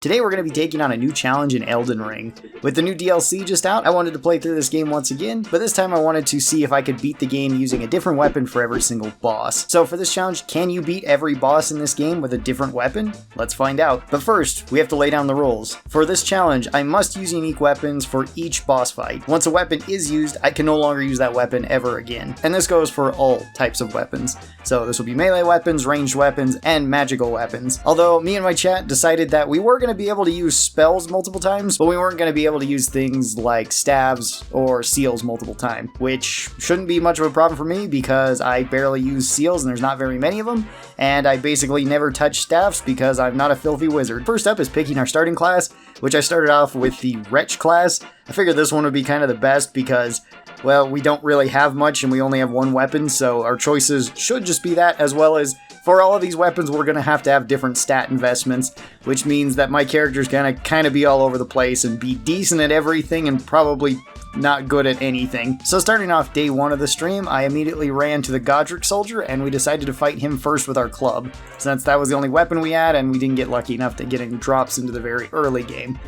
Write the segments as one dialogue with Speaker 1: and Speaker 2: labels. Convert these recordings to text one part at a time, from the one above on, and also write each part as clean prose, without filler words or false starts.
Speaker 1: Today we're going to be taking on a new challenge in Elden Ring. With the new DLC just out, I wanted to play through this game once again, but this time I wanted to see if I could beat the game using a different weapon for every single boss. So for this challenge, can you beat every boss in this game with a different weapon? Let's find out. But first, we have to lay down the rules. For this challenge, I must use unique weapons for each boss fight. Once a weapon is used, I can no longer use that weapon ever again. And this goes for all types of weapons. So this will be melee weapons, ranged weapons, and magical weapons. Although me and my chat decided that we were going to be able to use spells multiple times, but we weren't going to be able to use things like staves or seals multiple times, which shouldn't be much of a problem for me because I barely use seals and there's not very many of them, and I basically never touch staffs because I'm not a filthy wizard. First up is picking our starting class, which I started off with the Wretch class. I figured this one would be kind of the best because, well, we don't really have much and we only have one weapon, so our choices should just be that, as well as for all of these weapons we're going to have different stat investments, which means that my character's going to kind of be all over the place and be decent at everything and probably not good at anything. So starting off day one of the stream, I immediately ran to the Godric soldier and we decided to fight him first with our club, since that was the only weapon we had and we didn't get lucky enough to get any drops into the very early game.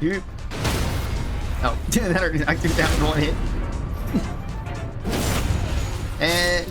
Speaker 1: Oh, I took that in one hit. And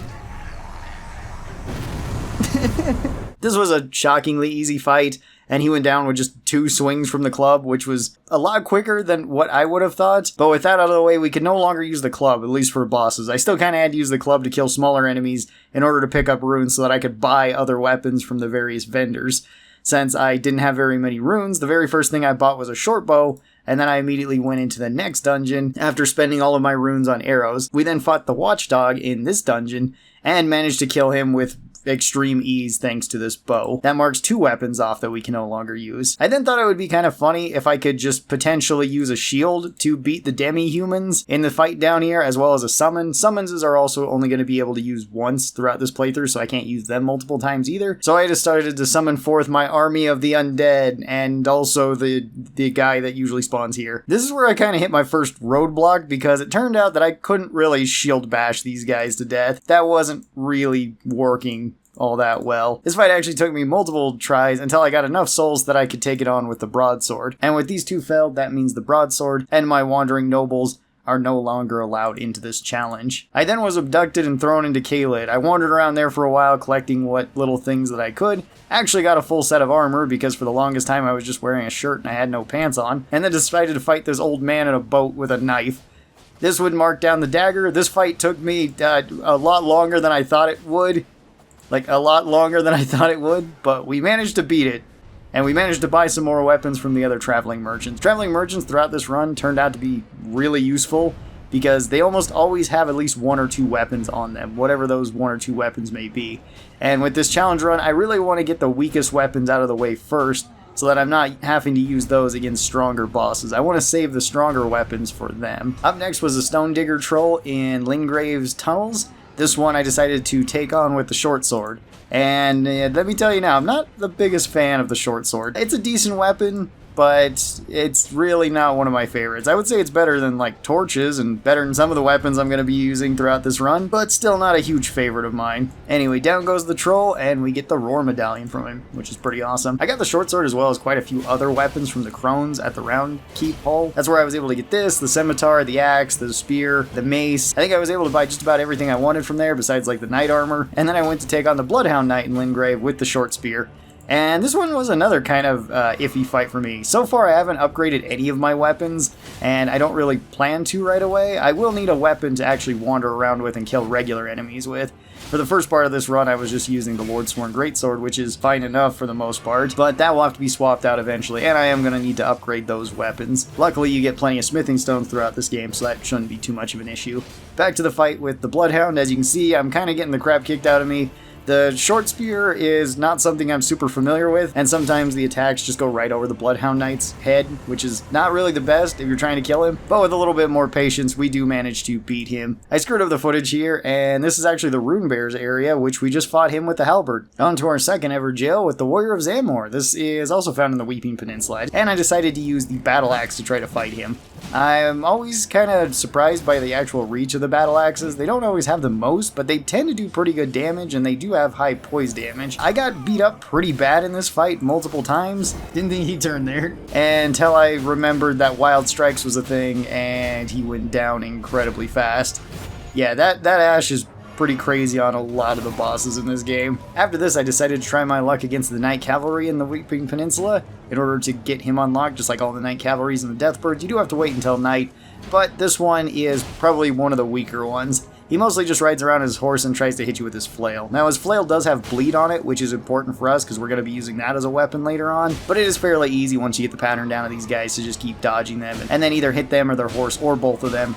Speaker 1: this was a shockingly easy fight, and he went down with just 2 swings from the club, which was a lot quicker than what I would have thought. But with that out of the way, we could no longer use the club, at least for bosses. I still kind of had to use the club to kill smaller enemies in order to pick up runes so that I could buy other weapons from the various vendors. Since I didn't have very many runes, the very first thing I bought was a short bow, and then I immediately went into the next dungeon after spending all of my runes on arrows. We then fought the Watchdog in this dungeon, and managed to kill him with extreme ease thanks to this bow. That marks 2 weapons off that we can no longer use. I then thought it would be kind of funny if I could just potentially use a shield to beat the demi-humans in the fight down here, as well as a summon. Summons are also only going to be able to use once throughout this playthrough, so I can't use them multiple times either. So I just started to summon forth my army of the undead, and also the guy that usually spawns here. This is where I kind of hit my first roadblock, because it turned out that I couldn't really shield bash these guys to death. That wasn't really working all that well. This fight actually took me multiple tries until I got enough souls that I could take it on with the broadsword. And with these 2 failed, that means the broadsword and my wandering nobles are no longer allowed into this challenge. I then was abducted and thrown into Caelid. I wandered around there for a while collecting what little things that I could. Actually got a full set of armor because for the longest time I was just wearing a shirt and I had no pants on. And then decided to fight this old man in a boat with a knife. This would mark down the dagger. This fight took me a lot longer than I thought it would. But we managed to beat it. And we managed to buy some more weapons from the other traveling merchants. Traveling merchants throughout this run turned out to be really useful because they almost always have at least 1 or 2 weapons on them, whatever those 1 or 2 weapons may be. And with this challenge run, I really want to get the weakest weapons out of the way first, so that I'm not having to use those against stronger bosses. I want to save the stronger weapons for them. Up next was the Stone Digger Troll in Limgrave's tunnels. This one I decided to take on with the short sword. And let me tell you now, I'm not the biggest fan of the short sword. It's a decent weapon, but it's really not one of my favorites. I would say it's better than like torches and better than some of the weapons I'm going to be using throughout this run, but still not a huge favorite of mine. Anyway, down goes the troll and we get the Roar Medallion from him, which is pretty awesome. I got the short sword as well as quite a few other weapons from the crones at the Round Keep Hall. That's where I was able to get this, the scimitar, the axe, the spear, the mace. I think I was able to buy just about everything I wanted from there besides like the knight armor. And then I went to take on the Bloodhound Knight in Limgrave with the short spear. And this one was another kind of iffy fight for me. So far I haven't upgraded any of my weapons, and I don't really plan to right away. I will need a weapon to actually wander around with and kill regular enemies with. For the first part of this run I was just using the Lordsworn Greatsword, which is fine enough for the most part, but that will have to be swapped out eventually, and I am going to need to upgrade those weapons. Luckily you get plenty of smithing stones throughout this game, so that shouldn't be too much of an issue. Back to the fight with the Bloodhound. As you can see, I'm kind of getting the crap kicked out of me. The short spear is not something I'm super familiar with, and sometimes the attacks just go right over the Bloodhound Knight's head, which is not really the best if you're trying to kill him, but with a little bit more patience, we do manage to beat him. I screwed up the footage here, and this is actually the Rune Bears area, which we just fought him with the halberd. On to our second ever jail with the Warrior of Zamor. This is also found in the Weeping Peninsula, and I decided to use the battle axe to try to fight him. I'm always kind of surprised by the actual reach of the battle axes. They don't always have the most, but they tend to do pretty good damage, and they do have high poise damage. I got beat up pretty bad in this fight multiple times. Didn't think he'd turn there. Until I remembered that Wild Strikes was a thing, and he went down incredibly fast. Yeah, that Ash is pretty crazy on a lot of the bosses in this game. After this, I decided to try my luck against the Night Cavalry in the Weeping Peninsula in order to get him unlocked, just like all the Night Cavalries and the Deathbirds. You do have to wait until night, but this one is probably one of the weaker ones. He mostly just rides around his horse and tries to hit you with his flail. Now, his flail does have bleed on it, which is important for us because we're going to be using that as a weapon later on, but it is fairly easy once you get the pattern down of these guys to just keep dodging them and then either hit them or their horse or both of them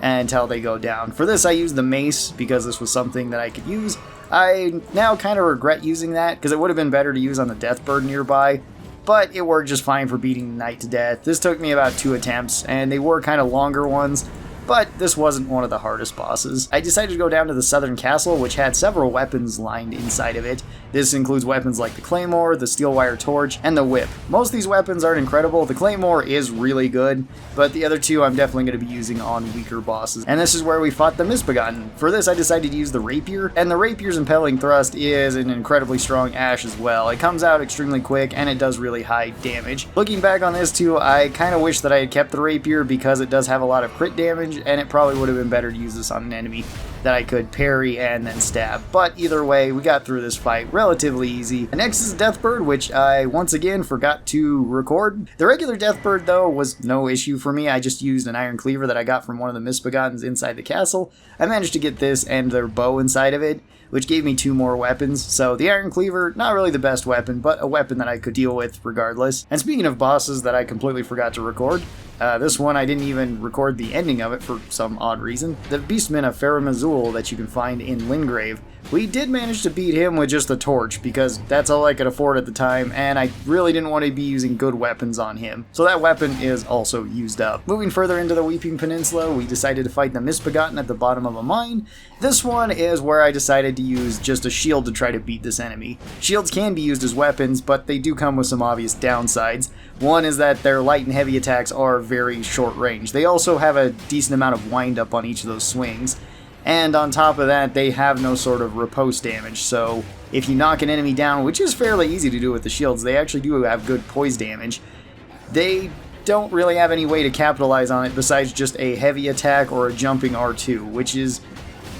Speaker 1: until they go down. For this, I used the mace because this was something that I could use. I now kind of regret using that because it would have been better to use on the Deathbird nearby, but it worked just fine for beating the Knight to death. This took me about 2 attempts, and they were kind of longer ones, but this wasn't one of the hardest bosses. I decided to go down to the southern castle, which had several weapons lined inside of it. This includes weapons like the Claymore, the Steel Wire Torch, and the Whip. Most of these weapons aren't incredible. The Claymore is really good, but the other two I'm definitely going to be using on weaker bosses. And this is where we fought the Misbegotten. For this, I decided to use the Rapier, and the Rapier's Impelling Thrust is an incredibly strong Ash as well. It comes out extremely quick, and it does really high damage. Looking back on this too, I kind of wish that I had kept the Rapier because it does have a lot of crit damage, and it probably would have been better to use this on an enemy that I could parry and then stab. But either way, we got through this fight relatively easy. Next is Deathbird, which I once again forgot to record. The regular Deathbird, though, was no issue for me. I just used an Iron Cleaver that I got from one of the Misbegottens inside the castle. I managed to get this and their bow inside of it, which gave me 2 more weapons. So the Iron Cleaver, not really the best weapon, but a weapon that I could deal with regardless. And speaking of bosses that I completely forgot to record, this one I didn't even record the ending of it for some odd reason. The Beastman of Farum that you can find in Limgrave. We did manage to beat him with just a torch because that's all I could afford at the time, and I really didn't want to be using good weapons on him. So that weapon is also used up. Moving further into the Weeping Peninsula, we decided to fight the Misbegotten at the bottom of a mine. This one is where I decided to use just a shield to try to beat this enemy. Shields can be used as weapons, but they do come with some obvious downsides. One is that their light and heavy attacks are very short range. They also have a decent amount of wind up on each of those swings. And on top of that, they have no sort of riposte damage, so if you knock an enemy down, which is fairly easy to do with the shields, they actually do have good poise damage. They don't really have any way to capitalize on it besides just a heavy attack or a jumping R2, which is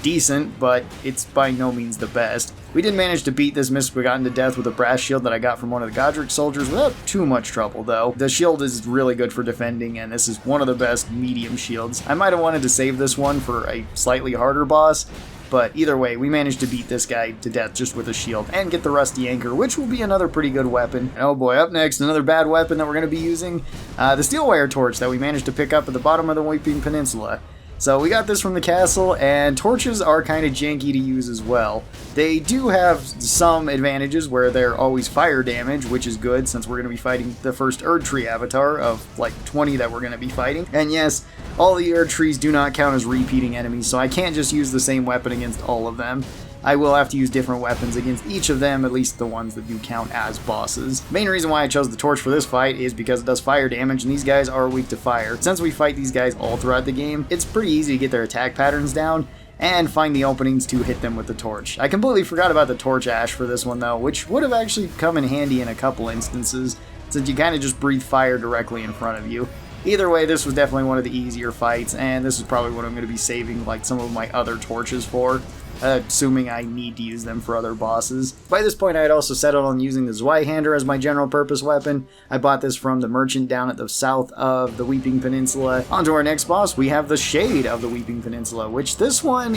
Speaker 1: decent, but it's by no means the best. We did manage to beat this Misbegotten to death with a brass shield that I got from one of the Godric soldiers without too much trouble, though. The shield is really good for defending, and this is one of the best medium shields. I might have wanted to save this one for a slightly harder boss, but either way, we managed to beat this guy to death just with a shield and get the Rusty Anchor, which will be another pretty good weapon. And oh boy, up next, another bad weapon that we're going to be using, the Steel Wire Torch that we managed to pick up at the bottom of the Weeping Peninsula. So we got this from the castle, and torches are kind of janky to use as well. They do have some advantages where they're always fire damage, which is good since we're going to be fighting the first Erdtree avatar of like 20 that we're going to be fighting. And yes, all the Erdtrees do not count as repeating enemies, so I can't just use the same weapon against all of them. I will have to use different weapons against each of them, at least the ones that do count as bosses. Main reason why I chose the torch for this fight is because it does fire damage, and these guys are weak to fire. Since we fight these guys all throughout the game, it's pretty easy to get their attack patterns down and find the openings to hit them with the torch. I completely forgot about the torch ash for this one though, which would have actually come in handy in a couple instances, since you kind of just breathe fire directly in front of you. Either way, this was definitely one of the easier fights, and this is probably what I'm going to be saving like some of my other torches for, assuming I need to use them for other bosses. By this point, I had also settled on using the Zweihander as my general purpose weapon. I bought this from the merchant down at the south of the Weeping Peninsula. On to our next boss, we have the Shade of the Weeping Peninsula, which this one,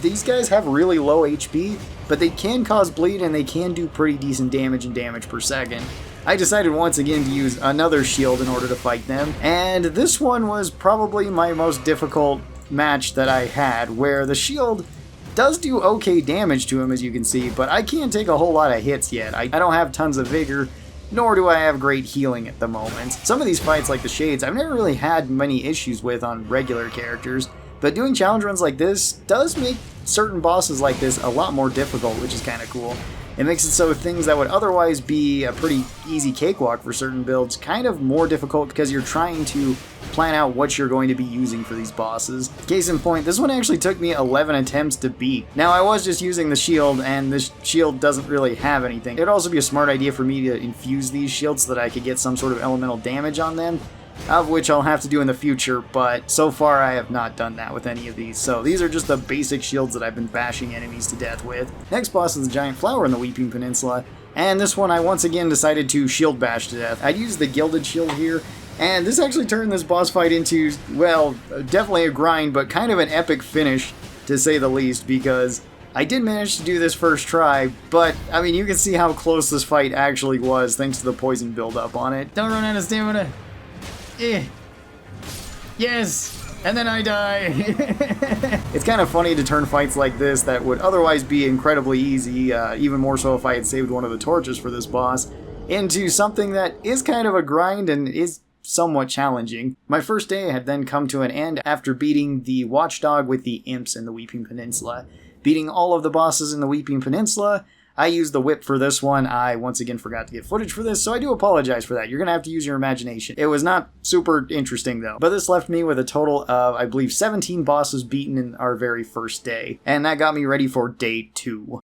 Speaker 1: these guys have really low HP, but they can cause bleed and they can do pretty decent damage and damage per second. I decided once again to use another shield in order to fight them, and this one was probably my most difficult match that I had, where the shield does do okay damage to him, as you can see, but I can't take a whole lot of hits yet. I don't have tons of vigor, nor do I have great healing at the moment. Some of these fights, like the Shades, I've never really had many issues with on regular characters, but doing challenge runs like this does make certain bosses like this a lot more difficult, which is kind of cool. It makes it so things that would otherwise be a pretty easy cakewalk for certain builds, kind of more difficult because you're trying to plan out what you're going to be using for these bosses. Case in point, this one actually took me 11 attempts to beat. Now, I was just using the shield, and this shield doesn't really have anything. It would also be a smart idea for me to infuse these shields so that I could get some sort of elemental damage on them, of which I'll have to do in the future, but so far I have not done that with any of these. So these are just the basic shields that I've been bashing enemies to death with. Next boss is the giant flower in the Weeping Peninsula, and this one I once again decided to shield bash to death. I'd used the gilded shield here, and this actually turned this boss fight into, well, definitely a grind, but kind of an epic finish, to say the least, because I did manage to do this first try, but, I mean, you can see how close this fight actually was thanks to the poison buildup on it. Don't run out of stamina. Yes! And then I die! It's kind of funny to turn fights like this that would otherwise be incredibly easy, even more so if I had saved one of the torches for this boss, into something that is kind of a grind and is somewhat challenging. My first day had then come to an end after beating the watchdog with the imps in the Weeping Peninsula. Beating all of the bosses in the Weeping Peninsula, I used the whip for this one. I once again forgot to get footage for this, so I do apologize for that. You're going to have to use your imagination. It was not super interesting, though. But this left me with a total of, I believe, 17 bosses beaten in our very first day. And that got me ready for day 2.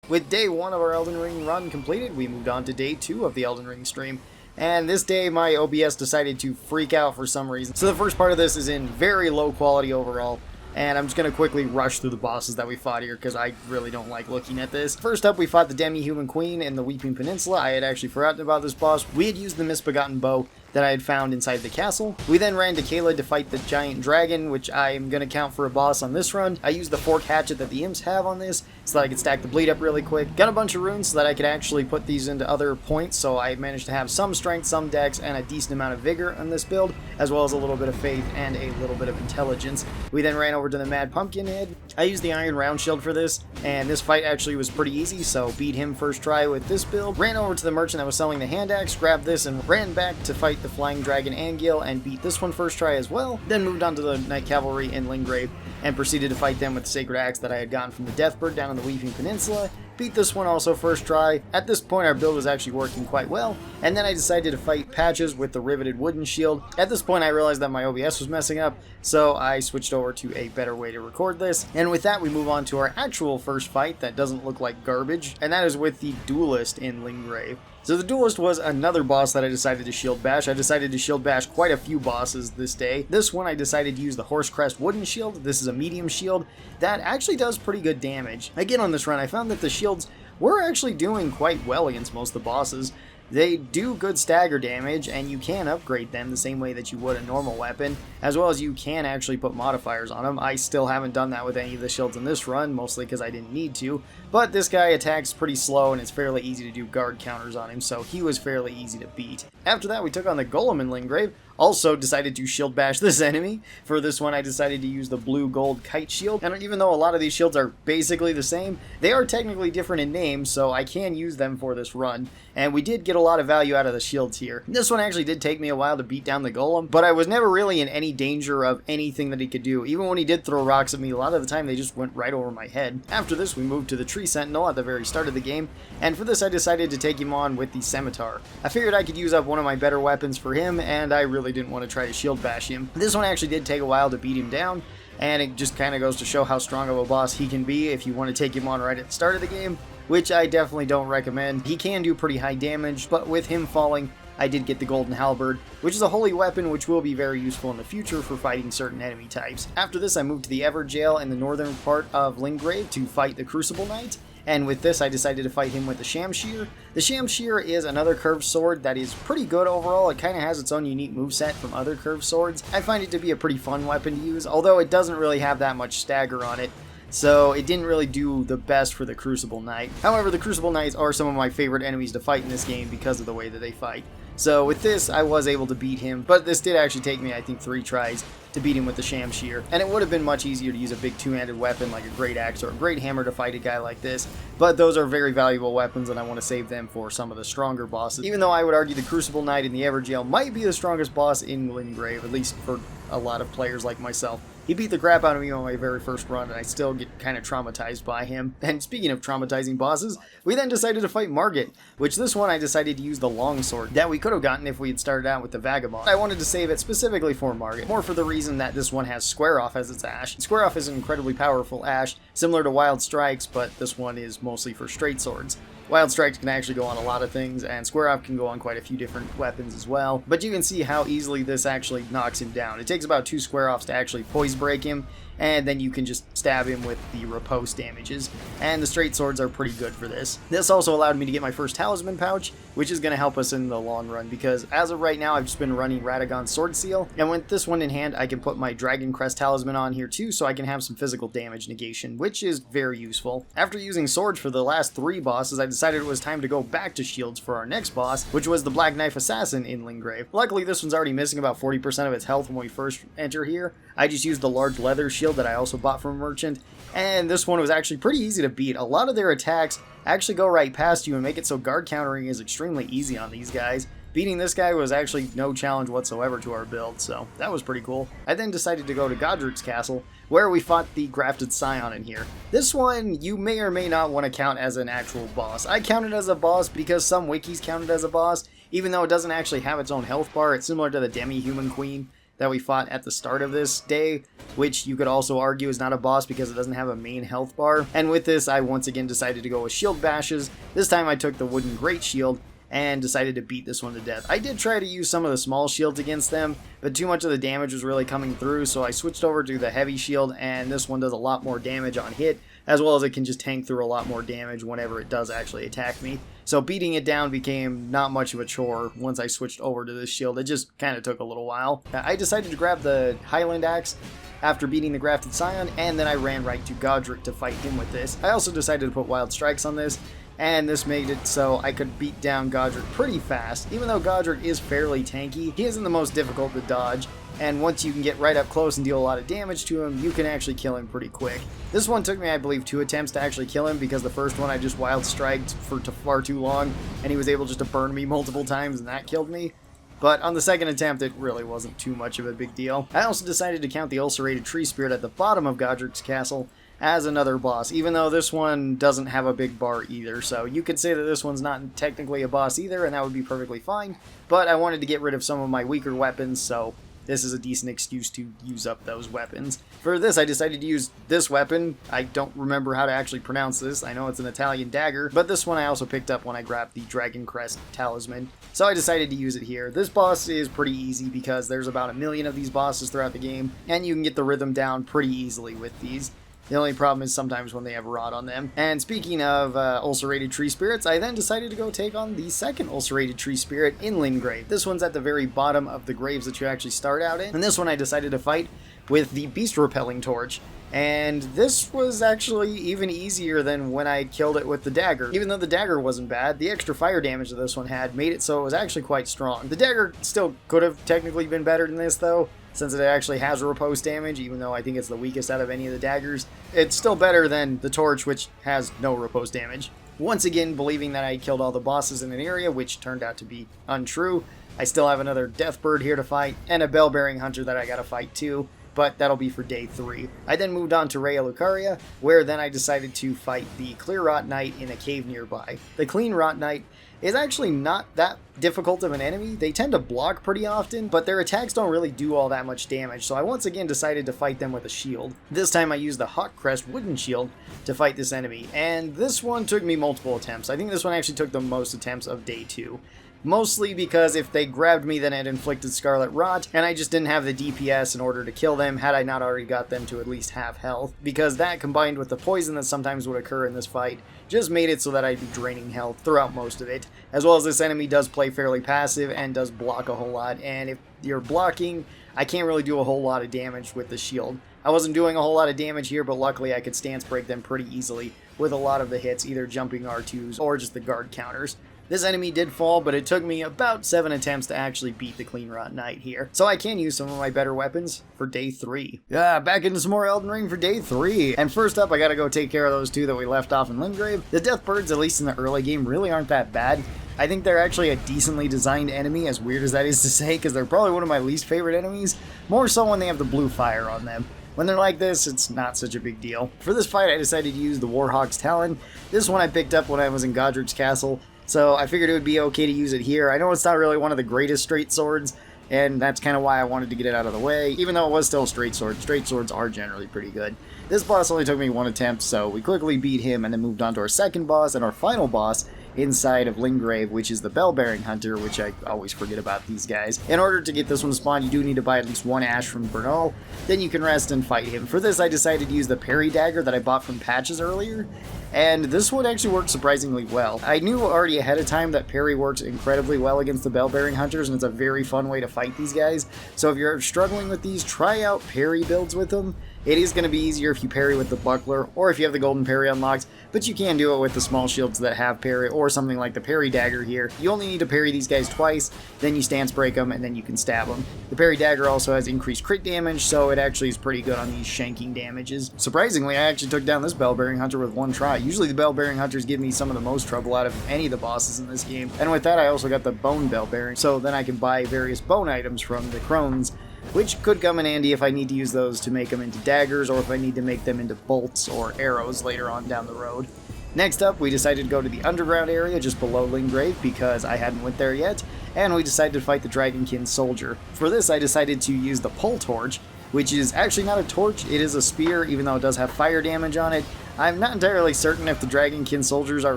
Speaker 1: With day 1 of our Elden Ring run completed, we moved on to day 2 of the Elden Ring stream. And this day, my OBS decided to freak out for some reason. So the first part of this is in very low quality overall. And I'm just going to quickly rush through the bosses that we fought here, because I really don't like looking at this. First up, we fought the Demi-Human Queen in the Weeping Peninsula. I had actually forgotten about this boss. We had used the Misbegotten Bow that I had found inside the castle. We then ran to Caelid to fight the giant dragon, which I am going to count for a boss on this run. I used the fork hatchet that the imps have on this, so that I could stack the bleed up really quick. Got a bunch of runes so that I could actually put these into other points, so I managed to have some strength, some dex, and a decent amount of vigor on this build, as well as a little bit of faith and a little bit of intelligence. We then ran over to the Mad Pumpkin Head. I used the Iron Round Shield for this, and this fight actually was pretty easy, so beat him first try with this build. Ran over to the merchant that was selling the hand axe, grabbed this, and ran back to fight the Flying Dragon Angeal, and beat this one first try as well. Then moved on to the Knight Cavalry in Limgrave, and proceeded to fight them with the Sacred Axe that I had gotten from the Deathbird down in the Weeping Peninsula. Beat this one also first try. At this point our build was actually working quite well, and then I decided to fight Patches with the Riveted Wooden Shield. At this point I realized that my OBS was messing up, so I switched over to a better way to record this. And with that we move on to our actual first fight that doesn't look like garbage, and that is with the Duelist in Limgrave. So the Duelist was another boss that I decided to shield bash. I decided to shield bash quite a few bosses this day. This one I decided to use the Horsecrest Wooden Shield. This is a medium shield that actually does pretty good damage. Again, on this run I found that the shields were actually doing quite well against most of the bosses. They do good stagger damage, and you can upgrade them the same way that you would a normal weapon, as well as you can actually put modifiers on them. I still haven't done that with any of the shields in this run, mostly because I didn't need to, but this guy attacks pretty slow, and it's fairly easy to do guard counters on him, so he was fairly easy to beat. After that, we took on the Golem in Limgrave. Also decided to shield bash this enemy. For this one I decided to use the blue gold kite shield, and even though a lot of these shields are basically the same, they are technically different in name, so I can use them for this run, and we did get a lot of value out of the shields here. This one actually did take me a while to beat down the Golem, but I was never really in any danger of anything that he could do. Even when he did throw rocks at me, a lot of the time they just went right over my head. After this we moved to the Tree Sentinel at the very start of the game, and for this I decided to take him on with the Scimitar. I figured I could use up one of my better weapons for him, and I really didn't want to try to shield bash him. This one actually did take a while to beat him down, and it just kind of goes to show how strong of a boss he can be if you want to take him on right at the start of the game, which I definitely don't recommend. He can do pretty high damage, but with him falling, I did get the Golden Halberd, which is a holy weapon which will be very useful in the future for fighting certain enemy types. After this I moved to the Ever Jail in the northern part of Limgrave to fight the Crucible Knight. And with this, I decided to fight him with the Shamshir. The Shamshir is another curved sword that is pretty good overall. It kind of has its own unique moveset from other curved swords. I find it to be a pretty fun weapon to use, although it doesn't really have that much stagger on it. So it didn't really do the best for the Crucible Knight. However, the Crucible Knights are some of my favorite enemies to fight in this game because of the way that they fight. So with this, I was able to beat him, but this did actually take me, I think, 3 tries to beat him with the Shamshir. And it would have been much easier to use a big two-handed weapon like a Great Axe or a Great Hammer to fight a guy like this, but those are very valuable weapons and I want to save them for some of the stronger bosses. Even though I would argue the Crucible Knight in the Everjail might be the strongest boss in Limgrave, at least for a lot of players like myself. He beat the crap out of me on my very first run, and I still get kind of traumatized by him. And speaking of traumatizing bosses, we then decided to fight Margit, which this one I decided to use the longsword that we could have gotten if we had started out with the Vagabond. I wanted to save it specifically for Margit, more for the reason that this one has Square Off as its Ash. Square Off is an incredibly powerful Ash, similar to Wild Strikes, but this one is mostly for straight swords. Wild Strikes can actually go on a lot of things, and Square Off can go on quite a few different weapons as well. But you can see how easily this actually knocks him down. It takes about 2 Square Offs to actually poise break him, and then you can just stab him with the riposte damages. And the straight swords are pretty good for this. This also allowed me to get my first talisman pouch, which is going to help us in the long run, because as of right now I've just been running Radagon's Sword Seal, and with this one in hand I can put my Dragon Crest talisman on here too, so I can have some physical damage negation, which is very useful. After using swords for the last 3 bosses, I decided it was time to go back to shields for our next boss, which was the Black Knife Assassin in Limgrave. Luckily this one's already missing about 40% of its health when we first enter here. I just used the large leather shield that I also bought from a merchant, and this one was actually pretty easy to beat. A lot of their attacks actually go right past you and make it so guard countering is extremely easy on these guys. Beating this guy was actually no challenge whatsoever to our build, so that was pretty cool. I then decided to go to Godric's castle, where we fought the Grafted Scion in here. This one you may or may not want to count as an actual boss. I count it as a boss because some wikis count it as a boss, even though it doesn't actually have its own health bar. It's similar to the Demi-Human Queen that we fought at the start of this day, which you could also argue is not a boss because it doesn't have a main health bar. And with this, I once again decided to go with shield bashes. This time I took the wooden great shield and decided to beat this one to death. I did try to use some of the small shields against them, but too much of the damage was really coming through, so I switched over to the heavy shield, and this one does a lot more damage on hit, as well as it can just tank through a lot more damage whenever it does actually attack me. So beating it down became not much of a chore once I switched over to this shield. It just kind of took a little while. I decided to grab the Highland Axe after beating the Grafted Scion, and then I ran right to Godric to fight him with this. I also decided to put Wild Strikes on this, and this made it so I could beat down Godric pretty fast. Even though Godric is fairly tanky, he isn't the most difficult to dodge, and once you can get right up close and deal a lot of damage to him, you can actually kill him pretty quick. This one took me, I believe, 2 attempts to actually kill him, because the first one I just Wild Striked for far too long, and he was able just to burn me multiple times, and that killed me. But on the second attempt, it really wasn't too much of a big deal. I also decided to count the Ulcerated Tree Spirit at the bottom of Godric's castle as another boss, even though this one doesn't have a big bar either, so you could say that this one's not technically a boss either, and that would be perfectly fine, but I wanted to get rid of some of my weaker weapons, so this is a decent excuse to use up those weapons. For this, I decided to use this weapon. I don't remember how to actually pronounce this. I know it's an Italian dagger, but this one I also picked up when I grabbed the Dragon Crest talisman, so I decided to use it here. This boss is pretty easy because there's about 1 million of these bosses throughout the game, and you can get the rhythm down pretty easily with these. The only problem is sometimes when they have rot on them. And speaking of Ulcerated Tree Spirits, I then decided to go take on the second Ulcerated Tree Spirit in Limgrave. This one's at the very bottom of the graves that you actually start out in. And this one I decided to fight with the Beast Repelling Torch. And this was actually even easier than when I killed it with the dagger. Even though the dagger wasn't bad, the extra fire damage that this one had made it so it was actually quite strong. The dagger still could have technically been better than this though, since it actually has a riposte damage, even though I think it's the weakest out of any of the daggers. It's still better than the torch, which has no riposte damage. Once again, believing that I killed all the bosses in an area, which turned out to be untrue. I still have another Deathbird here to fight, and a Bell-Bearing Hunter that I gotta fight too, but that'll be for day 3. I then moved on to Rea Lucaria, where then I decided to fight the Clear Rot Knight in a cave nearby. The Clean Rot Knight is actually not that difficult of an enemy. They tend to block pretty often, but their attacks don't really do all that much damage, so I once again decided to fight them with a shield. This time I used the Hawk Crest wooden shield to fight this enemy, and this one took me multiple attempts. I think this one actually took the most attempts of day 2. Mostly because if they grabbed me, then it inflicted Scarlet Rot, and I just didn't have the DPS in order to kill them had I not already got them to at least half health. Because that, combined with the poison that sometimes would occur in this fight, just made it so that I'd be draining health throughout most of it. As well as this enemy does play fairly passive and does block a whole lot, and if you're blocking, I can't really do a whole lot of damage with the shield. I wasn't doing a whole lot of damage here, but luckily I could stance break them pretty easily with a lot of the hits, either jumping R2s or just the guard counters. This enemy did fall, but it took me about 7 attempts to actually beat the Clean Rot Knight here. So I can use some of my better weapons for day 3. Back into some more Elden Ring for day 3. And first up, I gotta go take care of those 2 that we left off in Limgrave. The Deathbirds, at least in the early game, really aren't that bad. I think they're actually a decently designed enemy, as weird as that is to say, because they're probably one of my least favorite enemies. More so when they have the blue fire on them. When they're like this, it's not such a big deal. For this fight, I decided to use the Warhawk's Talon. This one I picked up when I was in Godric's Castle, so I figured it would be okay to use it here. I know it's not really one of the greatest straight swords, and that's kind of why I wanted to get it out of the way, even though it was still a straight sword. Straight swords are generally pretty good. This boss only took me one attempt, so we quickly beat him and then moved on to our second boss and our final boss inside of Limgrave, which is the Bell-Bearing Hunter, which I always forget about these guys. In order to get this one to spawn, you do need to buy at least one ash from Bernal, then you can rest and fight him. For this, I decided to use the parry dagger that I bought from Patches earlier, and this one actually worked surprisingly well. I knew already ahead of time that parry works incredibly well against the Bell-Bearing Hunters, and it's a very fun way to fight these guys, so if you're struggling with these, try out parry builds with them. It is going to be easier if you parry with the buckler, or if you have the golden parry unlocked, but you can do it with the small shields that have parry, or something like the parry dagger here. You only need to parry these guys twice, then you stance break them, and then you can stab them. The parry dagger also has increased crit damage, so it actually is pretty good on these shanking damages. Surprisingly, I actually took down this Bell-Bearing Hunter with one try. Usually the Bell-Bearing Hunters give me some of the most trouble out of any of the bosses in this game, and with that I also got the Bone Bell-Bearing, so then I can buy various bone items from the crones, which could come in handy if I need to use those to make them into daggers, or if I need to make them into bolts or arrows later on down the road. Next up, we decided to go to the underground area just below Limgrave because I hadn't went there yet, and we decided to fight the Dragonkin Soldier. For this, I decided to use the Pole Torch, which is actually not a torch, it is a spear, even though it does have fire damage on it. I'm not entirely certain if the Dragonkin soldiers are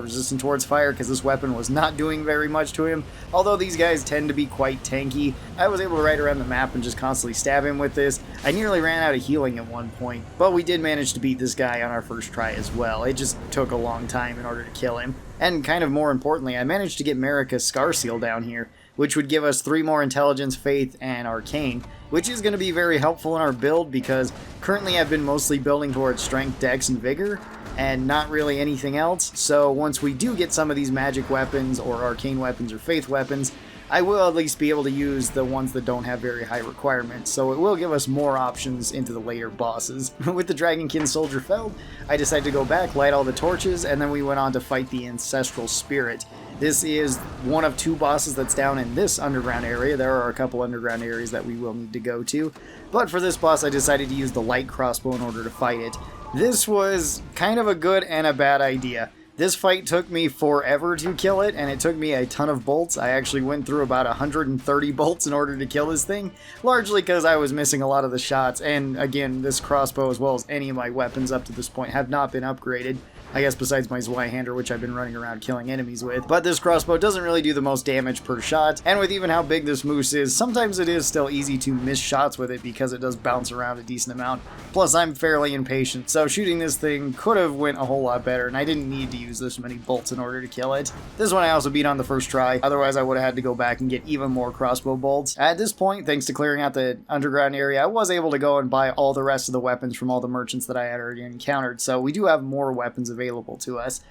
Speaker 1: resistant towards fire, because this weapon was not doing very much to him, although these guys tend to be quite tanky. I was able to ride around the map and just constantly stab him with this. I nearly ran out of healing at one point, but we did manage to beat this guy on our first try as well. It just took a long time in order to kill him. And kind of more importantly, I managed to get Marika's Scar Seal down here, which would give us 3 more Intelligence, Faith, and Arcane, which is going to be very helpful in our build because currently I've been mostly building towards Strength, Dex, and Vigor, and not really anything else. So once we do get some of these magic weapons or arcane weapons or faith weapons, I will at least be able to use the ones that don't have very high requirements, so it will give us more options into the later bosses. With the Dragonkin Soldier felled, I decided to go back, light all the torches, and then we went on to fight the Ancestral Spirit. This is one of 2 bosses that's down in this underground area. There are a couple underground areas that we will need to go to, but for this boss I decided to use the light crossbow in order to fight it. This was kind of a good and a bad idea. This fight took me forever to kill it, and it took me a ton of bolts. I actually went through about 130 bolts in order to kill this thing, largely because I was missing a lot of the shots, and again, this crossbow as well as any of my weapons up to this point have not been upgraded. I guess besides my Zweihander, which I've been running around killing enemies with. But this crossbow doesn't really do the most damage per shot, and with even how big this moose is, sometimes it is still easy to miss shots with it because it does bounce around a decent amount. Plus, I'm fairly impatient, so shooting this thing could have went a whole lot better, and I didn't need to use this many bolts in order to kill it. This one I also beat on the first try, otherwise I would have had to go back and get even more crossbow bolts. At this point, thanks to clearing out the underground area, I was able to go and buy all the rest of the weapons from all the merchants that I had already encountered, so we do have more weapons available to us.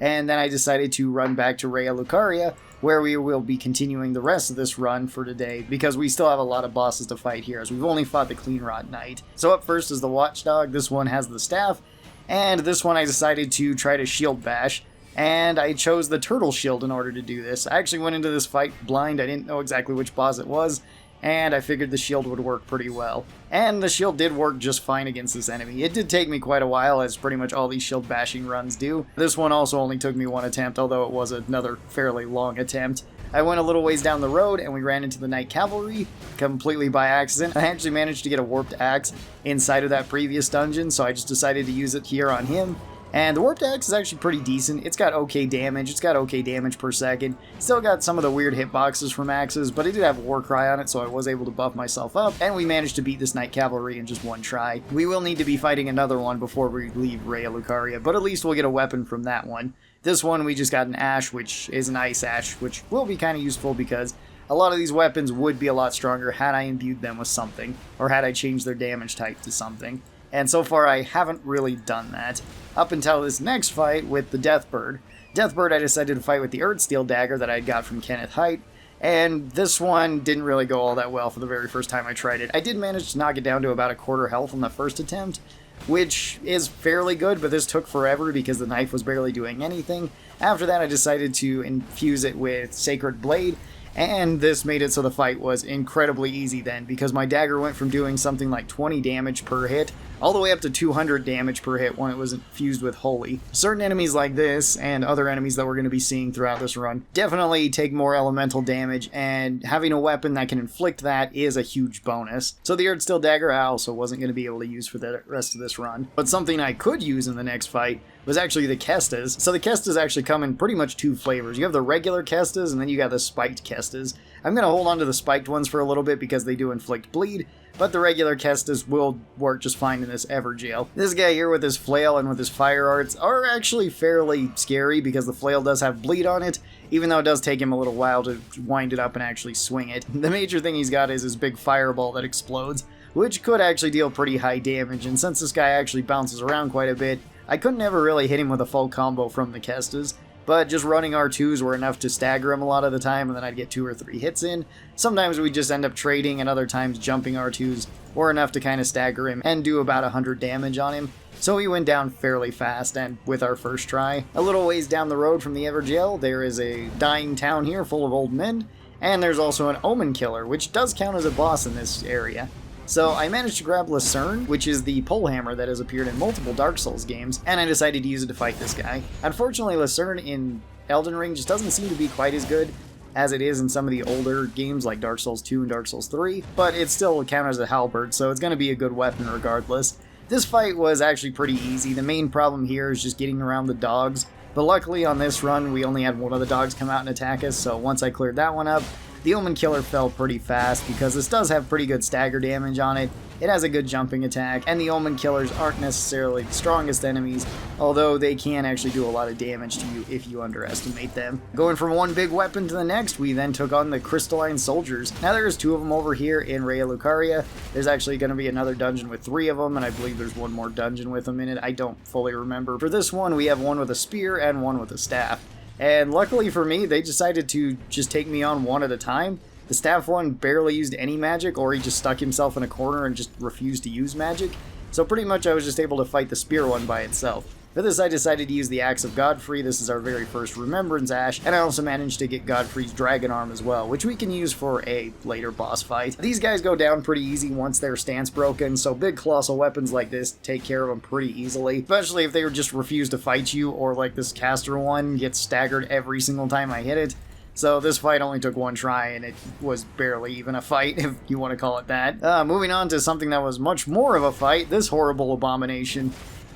Speaker 1: And then I decided to run back to Raya Lucaria, where we will be continuing the rest of this run for today, because we still have a lot of bosses to fight here, as we've only fought the Cleanrot Knight. So up first is the Watchdog. This one has the staff, and this one I decided to try to shield bash, and I chose the Turtle Shield in order to do this. I actually went into this fight blind. I didn't know exactly which boss it was, and I figured the shield would work pretty well. And the shield did work just fine against this enemy. It did take me quite a while, as pretty much all these shield bashing runs do. This one also only took me 1 attempt, although it was another fairly long attempt. I went a little ways down the road, and we ran into the Knight Cavalry, completely by accident. I actually managed to get a warped axe inside of that previous dungeon, so I just decided to use it here on him. And the Warped Axe is actually pretty decent. It's got okay damage. It's got okay damage per second. Still got some of the weird hitboxes from axes, but it did have Warcry on it, so I was able to buff myself up. And we managed to beat this Knight Cavalry in just 1 try. We will need to be fighting another one before we leave Raya Lucaria, but at least we'll get a weapon from that one. This one we just got an Ash, which is an Ice Ash, which will be kind of useful because a lot of these weapons would be a lot stronger had I imbued them with something, or had I changed their damage type to something. And so far I haven't really done that. Up until this next fight with the Deathbird. Deathbird I decided to fight with the Erdsteel Dagger that I got from Kenneth Height, and this one didn't really go all that well for the very first time I tried it. I did manage to knock it down to about 1/4 health on the first attempt, which is fairly good, but this took forever because the knife was barely doing anything. After that I decided to infuse it with Sacred Blade, And this made it so the fight was incredibly easy then, because my dagger went from doing something like 20 damage per hit, all the way up to 200 damage per hit when it was infused with Holy. Certain enemies like this, and other enemies that we're going to be seeing throughout this run, definitely take more elemental damage, and having a weapon that can inflict that is a huge bonus. So the Erdsteel dagger I also wasn't going to be able to use for the rest of this run. But something I could use in the next fight was actually the Kestas. So the Kestas actually come in pretty much two flavors. You have the regular Kestas, and then you got the spiked Kestas. I'm going to hold on to the spiked ones for a little bit because they do inflict bleed, but the regular Kestas will work just fine in this Evergaol. This guy here with his flail and with his fire arts are actually fairly scary because the flail does have bleed on it, even though it does take him a little while to wind it up and actually swing it. The major thing he's got is his big fireball that explodes, which could actually deal pretty high damage, and since this guy actually bounces around quite a bit, I couldn't ever really hit him with a full combo from the Kestas, but just running R2s were enough to stagger him a lot of the time, and then I'd get 2 or 3 hits in. Sometimes we just end up trading, and other times jumping R2s were enough to kind of stagger him and do about 100 damage on him. So he went down fairly fast, and with our first try. A little ways down the road from the Evergaol, there is a dying town here full of old men, and there's also an Omen Killer, which does count as a boss in this area. So I managed to grab Lucerne, which is the polehammer that has appeared in multiple Dark Souls games, and I decided to use it to fight this guy. Unfortunately, Lucerne in Elden Ring just doesn't seem to be quite as good as it is in some of the older games like Dark Souls 2 and Dark Souls 3, but it still counters a halberd, so it's going to be a good weapon regardless. This fight was actually pretty easy. The main problem here is just getting around the dogs, but luckily on this run we only had one of the dogs come out and attack us, so once I cleared that one up, the Omen Killer fell pretty fast because this does have pretty good stagger damage on it. It has a good jumping attack, and the Omen Killers aren't necessarily the strongest enemies, although they can actually do a lot of damage to you if you underestimate them. Going from one big weapon to the next, we then took on the Crystalline Soldiers. Now there's 2 of them over here in Raya Lucaria. There's actually going to be another dungeon with 3 of them, and I believe there's one more dungeon with them in it. I don't fully remember. For this one, we have one with a spear and one with a staff. And luckily for me, they decided to just take me on one at a time. The staff one barely used any magic, or he just stuck himself in a corner and just refused to use magic. So pretty much I was just able to fight the spear one by itself. For this I decided to use the Axe of Godfrey. This is our very first Remembrance Ash, and I also managed to get Godfrey's Dragon Arm as well, which we can use for a later boss fight. These guys go down pretty easy once their stance broken, so big colossal weapons like this take care of them pretty easily, especially if they just refuse to fight you, or like this caster one gets staggered every single time I hit it. So this fight only took 1 try, and it was barely even a fight, if you want to call it that. Moving on to something that was much more of a fight, this horrible abomination.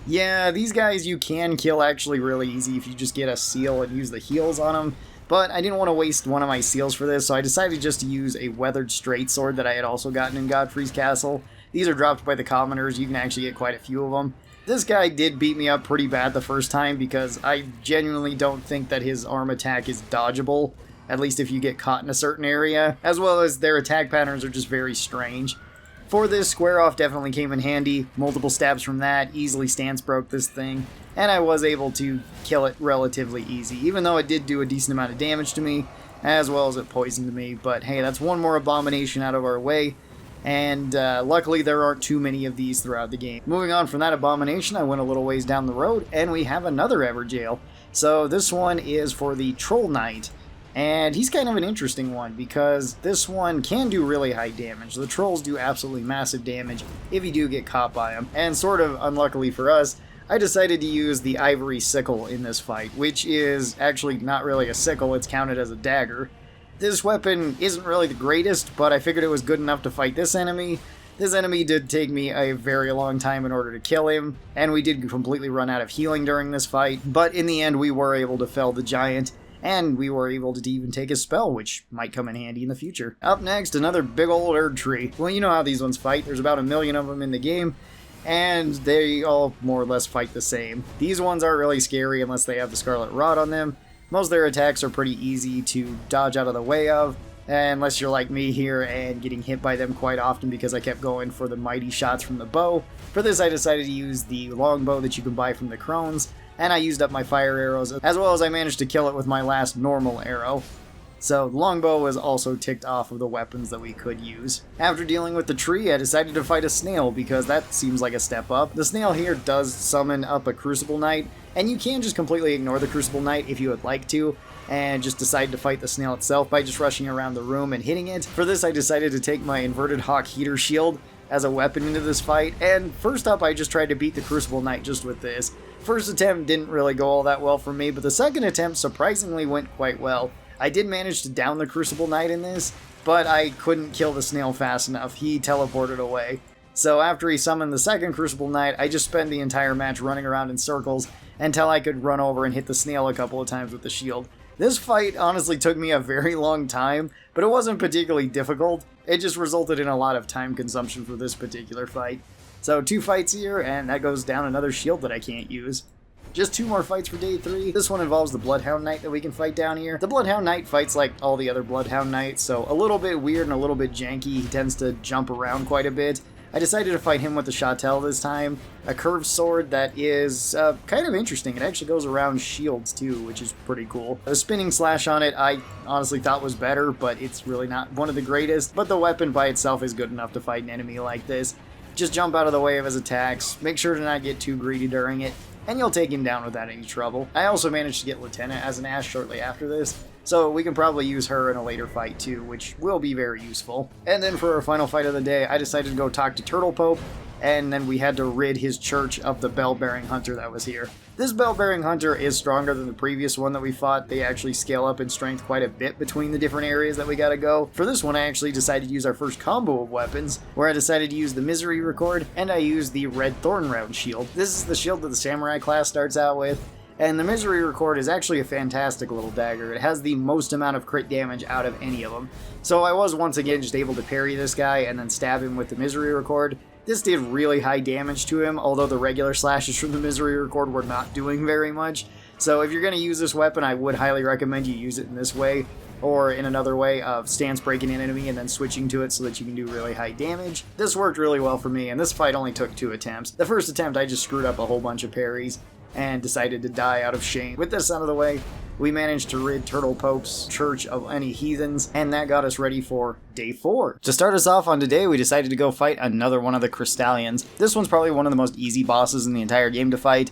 Speaker 1: Yeah, these guys you can kill actually really easy if you just get a seal and use the heals on them, but I didn't want to waste one of my seals for this, so I decided just to use a weathered straight sword that I had also gotten in Godfrey's Castle. These are dropped by the commoners, you can actually get quite a few of them. This guy did beat me up pretty bad the first time because I genuinely don't think that his arm attack is dodgeable, at least if you get caught in a certain area, as well as their attack patterns are just very strange. For this, Square Off definitely came in handy. Multiple stabs from that, easily stance broke this thing, and I was able to kill it relatively easy, even though it did do a decent amount of damage to me, as well as it poisoned me. But hey, that's one more abomination out of our way, and luckily there aren't too many of these throughout the game. Moving on from that abomination, I went a little ways down the road, and we have another Evergaol. So this one is for the Troll Knight. And he's kind of an interesting one because this one can do really high damage. The trolls do absolutely massive damage if you do get caught by them. And sort of unluckily for us, I decided to use the Ivory Sickle in this fight, which is actually not really a sickle, it's counted as a dagger. This weapon isn't really the greatest, but I figured it was good enough to fight this enemy. This enemy did take me a very long time in order to kill him, and we did completely run out of healing during this fight, but in the end we were able to fell the giant. And we were able to even take his spell, which might come in handy in the future. Up next, another big old Erdtree. Well, you know how these ones fight. There's about 1 million of them in the game, and they all more or less fight the same. These ones aren't really scary unless they have the Scarlet Rod on them. Most of their attacks are pretty easy to dodge out of the way of, unless you're like me here and getting hit by them quite often because I kept going for the mighty shots from the bow. For this, I decided to use the longbow that you can buy from the crones, and I used up my fire arrows, as well as I managed to kill it with my last normal arrow. So the longbow was also ticked off of the weapons that we could use. After dealing with the tree, I decided to fight a snail because that seems like a step up. The snail here does summon up a Crucible Knight, and you can just completely ignore the Crucible Knight if you would like to. and just decided to fight the snail itself by just rushing around the room and hitting it. For this, I decided to take my Inverted Hawk Heater Shield as a weapon into this fight, and first up I just tried to beat the Crucible Knight just with this. First attempt didn't really go all that well for me, but the second attempt surprisingly went quite well. I did manage to down the Crucible Knight in this, but I couldn't kill the snail fast enough. He teleported away. So after he summoned the second Crucible Knight, I just spent the entire match running around in circles until I could run over and hit the snail a couple of times with the shield. This fight honestly took me a very long time, but it wasn't particularly difficult. It just resulted in a lot of time consumption for this particular fight. So 2 fights here, and that goes down another shield that I can't use. Just 2 more fights for day 3. This one involves the Bloodhound Knight that we can fight down here. The Bloodhound Knight fights like all the other Bloodhound Knights, so a little bit weird and a little bit janky. He tends to jump around quite a bit. I decided to fight him with the Chattel this time, a curved sword that is kind of interesting. It actually goes around shields too, which is pretty cool. The spinning slash on it I honestly thought was better, but it's really not one of the greatest. But the weapon by itself is good enough to fight an enemy like this. Just jump out of the way of his attacks, make sure to not get too greedy during it, and you'll take him down without any trouble. I also managed to get Lieutenant as an Ash shortly after this, so we can probably use her in a later fight too, which will be very useful. And then for our final fight of the day, I decided to go talk to Turtle Pope, and then we had to rid his church of the Bell-Bearing Hunter that was here. This Bell-Bearing Hunter is stronger than the previous one that we fought. They actually scale up in strength quite a bit between the different areas that we gotta go. For this one, I actually decided to use our first combo of weapons, where I decided to use the Misery Record, and I used the Red Thorn Round Shield. This is the shield that the Samurai class starts out with, and the Misery Record is actually a fantastic little dagger. It has the most amount of crit damage out of any of them. So I was once again just able to parry this guy and then stab him with the Misery Record. This did really high damage to him, although the regular slashes from the Misery Record were not doing very much. So if you're going to use this weapon, I would highly recommend you use it in this way, or in another way of stance breaking an enemy and then switching to it so that you can do really high damage. This worked really well for me, and this fight only took 2 attempts. The first attempt I just screwed up a whole bunch of parries and decided to die out of shame. With this out of the way, we managed to rid Turtle Pope's church of any heathens, and that got us ready for day 4. To start us off on today, we decided to go fight another one of the Crystallians. This one's probably one of the most easy bosses in the entire game to fight.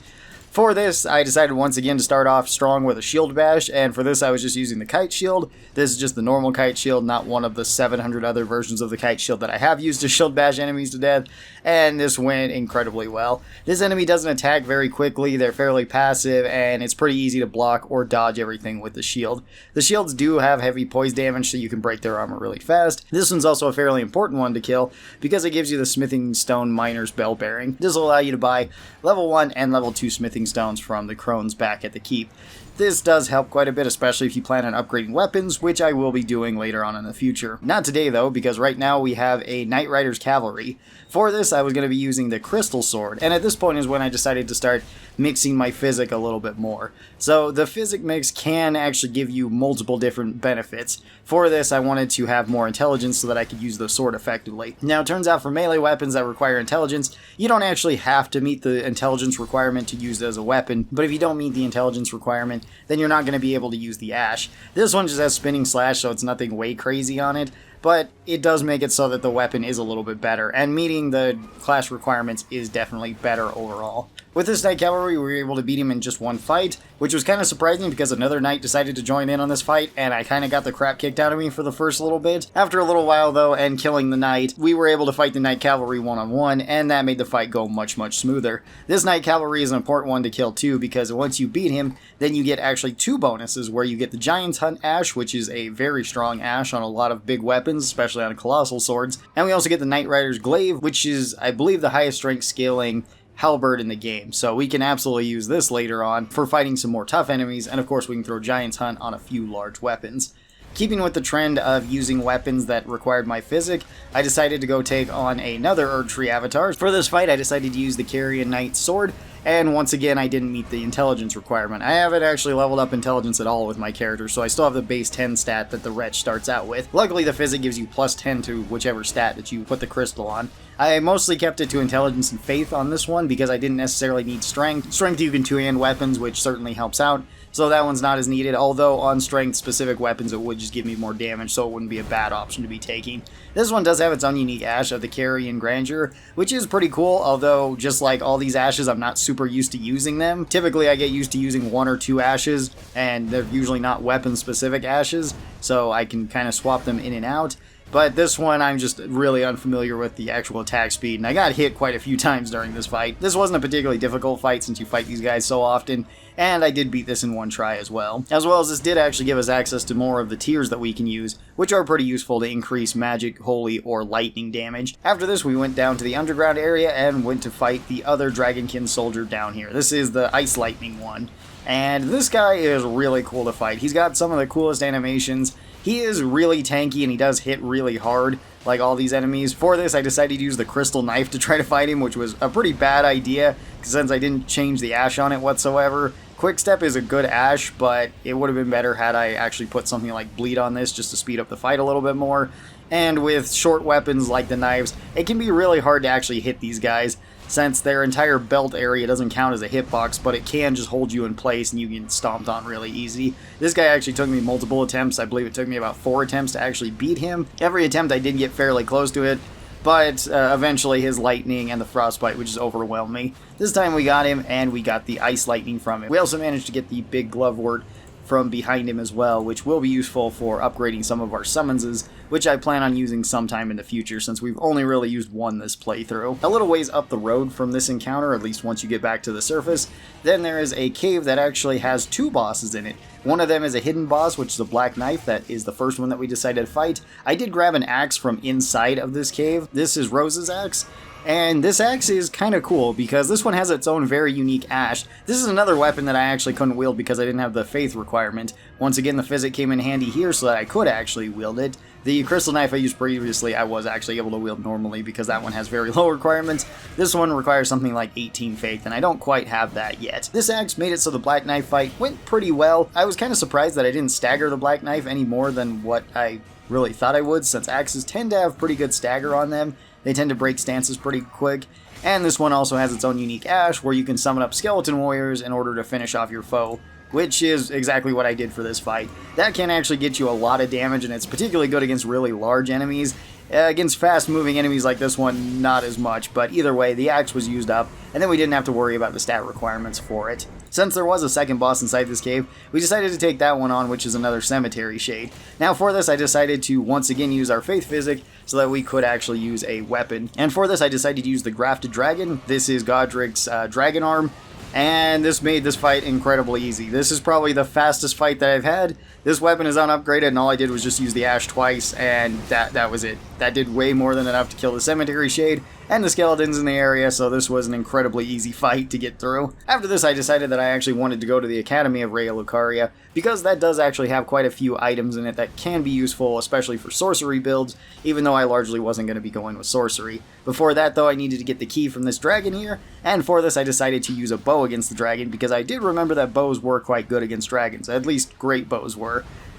Speaker 1: For this, I decided once again to start off strong with a shield bash, and for this I was just using the kite shield. This is just the normal kite shield, not one of the 700 other versions of the kite shield that I have used to shield bash enemies to death, and this went incredibly well. This enemy doesn't attack very quickly, they're fairly passive, and it's pretty easy to block or dodge everything with the shield. The shields do have heavy poise damage, so you can break their armor really fast. This one's also a fairly important one to kill, because it gives you the Smithing Stone Miner's Bell Bearing. This will allow you to buy level 1 and level 2 Smithing Stones from the crones back at the keep. This does help quite a bit, especially if you plan on upgrading weapons, which I will be doing later on in the future. Not today though, because right now we have a Knight Rider's Cavalry. For this, I was going to be using the Crystal Sword, and at this point is when I decided to start mixing my physic a little bit more. So the physic mix can actually give you multiple different benefits. For this, I wanted to have more intelligence so that I could use the sword effectively. Now, it turns out for melee weapons that require intelligence, you don't actually have to meet the intelligence requirement to use it as a weapon, but if you don't meet the intelligence requirement, then you're not going to be able to use the Ash. This one just has Spinning Slash, so it's nothing way crazy on it, but it does make it so that the weapon is a little bit better, and meeting the class requirements is definitely better overall. With this Knight Cavalry, we were able to beat him in just one fight, which was kind of surprising because another knight decided to join in on this fight, and I kind of got the crap kicked out of me for the first little bit. After a little while though, and killing the knight, we were able to fight the Knight Cavalry one-on-one, and that made the fight go much smoother. This Knight Cavalry is an important one to kill too, because once you beat him, then you get actually 2 bonuses, where you get the Giant's Hunt Ash, which is a very strong ash on a lot of big weapons, especially on colossal swords, and we also get the Knight Rider's Glaive, which is, I believe, the highest strength scaling halberd in the game, so we can absolutely use this later on for fighting some more tough enemies, and of course we can throw Giant's Hunt on a few large weapons. Keeping with the trend of using weapons that required my physic, I decided to go take on another Erdtree avatar. For this fight, I decided to use the Carrion Knight's Sword, and once again I didn't meet the intelligence requirement. I haven't actually leveled up intelligence at all with my character, so I still have the base 10 stat that the Wretch starts out with. Luckily the physic gives you plus 10 to whichever stat that you put the crystal on. I mostly kept it to intelligence and faith on this one because I didn't necessarily need strength. Strength you can two-hand weapons, which certainly helps out, so that one's not as needed, although on strength-specific weapons it would just give me more damage, so it wouldn't be a bad option to be taking. This one does have its own unique ash of the Carrion Grandeur, which is pretty cool, although just like all these ashes, I'm not super super used to using them. Typically I get used to using 1 or 2 ashes, and they're usually not weapon specific ashes, so I can kind of swap them in and out. But this one, I'm just really unfamiliar with the actual attack speed, and I got hit quite a few times during this fight. This wasn't a particularly difficult fight since you fight these guys so often, and I did beat this in one try as well. As well as this did actually give us access to more of the tiers that we can use, which are pretty useful to increase magic, holy, or lightning damage. After this, we went down to the underground area and went to fight the other Dragonkin soldier down here. This is the Ice Lightning one. And this guy is really cool to fight. He's got some of the coolest animations. He is really tanky and he does hit really hard, like all these enemies. For this, I decided to use the crystal knife to try to fight him, which was a pretty bad idea, since I didn't change the ash on it whatsoever. Quickstep is a good ash, but it would have been better had I actually put something like bleed on this just to speed up the fight a little bit more. And with short weapons like the knives, it can be really hard to actually hit these guys, since their entire belt area doesn't count as a hitbox, but it can just hold you in place and you can stomped on really easy. This guy actually took me multiple attempts. I believe it took me about 4 attempts to actually beat him. Every attempt I did get fairly close to it, but eventually his lightning and the frostbite would just overwhelm me. This time we got him, and we got the ice lightning from him. We also managed to get the big glovewort from behind him as well, which will be useful for upgrading some of our summonses, which I plan on using sometime in the future since we've only really used one this playthrough. A little ways up the road from this encounter, at least once you get back to the surface, then there is a cave that actually has 2 bosses in it. One of them is a hidden boss, which is a black knife. That is the first one that we decided to fight. I did grab an axe from inside of this cave. This is Rose's axe. And this axe is kind of cool because this one has its own very unique ash. This is another weapon that I actually couldn't wield because I didn't have the faith requirement. Once again, the physic came in handy here so that I could actually wield it. The crystal knife I used previously, I was actually able to wield normally because that one has very low requirements. This one requires something like 18 faith, and I don't quite have that yet. This axe made it so the black knife fight went pretty well. I was kind of surprised that I didn't stagger the black knife any more than what I really thought I would, since axes tend to have pretty good stagger on them. They tend to break stances pretty quick, and this one also has its own unique ash where you can summon up skeleton warriors in order to finish off your foe, which is exactly what I did for this fight. That can actually get you a lot of damage, and it's particularly good against really large enemies. Against fast-moving enemies like this one, not as much, but either way, the axe was used up, and then we didn't have to worry about the stat requirements for it. Since there was a second boss inside this cave, we decided to take that one on, which is another cemetery shade. Now for this, I decided to once again use our faith physic so that we could actually use a weapon. And for this, I decided to use the grafted dragon. This is Godric's dragon arm. And this made this fight incredibly easy. This is probably the fastest fight that I've had. This weapon is unupgraded, and all I did was just use the ash twice, and that was it. That did way more than enough to kill the cemetery shade and the skeletons in the area, so this was an incredibly easy fight to get through. After this, I decided that I actually wanted to go to the Academy of Lucaria, because that does actually have quite a few items in it that can be useful, especially for sorcery builds, even though I largely wasn't going to be going with sorcery. Before that, though, I needed to get the key from this dragon here, and for this I decided to use a bow against the dragon, because I did remember that bows were quite good against dragons, at least great bows were.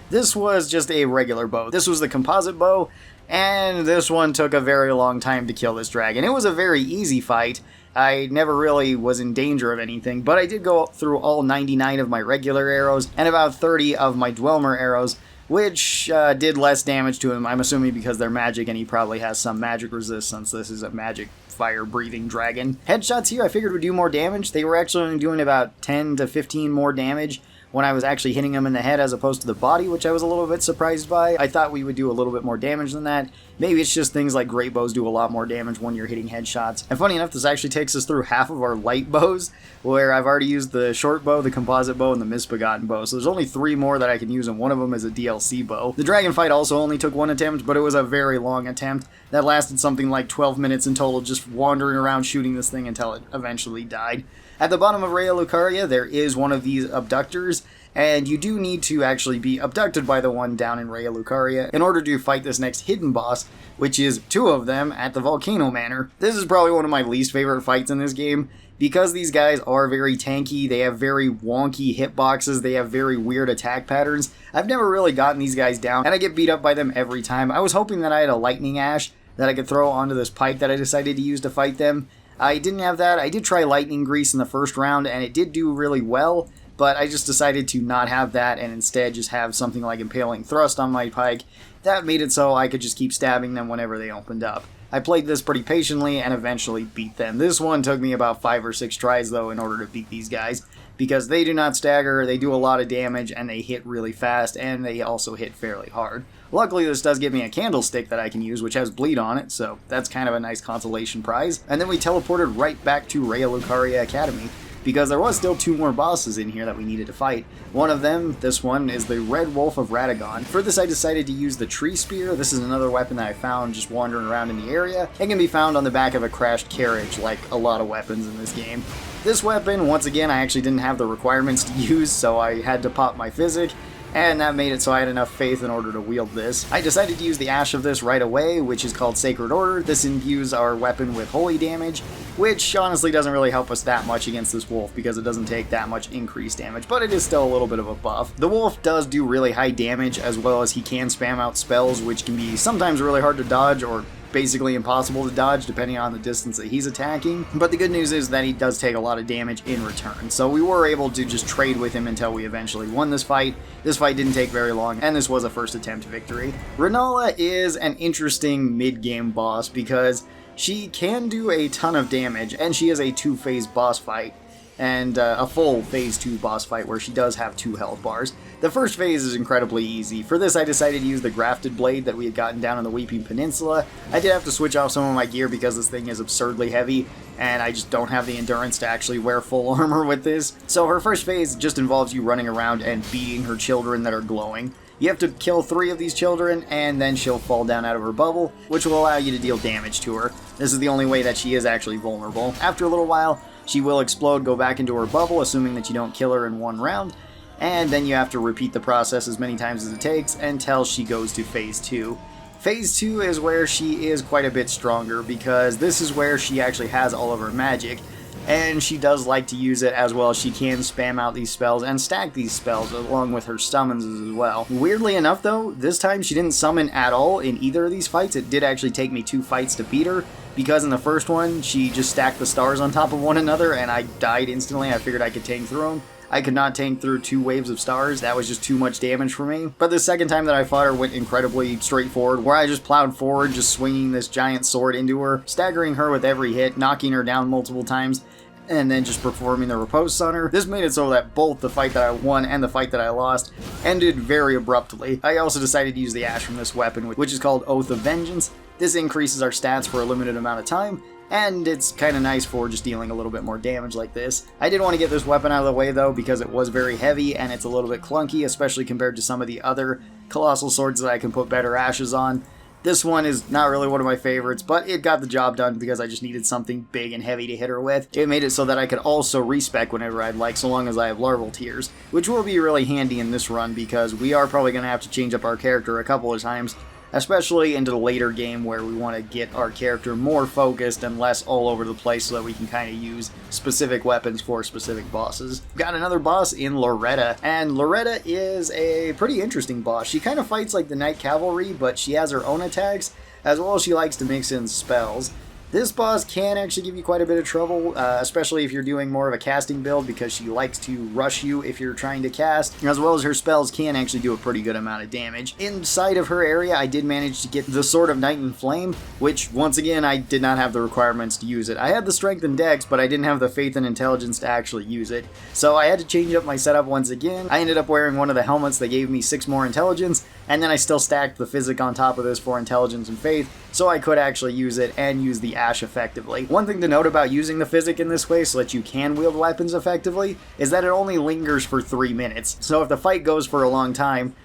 Speaker 1: This was just a regular bow. This was the composite bow, and this one took a very long time to kill this dragon. It was a very easy fight. I never really was in danger of anything, but I did go through all 99 of my regular arrows and about 30 of my Dwemer arrows, which did less damage to him, I'm assuming because they're magic and he probably has some magic resistance. This is a magic fire-breathing dragon. Headshots here I figured would do more damage. They were actually only doing about 10 to 15 more damage when I was actually hitting him in the head as opposed to the body, which I was a little bit surprised by. I thought we would do a little bit more damage than that. Maybe it's just things like great bows do a lot more damage when you're hitting headshots. And funny enough, this actually takes us through half of our light bows, where I've already used the short bow, the composite bow, and the misbegotten bow. So there's only 3 more that I can use, and one of them is a DLC bow. The dragon fight also only took 1 attempt, but it was a very long attempt that lasted something like 12 minutes in total, just wandering around shooting this thing until it eventually died. At the bottom of Lucaria, there is one of these abductors, and you do need to actually be abducted by the one down in Lucaria in order to fight this next hidden boss, which is 2 of them at the Volcano Manor. This is probably one of my least favorite fights in this game, because these guys are very tanky, they have very wonky hitboxes, they have very weird attack patterns. I've never really gotten these guys down, and I get beat up by them every time. I was hoping that I had a lightning ash that I could throw onto this pipe that I decided to use to fight them. I didn't have that. I did try lightning grease in the first round, and it did do really well, but I just decided to not have that and instead just have something like impaling thrust on my pike. That made it so I could just keep stabbing them whenever they opened up. I played this pretty patiently and eventually beat them. This one took me about 5 or 6 tries though in order to beat these guys, because they do not stagger, they do a lot of damage, and they hit really fast, and they also hit fairly hard. Luckily, this does give me a candlestick that I can use, which has bleed on it, so that's kind of a nice consolation prize. And then we teleported right back to Raya Lucaria Academy, because there was still 2 more bosses in here that we needed to fight. One of them, this one, is the Red Wolf of Radahn. For this I decided to use the Tree Spear. This is another weapon that I found just wandering around in the area. It can be found on the back of a crashed carriage, like a lot of weapons in this game. This weapon, once again, I actually didn't have the requirements to use, so I had to pop my physic, and that made it so I had enough faith in order to wield this. I decided to use the ash of this right away, which is called Sacred Order. This imbues our weapon with holy damage, which honestly doesn't really help us that much against this wolf because it doesn't take that much increased damage, but it is still a little bit of a buff. The wolf does do really high damage, as well as he can spam out spells, which can be sometimes really hard to dodge or basically impossible to dodge depending on the distance that he's attacking. But the good news is that he does take a lot of damage in return, so we were able to just trade with him until we eventually won this fight. This fight didn't take very long, and this was a first attempt victory. Rennala is an interesting mid-game boss because she can do a ton of damage, and she is a 2-phase boss fight, and a full phase 2 boss fight where she does have 2 health bars. The first phase is incredibly easy. For this I decided to use the grafted blade that we had gotten down on the Weeping Peninsula. I did have to switch off some of my gear because this thing is absurdly heavy, and I just don't have the endurance to actually wear full armor with this. So her first phase just involves you running around and beating her children that are glowing. You have to kill 3 of these children, and then she'll fall down out of her bubble, which will allow you to deal damage to her. This is the only way that she is actually vulnerable. After a little while, she will explode, go back into her bubble, assuming that you don't kill her in one round, and then you have to repeat the process as many times as it takes until she goes to Phase 2. Phase 2 is where she is quite a bit stronger, because this is where she actually has all of her magic, and she does like to use it as well. She can spam out these spells and stack these spells along with her summons as well. Weirdly enough though, this time she didn't summon at all in either of these fights. It did actually take me 2 fights to beat her, because in the first one she just stacked the stars on top of one another and I died instantly. I figured I could tank through them. I could not tank through 2 waves of stars. That was just too much damage for me. But the second time that I fought her went incredibly straightforward, where I just plowed forward, just swinging this giant sword into her, staggering her with every hit, knocking her down multiple times, and then just performing the riposte on her. This made it so that both the fight that I won and the fight that I lost ended very abruptly. I also decided to use the ash from this weapon, which is called Oath of Vengeance. This increases our stats for a limited amount of time, and it's kind of nice for just dealing a little bit more damage like this. I did want to get this weapon out of the way though, because it was very heavy and it's a little bit clunky, especially compared to some of the other colossal swords that I can put better ashes on. This one is not really one of my favorites, but it got the job done because I just needed something big and heavy to hit her with. It made it so that I could also respec whenever I'd like, so long as I have larval tears, which will be really handy in this run because we are probably going to have to change up our character a couple of times, especially into the later game where we want to get our character more focused and less all over the place so that we can kind of use specific weapons for specific bosses. We've got another boss in Loretta, and Loretta is a pretty interesting boss. She kind of fights like the Knight Cavalry, but she has her own attacks, as well as she likes to mix in spells. This boss can actually give you quite a bit of trouble, especially if you're doing more of a casting build, because she likes to rush you if you're trying to cast, as well as her spells can actually do a pretty good amount of damage. Inside of her area, I did manage to get the Sword of Night and Flame, which, once again, I did not have the requirements to use it. I had the Strength and Dex, but I didn't have the Faith and Intelligence to actually use it, so I had to change up my setup once again. I ended up wearing one of the helmets that gave me 6 more Intelligence, and then I still stacked the Physic on top of this for Intelligence and Faith, so I could actually use it and use the ash effectively. One thing to note about using the Physic in this way so that you can wield weapons effectively is that it only lingers for 3 minutes. So if the fight goes for a long time,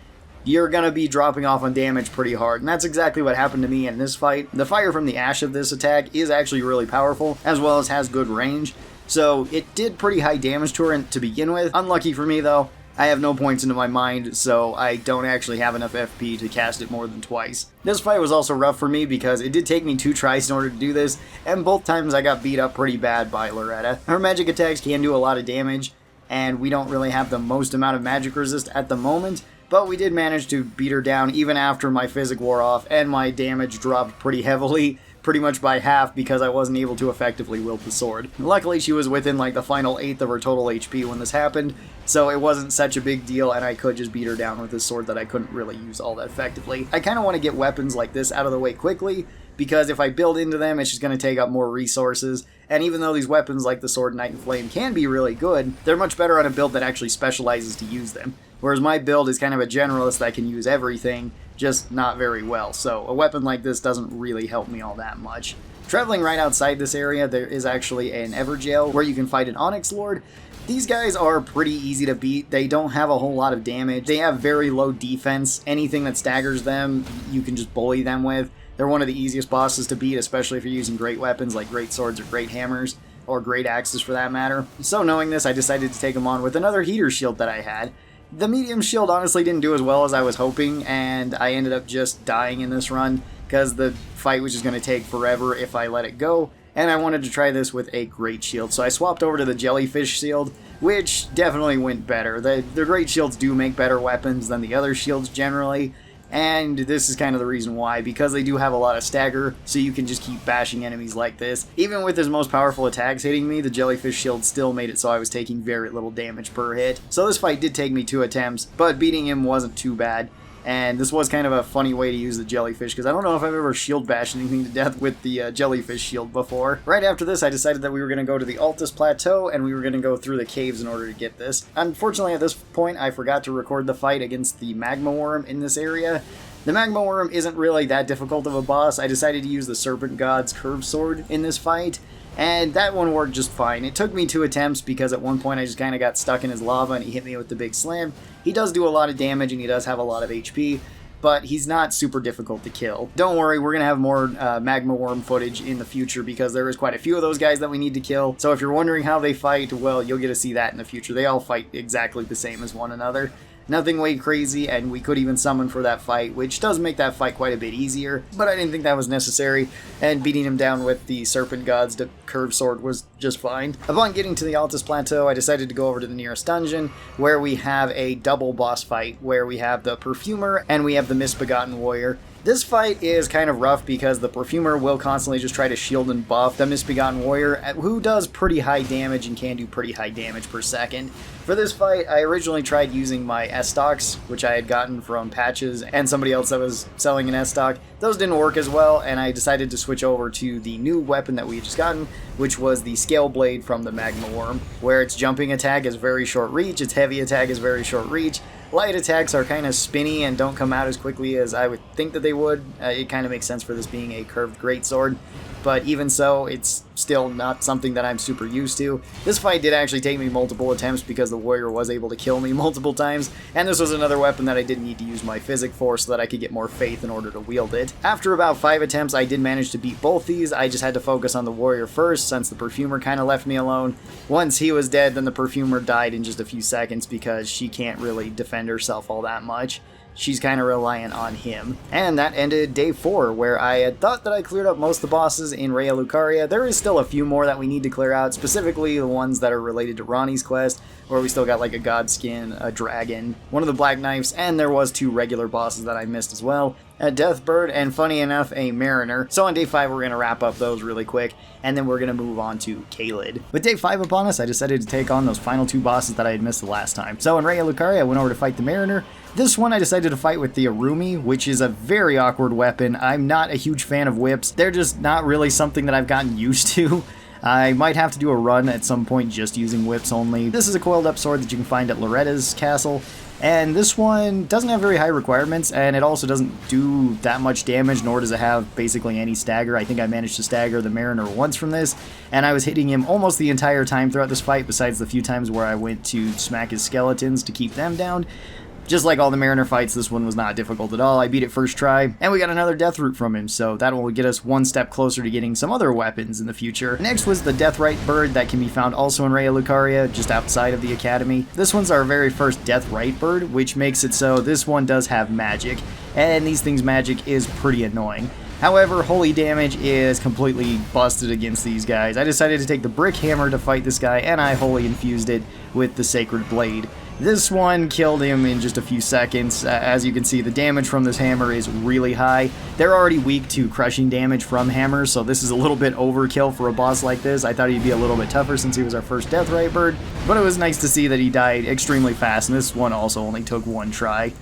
Speaker 1: you're gonna be dropping off on damage pretty hard, and that's exactly what happened to me in this fight. The fire from the ash of this attack is actually really powerful, as well as has good range, so it did pretty high damage to her to begin with. Unlucky for me though, I have no points into my mind, so I don't actually have enough FP to cast it more than twice. This fight was also rough for me because it did take me 2 tries in order to do this, and both times I got beat up pretty bad by Loretta. Her magic attacks can do a lot of damage, and we don't really have the most amount of magic resist at the moment, but we did manage to beat her down even after my physic wore off and my damage dropped pretty heavily, pretty much by half because I wasn't able to effectively wield the sword. Luckily, she was within like the final eighth of her total HP when this happened, so it wasn't such a big deal, and I could just beat her down with this sword that I couldn't really use all that effectively. I kind of want to get weapons like this out of the way quickly, because if I build into them, it's just going to take up more resources, and even though these weapons like the Sword Knight and Flame can be really good, they're much better on a build that actually specializes to use them. Whereas my build is kind of a generalist that can use everything, just not very well, so a weapon like this doesn't really help me all that much. Traveling right outside this area, there is actually an Everjail where you can fight an Onyx Lord. These guys are pretty easy to beat. They don't have a whole lot of damage. They have very low defense. Anything that staggers them, you can just bully them with. They're one of the easiest bosses to beat, especially if you're using great weapons like great swords or great hammers, or great axes for that matter. So knowing this, I decided to take them on with another heater shield that I had. The medium shield honestly didn't do as well as I was hoping, and I ended up just dying in this run, because the fight was just going to take forever if I let it go, and I wanted to try this with a great shield. So I swapped over to the jellyfish shield, which definitely went better. The great shields do make better weapons than the other shields generally, and this is kind of the reason why, because they do have a lot of stagger, so you can just keep bashing enemies like this. Even with his most powerful attacks hitting me, the jellyfish shield still made it so I was taking very little damage per hit. So this fight did take me 2 attempts, but beating him wasn't too bad. And this was kind of a funny way to use the jellyfish, because I don't know if I've ever shield bashed anything to death with the jellyfish shield before. Right after this, I decided that we were going to go to the Altus Plateau, and we were going to go through the caves in order to get this. Unfortunately, at this point, I forgot to record the fight against the Magma Worm in this area. The Magma Worm isn't really that difficult of a boss. I decided to use the Serpent God's Curved Sword in this fight, and that one worked just fine. It took me 2 attempts because at one point I just kind of got stuck in his lava and he hit me with the big slam. He does do a lot of damage and he does have a lot of HP, but he's not super difficult to kill. Don't worry, we're going to have more Magma Worm footage in the future because there is quite a few of those guys that we need to kill. So if you're wondering how they fight, well, you'll get to see that in the future. They all fight exactly the same as one another. Nothing way crazy, and we could even summon for that fight, which does make that fight quite a bit easier, but I didn't think that was necessary, and beating him down with the Serpent God's Curved Sword was just fine. Upon getting to the Altus Plateau, I decided to go over to the nearest dungeon, where we have a double boss fight, where we have the Perfumer and we have the Misbegotten Warrior. This fight is kind of rough because the Perfumer will constantly just try to shield and buff the Misbegotten Warrior, who does pretty high damage and can do pretty high damage per second. For this fight, I originally tried using my S-Stocks, which I had gotten from Patches and somebody else that was selling an S-Stock. Those didn't work as well, and I decided to switch over to the new weapon that we had just gotten, which was the Scale Blade from the Magma Worm, where its jumping attack is very short reach, its heavy attack is very short reach. Light attacks are kind of spinny and don't come out as quickly as I would think that they would. It kind of makes sense for this being a curved greatsword, but even so, it's still not something that I'm super used to. This fight did actually take me multiple attempts because the warrior was able to kill me multiple times, and this was another weapon that I didn't need to use my physic for so that I could get more faith in order to wield it. After about 5 attempts, I did manage to beat both these. I just had to focus on the warrior first since the Perfumer kind of left me alone. Once he was dead, then the Perfumer died in just a few seconds because she can't really defend herself all that much. She's kind of reliant on him. And that ended day 4, where I had thought that I cleared up most of the bosses in Raya Lucaria. There is still a few more that we need to clear out, specifically the ones that are related to Ranni's quest, where we still got like a godskin, a dragon, one of the black knives, and there was 2 regular bosses that I missed as well. A Deathbird, and funny enough, a Mariner. So on day 5, we're going to wrap up those really quick, and then we're going to move on to Caelid. With day 5 upon us, I decided to take on those final 2 bosses that I had missed the last time. So in Raya Lucaria, I went over to fight the Mariner. This one I decided to fight with the Arumi, which is a very awkward weapon. I'm not a huge fan of whips. They're just not really something that I've gotten used to. I might have to do a run at some point just using whips only. This is a coiled up sword that you can find at Loretta's castle. And this one doesn't have very high requirements, and it also doesn't do that much damage, nor does it have basically any stagger. I think I managed to stagger the Mariner once from this, and I was hitting him almost the entire time throughout this fight, besides the few times where I went to smack his skeletons to keep them down. Just like all the Mariner fights, this one was not difficult at all. I beat it first try, and we got another death root from him, so that will get us one step closer to getting some other weapons in the future. Next was the Deathrite bird that can be found also in Raya Lucaria, just outside of the academy. This one's our very first Deathrite bird, which makes it so this one does have magic, and these things' magic is pretty annoying. However, holy damage is completely busted against these guys. I decided to take the brick hammer to fight this guy, and I holy infused it with the sacred blade. This one killed him in just a few seconds. As you can see, the damage from this hammer is really high. They're already weak to crushing damage from hammers, so this is a little bit overkill for a boss like this. I thought he'd be a little bit tougher since he was our first Deathrite bird, but it was nice to see that he died extremely fast, and this one also only took one try.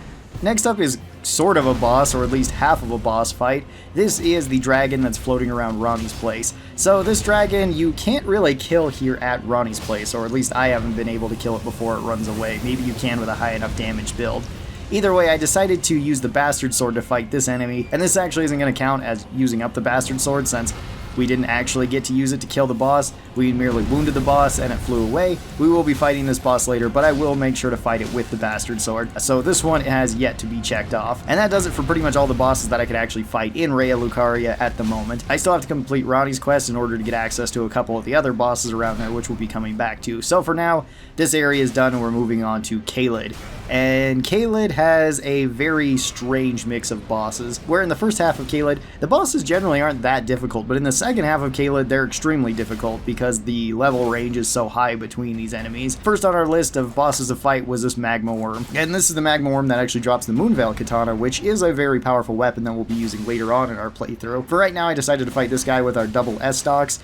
Speaker 1: Next up is sort of a boss, or at least half of a boss fight. This is the dragon that's floating around Ranni's place. So this dragon you can't really kill here at Ranni's place, or at least I haven't been able to kill it before it runs away. Maybe you can with a high enough damage build. Either way, I decided to use the Bastard Sword to fight this enemy, and this actually isn't going to count as using up the Bastard Sword since we didn't actually get to use it to kill the boss. We merely wounded the boss and it flew away. We will be fighting this boss later, but I will make sure to fight it with the Bastard Sword. So this one has yet to be checked off. And that does it for pretty much all the bosses that I could actually fight in Raya Lucaria at the moment. I still have to complete Ranni's quest in order to get access to a couple of the other bosses around there, which we'll be coming back to. So for now, this area is done and we're moving on to Caelid. And Caelid has a very strange mix of bosses, where in the first half of Caelid, the bosses generally aren't that difficult, but in the second half of Caelid, they're extremely difficult because the level range is so high between these enemies. First on our list of bosses to fight was this Magma Worm, and this is the Magma Worm that actually drops the Moonveil Katana, which is a very powerful weapon that we'll be using later on in our playthrough. For right now, I decided to fight this guy with our double S-Stocks.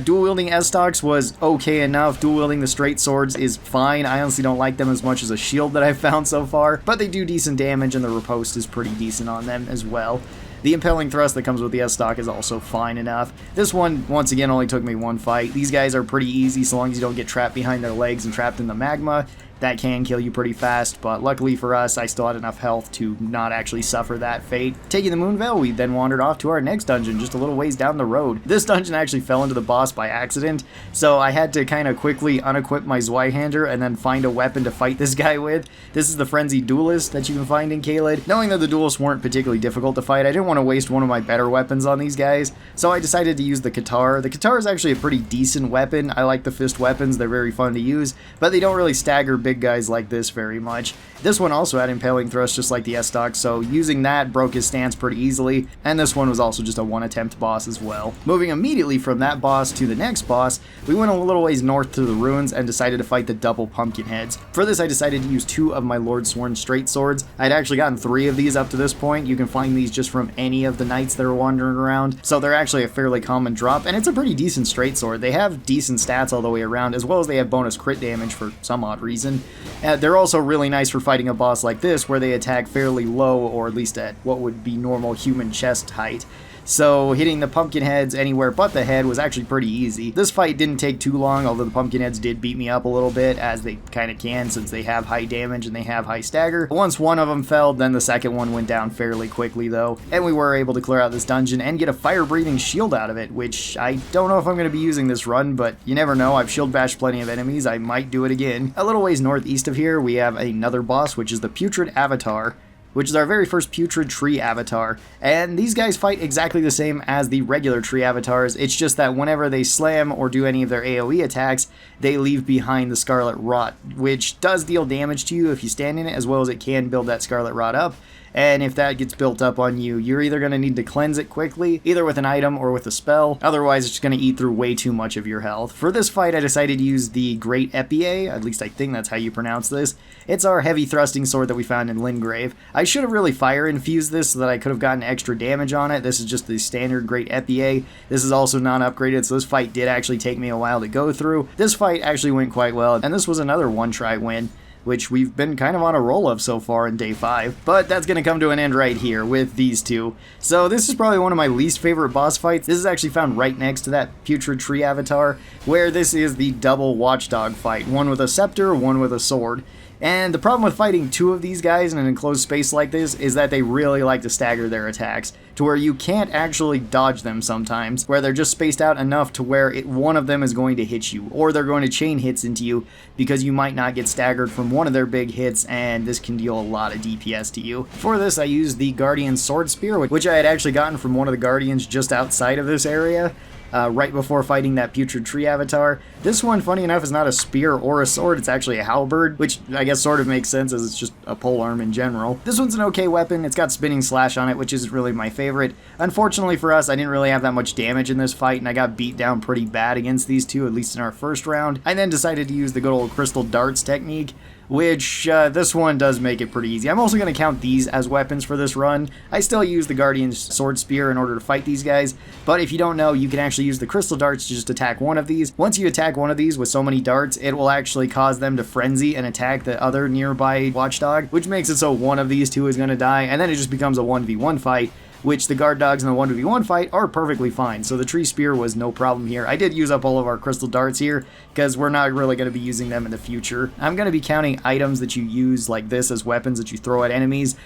Speaker 1: Dual-wielding S-Stocks was okay enough. Dual-wielding the straight swords is fine. I honestly don't like them as much as a shield that I've found so far, but they do decent damage and the riposte is pretty decent on them as well. The impaling thrust that comes with the S-Stock is also fine enough. This one, once again, only took me one fight. These guys are pretty easy so long as you don't get trapped behind their legs and trapped in the magma. That can kill you pretty fast, but luckily for us, I still had enough health to not actually suffer that fate. Taking the Moonveil, we then wandered off to our next dungeon, just a little ways down the road. This dungeon actually fell into the boss by accident, so I had to kind of quickly unequip my Zweihander and then find a weapon to fight this guy with. This is the Frenzied Duelist that you can find in Caelid. Knowing that the duelists weren't particularly difficult to fight, I didn't want to waste one of my better weapons on these guys, so I decided to use the Katar. The Katar is actually a pretty decent weapon. I like the fist weapons, they're very fun to use, but they don't really stagger big guys like this very much. This one also had impaling thrust just like the S-Stock, so using that broke his stance pretty easily, and this one was also just a one attempt boss as well. Moving immediately from that boss to the next boss, we went a little ways north to the ruins and decided to fight the double pumpkin heads. For this I decided to use two of my Lord Sworn straight swords. I'd actually gotten 3 of these up to this point. You can find these just from any of the knights that are wandering around, so they're actually a fairly common drop, and it's a pretty decent straight sword. They have decent stats all the way around, as well as they have bonus crit damage for some odd reason. They're also really nice for fighting a boss like this, where they attack fairly low, or at least at what would be normal human chest height. So hitting the pumpkin heads anywhere but the head was actually pretty easy. This fight didn't take too long, although the pumpkin heads did beat me up a little bit, as they kind of can since they have high damage and they have high stagger. Once one of them fell, then the second one went down fairly quickly though, and we were able to clear out this dungeon and get a fire-breathing shield out of it, which I don't know if I'm going to be using this run, but you never know. I've shield bashed plenty of enemies. I might do it again. A little ways northeast of here, we have another boss, which is the Putrid Avatar, which is our very first Putrid Tree Avatar. And these guys fight exactly the same as the regular Tree Avatars. It's just that whenever they slam or do any of their AoE attacks, they leave behind the Scarlet Rot, which does deal damage to you if you stand in it, as well as it can build that Scarlet Rot up. And if that gets built up on you, you're either going to need to cleanse it quickly, either with an item or with a spell. Otherwise, it's just going to eat through way too much of your health. For this fight, I decided to use the Great Epee, at least I think that's how you pronounce this. It's our heavy thrusting sword that we found in Limgrave. I should have really fire infused this so that I could have gotten extra damage on it. This is just the standard Great Epee. This is also non-upgraded, so this fight did actually take me a while to go through. This fight actually went quite well, and this was another one-try win, which we've been kind of on a roll of so far in day 5. But that's going to come to an end right here with these two. So this is probably one of my least favorite boss fights. This is actually found right next to that Putrid Tree Avatar, where this is the double watchdog fight. One with a scepter, one with a sword. And the problem with fighting 2 of these guys in an enclosed space like this is that they really like to stagger their attacks, to where you can't actually dodge them sometimes, where they're just spaced out enough to where one of them is going to hit you, or they're going to chain hits into you, because you might not get staggered from one of their big hits, and this can deal a lot of DPS to you. For this, I used the Guardian Sword Spear, which I had actually gotten from one of the Guardians just outside of this area, right before fighting that Putrid Tree Avatar. This one, funny enough, is not a spear or a sword, it's actually a halberd, which I guess sort of makes sense as it's just a polearm in general. This one's an okay weapon. It's got Spinning Slash on it, which is really my favorite. Unfortunately for us, I didn't really have that much damage in this fight, and I got beat down pretty bad against these two, at least in our first round. I then decided to use the good old Crystal Darts technique, which this one does make it pretty easy. I'm also going to count these as weapons for this run. I still use the Guardian's Sword Spear in order to fight these guys, but if you don't know, you can actually use the Crystal Darts to just attack one of these. Once you attack one of these with so many darts, it will actually cause them to frenzy and attack the other nearby watchdog, which makes it so one of these two is going to die, and then it just becomes a 1v1 fight, which the guard dogs in the 1v1 fight are perfectly fine. So the tree spear was no problem here. I did use up all of our crystal darts here because we're not really going to be using them in the future. I'm going to be counting items that you use like this as weapons that you throw at enemies.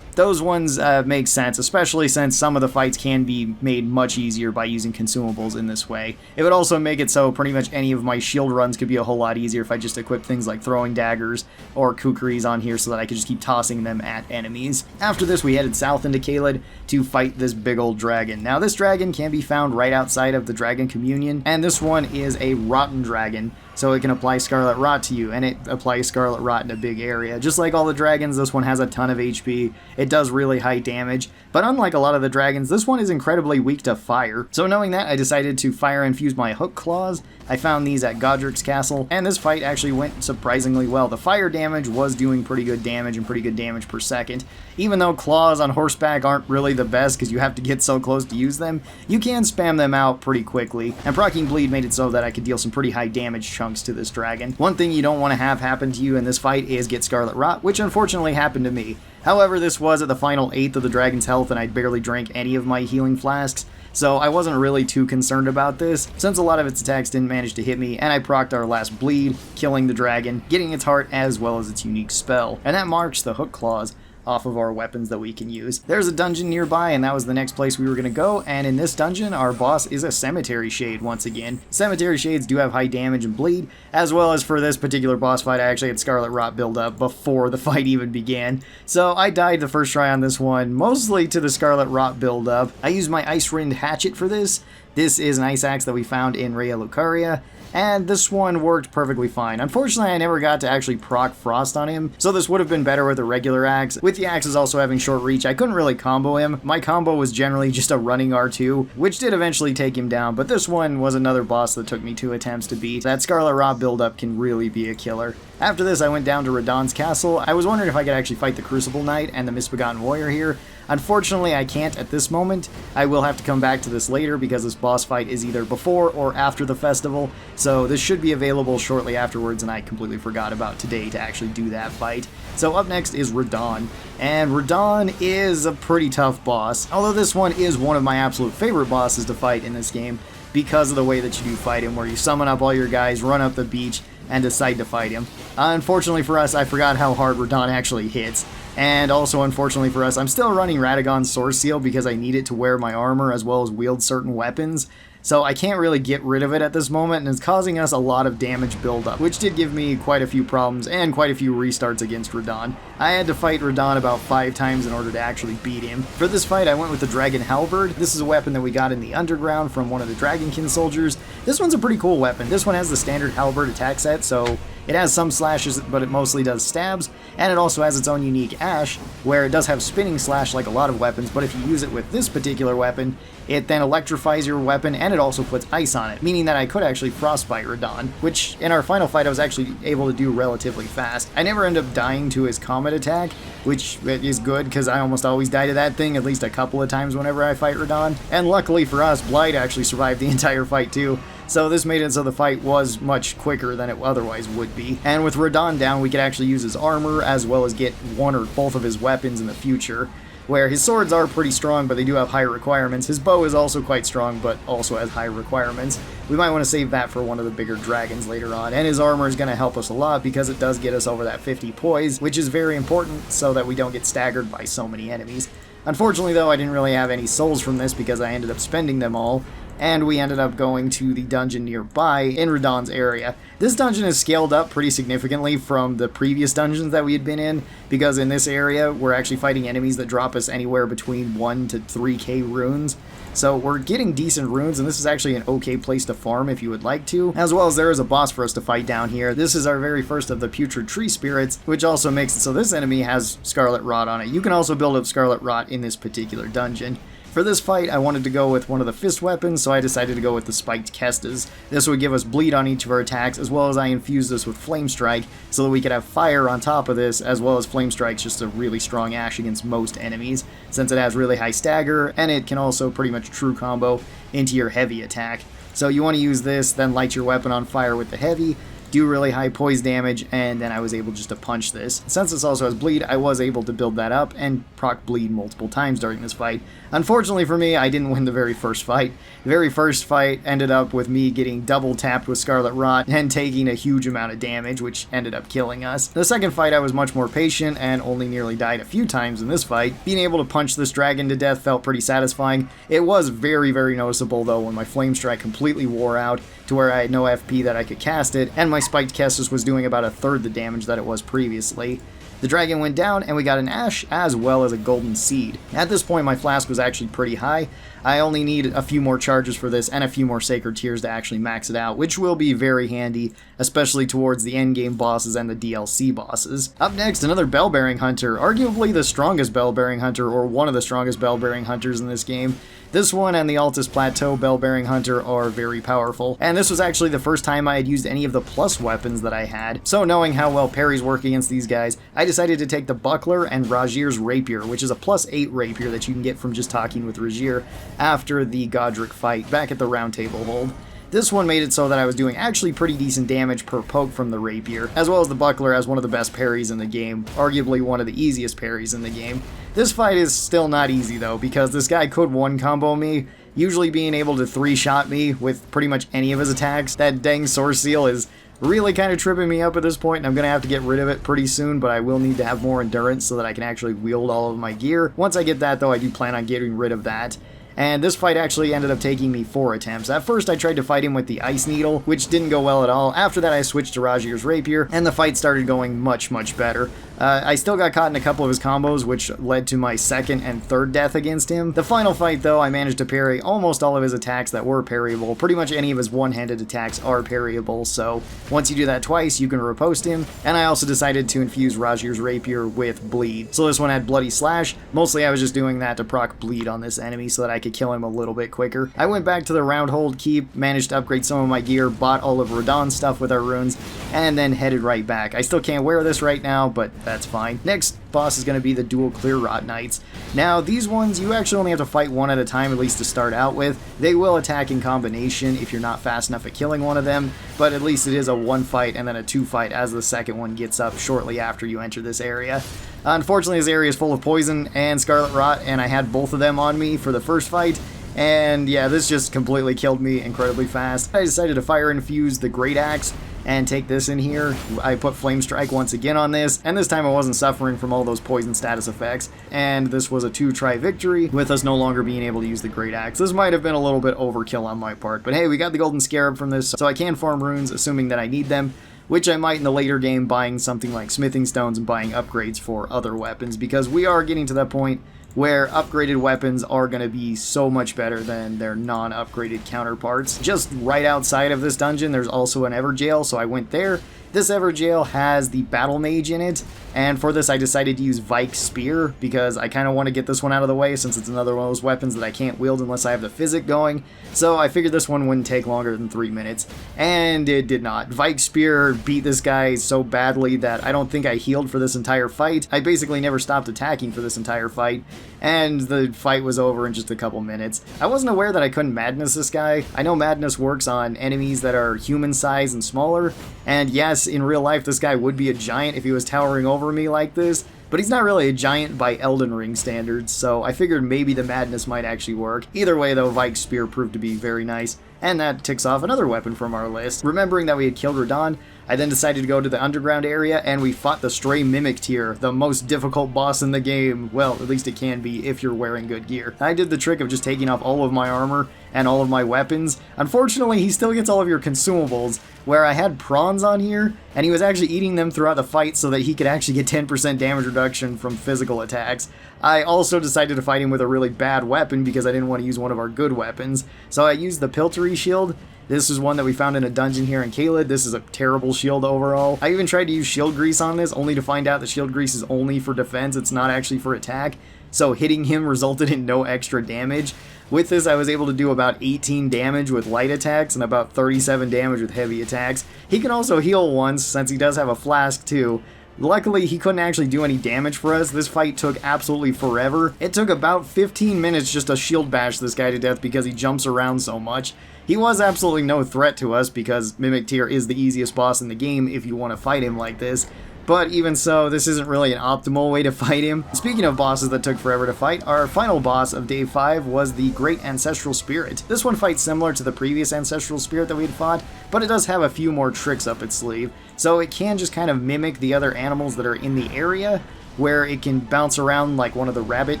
Speaker 1: Those ones make sense, especially since some of the fights can be made much easier by using consumables in this way. It would also make it so pretty much any of my shield runs could be a whole lot easier if I just equip things like throwing daggers or kukris on here so that I could just keep tossing them at enemies. After this, we headed south into Caelid to fight this big old dragon. Now, this dragon can be found right outside of the Dragon Communion, and this one is a rotten dragon. So it can apply Scarlet Rot to you, and it applies Scarlet Rot in a big area. Just like all the dragons, this one has a ton of HP. It does really high damage, but unlike a lot of the dragons, this one is incredibly weak to fire. So knowing that, I decided to fire infuse my hook claws. I found these at Godric's castle, and this fight actually went surprisingly well. The fire damage was doing pretty good damage and pretty good damage per second. Even though claws on horseback aren't really the best because you have to get so close to use them, you can spam them out pretty quickly, and proccing bleed made it so that I could deal some pretty high damage chunks to this dragon. One thing you don't want to have happen to you in this fight is get Scarlet Rot, which unfortunately happened to me. However, this was at the final 1/8 of the dragon's health, and I barely drank any of my healing flasks, so I wasn't really too concerned about this, since a lot of its attacks didn't manage to hit me, and I procced our last bleed, killing the dragon, getting its heart as well as its unique spell. And that marks the hook claws off of our weapons that we can use. There's a dungeon nearby, and that was the next place we were going to go, and in this dungeon, our boss is a Cemetery Shade once again. Cemetery Shades do have high damage and bleed, as well as for this particular boss fight, I actually had Scarlet Rot build up before the fight even began. So I died the first try on this one, mostly to the Scarlet Rot build up. I used my Ice Rind Hatchet for this. This is an ice axe that we found in Rhea Lucaria, and this one worked perfectly fine. Unfortunately, I never got to actually proc Frost on him, so this would have been better with a regular axe. With the axes also having short reach, I couldn't really combo him. My combo was generally just a running R2, which did eventually take him down, but this one was another boss that took me 2 attempts to beat. That Scarlet Rot build-up can really be a killer. After this, I went down to Radahn's castle. I was wondering if I could actually fight the Crucible Knight and the Misbegotten Warrior here. Unfortunately, I can't at this moment. I will have to come back to this later because this boss fight is either before or after the festival, so this should be available shortly afterwards, and I completely forgot about today to actually do that fight. So up next is Radahn, and Radahn is a pretty tough boss, although this one is one of my absolute favorite bosses to fight in this game because of the way that you do fight him, where you summon up all your guys, run up the beach, and decide to fight him. Unfortunately for us, I forgot how hard Radahn actually hits. And also, unfortunately for us, I'm still running Radagon's Source Seal because I need it to wear my armor as well as wield certain weapons. So I can't really get rid of it at this moment, and it's causing us a lot of damage buildup, which did give me quite a few problems and quite a few restarts against Radahn. I had to fight Radahn about 5 times in order to actually beat him. For this fight, I went with the Dragon Halberd. This is a weapon that we got in the Underground from one of the Dragonkin soldiers. This one's a pretty cool weapon. This one has the standard Halberd attack set, so it has some slashes, but it mostly does stabs, and it also has its own unique Ash, where it does have spinning slash like a lot of weapons, but if you use it with this particular weapon, it then electrifies your weapon, and it also puts ice on it, meaning that I could actually frostbite Radahn, which in our final fight I was actually able to do relatively fast. I never end up dying to his Comet attack, which is good because I almost always die to that thing at least a couple of times whenever I fight Radahn, and luckily for us, Blight actually survived the entire fight too. So this made it so the fight was much quicker than it otherwise would be. And with Radahn down, we could actually use his armor as well as get one or both of his weapons in the future, where his swords are pretty strong, but they do have higher requirements. His bow is also quite strong, but also has high requirements. We might want to save that for one of the bigger dragons later on, and his armor is going to help us a lot because it does get us over that 50 poise, which is very important so that we don't get staggered by so many enemies. Unfortunately, though, I didn't really have any souls from this because I ended up spending them all, and we ended up going to the dungeon nearby in Radahn's area. This dungeon is scaled up pretty significantly from the previous dungeons that we had been in, because in this area we're actually fighting enemies that drop us anywhere between 1 to 3k runes. So we're getting decent runes, and this is actually an okay place to farm if you would like to, as well as there is a boss for us to fight down here. This is our very first of the Putrid Tree Spirits, which also makes it so this enemy has Scarlet Rot on it. You can also build up Scarlet Rot in this particular dungeon. For this fight, I wanted to go with one of the fist weapons, so I decided to go with the spiked Kestas. This would give us bleed on each of our attacks, as well as I infused this with Flame Strike, so that we could have fire on top of this, as well as Flame Strike's just a really strong ash against most enemies, since it has really high stagger, and it can also pretty much true combo into your heavy attack. So you want to use this, then light your weapon on fire with the heavy, do really high poise damage, and then I was able just to punch this. Since this also has bleed, I was able to build that up and proc bleed multiple times during this fight. Unfortunately for me, I didn't win the very first fight. The very first fight ended up with me getting double tapped with Scarlet Rot and taking a huge amount of damage, which ended up killing us. The second fight I was much more patient and only nearly died a few times in this fight. Being able to punch this dragon to death felt pretty satisfying. It was very, very noticeable though when my Flame Strike completely wore out to where I had no FP that I could cast it, and my Spiked Kestis was doing about a third the damage that it was previously. The dragon went down, and we got an Ash as well as a Golden Seed. At this point, my flask was actually pretty high. I only need a few more charges for this and a few more Sacred Tears to actually max it out, which will be very handy, especially towards the endgame bosses and the DLC bosses. Up next, another Bell-Bearing Hunter, arguably the strongest Bell-Bearing Hunter, or one of the strongest Bell-Bearing Hunters in this game. This one and the Altus Plateau Bell-Bearing Hunter are very powerful, and this was actually the first time I had used any of the plus weapons that I had. So knowing how well parries work against these guys, I decided to take the Buckler and Rajir's Rapier, which is a +8 Rapier that you can get from just talking with Rajir after the Godric fight back at the Round Table Hold. This one made it so that I was doing actually pretty decent damage per poke from the Rapier, as well as the Buckler as one of the best parries in the game, arguably one of the easiest parries in the game. This fight is still not easy though, because this guy could one-combo me, usually being able to 3-shot me with pretty much any of his attacks. That dang Source Seal is really kind of tripping me up at this point, and I'm going to have to get rid of it pretty soon, but I will need to have more endurance so that I can actually wield all of my gear. Once I get that though, I do plan on getting rid of that. And this fight actually ended up taking me 4 attempts. At first I tried to fight him with the Ice Needle, which didn't go well at all. After that I switched to Rajir's Rapier, and the fight started going much, much better. I still got caught in a couple of his combos, which led to my second and third death against him. The final fight though, I managed to parry almost all of his attacks that were parryable. Pretty much any of his one-handed attacks are parryable, so once you do that twice, you can riposte him. And I also decided to infuse Rajir's Rapier with Bleed. So this one had Bloody Slash. Mostly I was just doing that to proc Bleed on this enemy so that I could kill him a little bit quicker. I went back to the Round Hold Keep, managed to upgrade some of my gear, bought all of Radahn's stuff with our runes, and then headed right back. I still can't wear this right now, but that's fine. Next boss is going to be the Dual Clear Rot Knights. Now, these ones, you actually only have to fight one at a time, at least to start out with. They will attack in combination if you're not fast enough at killing one of them, but at least it is a 1 fight and then a 2 fight as the second one gets up shortly after you enter this area. Unfortunately, this area is full of poison and Scarlet Rot, and I had both of them on me for the first fight. And yeah, this just completely killed me incredibly fast. I decided to fire infuse the Great Axe and take this in here. I put Flame Strike once again on this, and this time I wasn't suffering from all those poison status effects, and this was a 2-try victory, with us no longer being able to use the Great Axe. This might have been a little bit overkill on my part, but hey, we got the Golden Scarab from this, so I can farm runes, assuming that I need them, which I might in the later game, buying something like Smithing Stones and buying upgrades for other weapons, because we are getting to that point where upgraded weapons are going to be so much better than their non-upgraded counterparts. Just right outside of this dungeon, there's also an Everjail, so I went there. This Everjail has the Battle Mage in it, and for this I decided to use Vike's Spear, because I kind of want to get this one out of the way, since it's another one of those weapons that I can't wield unless I have the Physic going, so I figured this one wouldn't take longer than 3 minutes, and it did not. Vike's Spear beat this guy so badly that I don't think I healed for this entire fight. I basically never stopped attacking for this entire fight, and the fight was over in just a couple minutes. I wasn't aware that I couldn't Madness this guy. I know Madness works on enemies that are human size and smaller, and yes, in real life this guy would be a giant if he was towering over me like this, but he's not really a giant by Elden Ring standards, so I figured maybe the Madness might actually work. Either way though, Vike's Spear proved to be very nice, and that ticks off another weapon from our list. Remembering that we had killed Radahn, I then decided to go to the underground area, and we fought the Stray Mimic Tier, the most difficult boss in the game. Well, at least it can be if you're wearing good gear. I did the trick of just taking off all of my armor and all of my weapons. Unfortunately, he still gets all of your consumables, where I had prawns on here, and he was actually eating them throughout the fight so that he could actually get 10% damage reduction from physical attacks. I also decided to fight him with a really bad weapon because I didn't want to use one of our good weapons, so I used the Piltry Shield. This is one that we found in a dungeon here in Caelid. This is a terrible shield overall. I even tried to use shield grease on this, only to find out that shield grease is only for defense, it's not actually for attack. so hitting him resulted in no extra damage. With this, I was able to do about 18 damage with light attacks and about 37 damage with heavy attacks. He can also heal once, since he does have a flask too. Luckily, he couldn't actually do any damage for us. This fight took absolutely forever. It took about 15 minutes just to shield bash this guy to death because he jumps around so much. He was absolutely no threat to us because Mimic Tier is the easiest boss in the game if you want to fight him like this. But even so, this isn't really an optimal way to fight him. Speaking of bosses that took forever to fight, our final boss of day 5 was the Great Ancestral Spirit. This one fights similar to the previous Ancestral Spirit that we'd fought, but it does have a few more tricks up its sleeve. So it can just kind of mimic the other animals that are in the area, where it can bounce around like one of the rabbit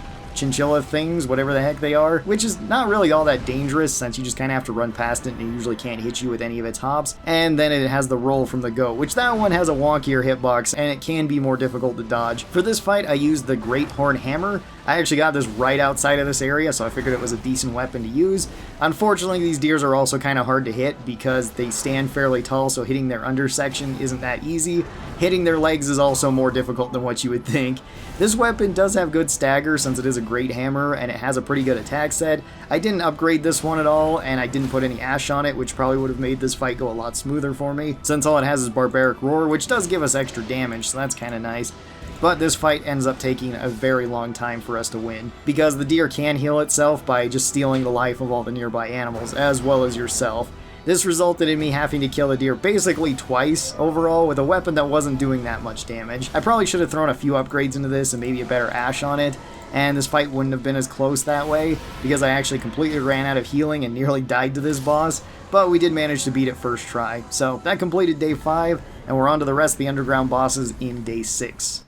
Speaker 1: chinchilla things, whatever the heck they are, which is not really all that dangerous since you just kind of have to run past it and it usually can't hit you with any of its hops. And then it has the roll from the goat, which that one has a wonkier hitbox and it can be more difficult to dodge. For this fight, I used the Great Horn Hammer. I actually got this right outside of this area, so I figured it was a decent weapon to use. Unfortunately, these deers are also kind of hard to hit because they stand fairly tall, so hitting their undersection isn't that easy. Hitting their legs is also more difficult than what you would think. This weapon does have good stagger since it is a great hammer and it has a pretty good attack set. I didn't upgrade this one at all, and I didn't put any ash on it, which probably would have made this fight go a lot smoother for me, since all it has is Barbaric Roar, which does give us extra damage, so that's kind of nice. But this fight ends up taking a very long time for us to win, because the deer can heal itself by just stealing the life of all the nearby animals, as well as yourself. This resulted in me having to kill the deer basically twice overall with a weapon that wasn't doing that much damage. I probably should have thrown a few upgrades into this and maybe a better ash on it, and this fight wouldn't have been as close that way, because I actually completely ran out of healing and nearly died to this boss, but we did manage to beat it first try. So that completed day 5, and we're on to the rest of the underground bosses in day 6.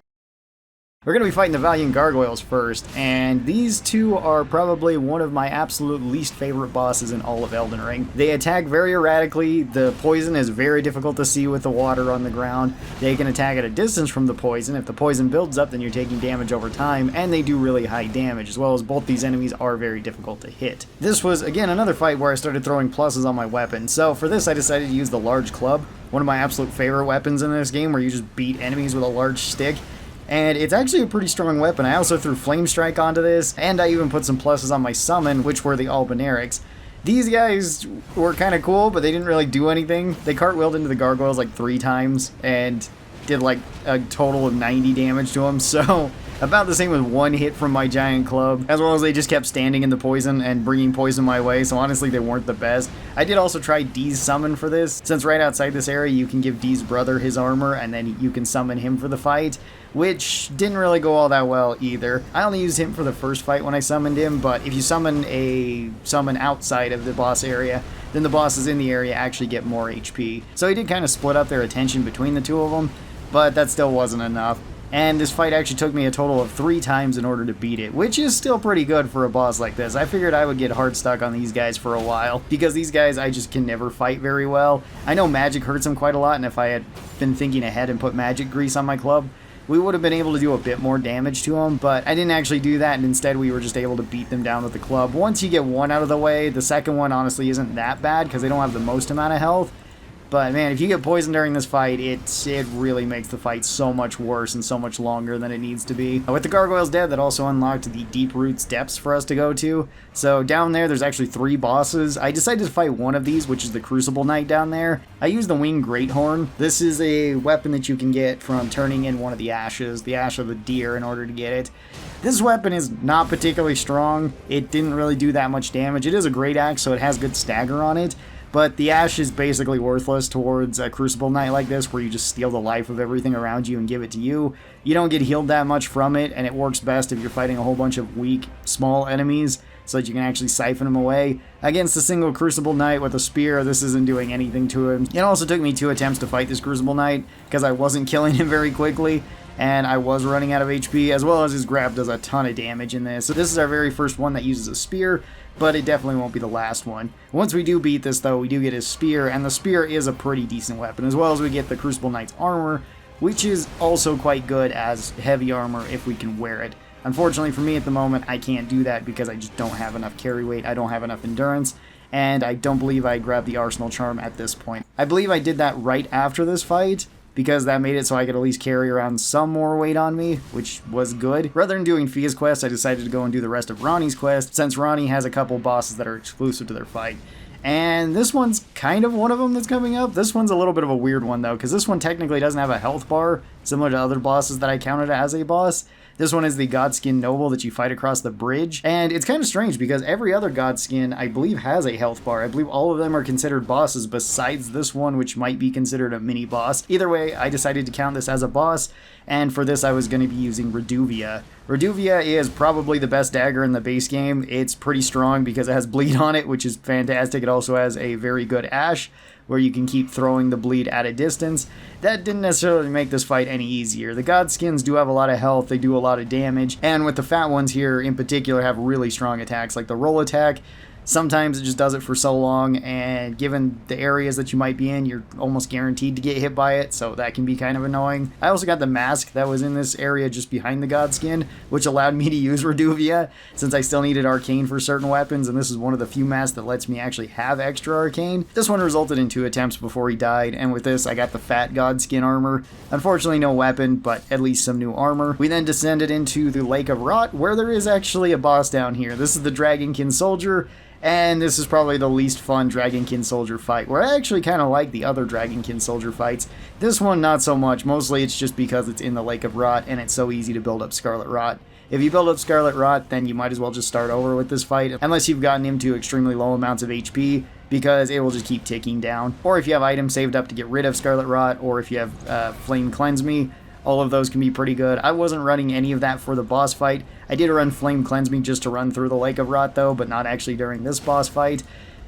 Speaker 1: We're going to be fighting the Valiant Gargoyles first, and these two are probably one of my absolute least favorite bosses in all of Elden Ring. They attack very erratically, the poison is very difficult to see with the water on the ground, they can attack at a distance from the poison. If the poison builds up, then you're taking damage over time, and they do really high damage, as well as both these enemies are very difficult to hit. This was, again, another fight where I started throwing pluses on my weapon, so for this I decided to use the large club, one of my absolute favorite weapons in this game, where you just beat enemies with a large stick. And it's actually a pretty strong weapon. I also threw Flame Strike onto this, and I even put some pluses on my summon, which were the Albinarics. These guys were kind of cool, but they didn't really do anything. They cartwheeled into the gargoyles like 3 times, and did like a total of 90 damage to them, so about the same with one hit from my giant club, as well as they just kept standing in the poison and bringing poison my way, so honestly they weren't the best. I did also try Dee's summon for this, since right outside this area you can give Dee's brother his armor and then you can summon him for the fight, which didn't really go all that well either. I only used him for the first fight when I summoned him, but if you summon outside of the boss area, then the bosses in the area actually get more HP. So he did kind of split up their attention between the two of them, but that still wasn't enough. And this fight actually took me a total of 3 times in order to beat it, which is still pretty good for a boss like this. I figured I would get hard stuck on these guys for a while, because these guys I just can never fight very well. I know magic hurts them quite a lot, and if I had been thinking ahead and put magic grease on my club, we would have been able to do a bit more damage to them, but I didn't actually do that, and instead we were just able to beat them down with the club. Once you get one out of the way, the second one honestly isn't that bad, because they don't have the most amount of health. But man, if you get poisoned during this fight, it really makes the fight so much worse and so much longer than it needs to be. With the gargoyles dead, that also unlocked the Deep Roots depths for us to go to. So down there's actually 3 bosses. I decided to fight one of these, which is the Crucible Knight down there. I used the Winged Greathorn. This is a weapon that you can get from turning in one of the ashes, the ash of the deer, in order to get it. This weapon is not particularly strong. It didn't really do that much damage. It is a great axe, so it has good stagger on it. But the ash is basically worthless towards a Crucible Knight like this, where you just steal the life of everything around you and give it to you. You don't get healed that much from it, and it works best if you're fighting a whole bunch of weak, small enemies, so that you can actually siphon them away. Against a single Crucible Knight with a spear, this isn't doing anything to him. It also took me 2 attempts to fight this Crucible Knight, because I wasn't killing him very quickly, and I was running out of HP, as well as his grab does a ton of damage in this. So this is our very first one that uses a spear, but it definitely won't be the last one. Once we do beat this, though, we do get his spear, and the spear is a pretty decent weapon, as well as we get the Crucible Knight's armor, which is also quite good as heavy armor if we can wear it. Unfortunately for me at the moment, I can't do that because I just don't have enough carry weight, I don't have enough endurance, and I don't believe I grabbed the Arsenal Charm at this point. I believe I did that right after this fight, because that made it so I could at least carry around some more weight on me, which was good. Rather than doing Fia's quest, I decided to go and do the rest of Ranni's quest, since Ranni has a couple bosses that are exclusive to their fight. And this one's kind of one of them that's coming up. This one's a little bit of a weird one, though, because this one technically doesn't have a health bar, similar to other bosses that I counted as a boss. This one is the Godskin Noble that you fight across the bridge, and it's kind of strange because every other Godskin, I believe, has a health bar. I believe all of them are considered bosses besides this one, which might be considered a mini-boss. Either way, I decided to count this as a boss, and for this I was going to be using Reduvia. Reduvia is probably the best dagger in the base game. It's pretty strong because it has bleed on it, which is fantastic. It also has a very good ash, where you can keep throwing the bleed at a distance. That didn't necessarily make this fight any easier. The Godskins do have a lot of health, they do a lot of damage, and with the fat ones here in particular have really strong attacks, like the roll attack. Sometimes it just does it for so long, and given the areas that you might be in, you're almost guaranteed to get hit by it, so that can be kind of annoying. I also got the mask that was in this area just behind the Godskin, which allowed me to use Reduvia, since I still needed Arcane for certain weapons, and this is one of the few masks that lets me actually have extra Arcane. This one resulted in 2 attempts before he died, and with this I got the fat Godskin armor. Unfortunately no weapon, but at least some new armor. We then descended into the Lake of Rot, where there is actually a boss down here. This is the Dragonkin Soldier, and this is probably the least fun Dragonkin Soldier fight, where I actually kind of like the other Dragonkin Soldier fights. This one, not so much. Mostly it's just because it's in the Lake of Rot, and it's so easy to build up Scarlet Rot. If you build up Scarlet Rot, then you might as well just start over with this fight, unless you've gotten him to extremely low amounts of HP, because it will just keep ticking down. Or if you have items saved up to get rid of Scarlet Rot, or if you have Flame Cleanse Me, all of those can be pretty good. I wasn't running any of that for the boss fight. I did run Flame Cleanse Me just to run through the Lake of Rot though, but not actually during this boss fight.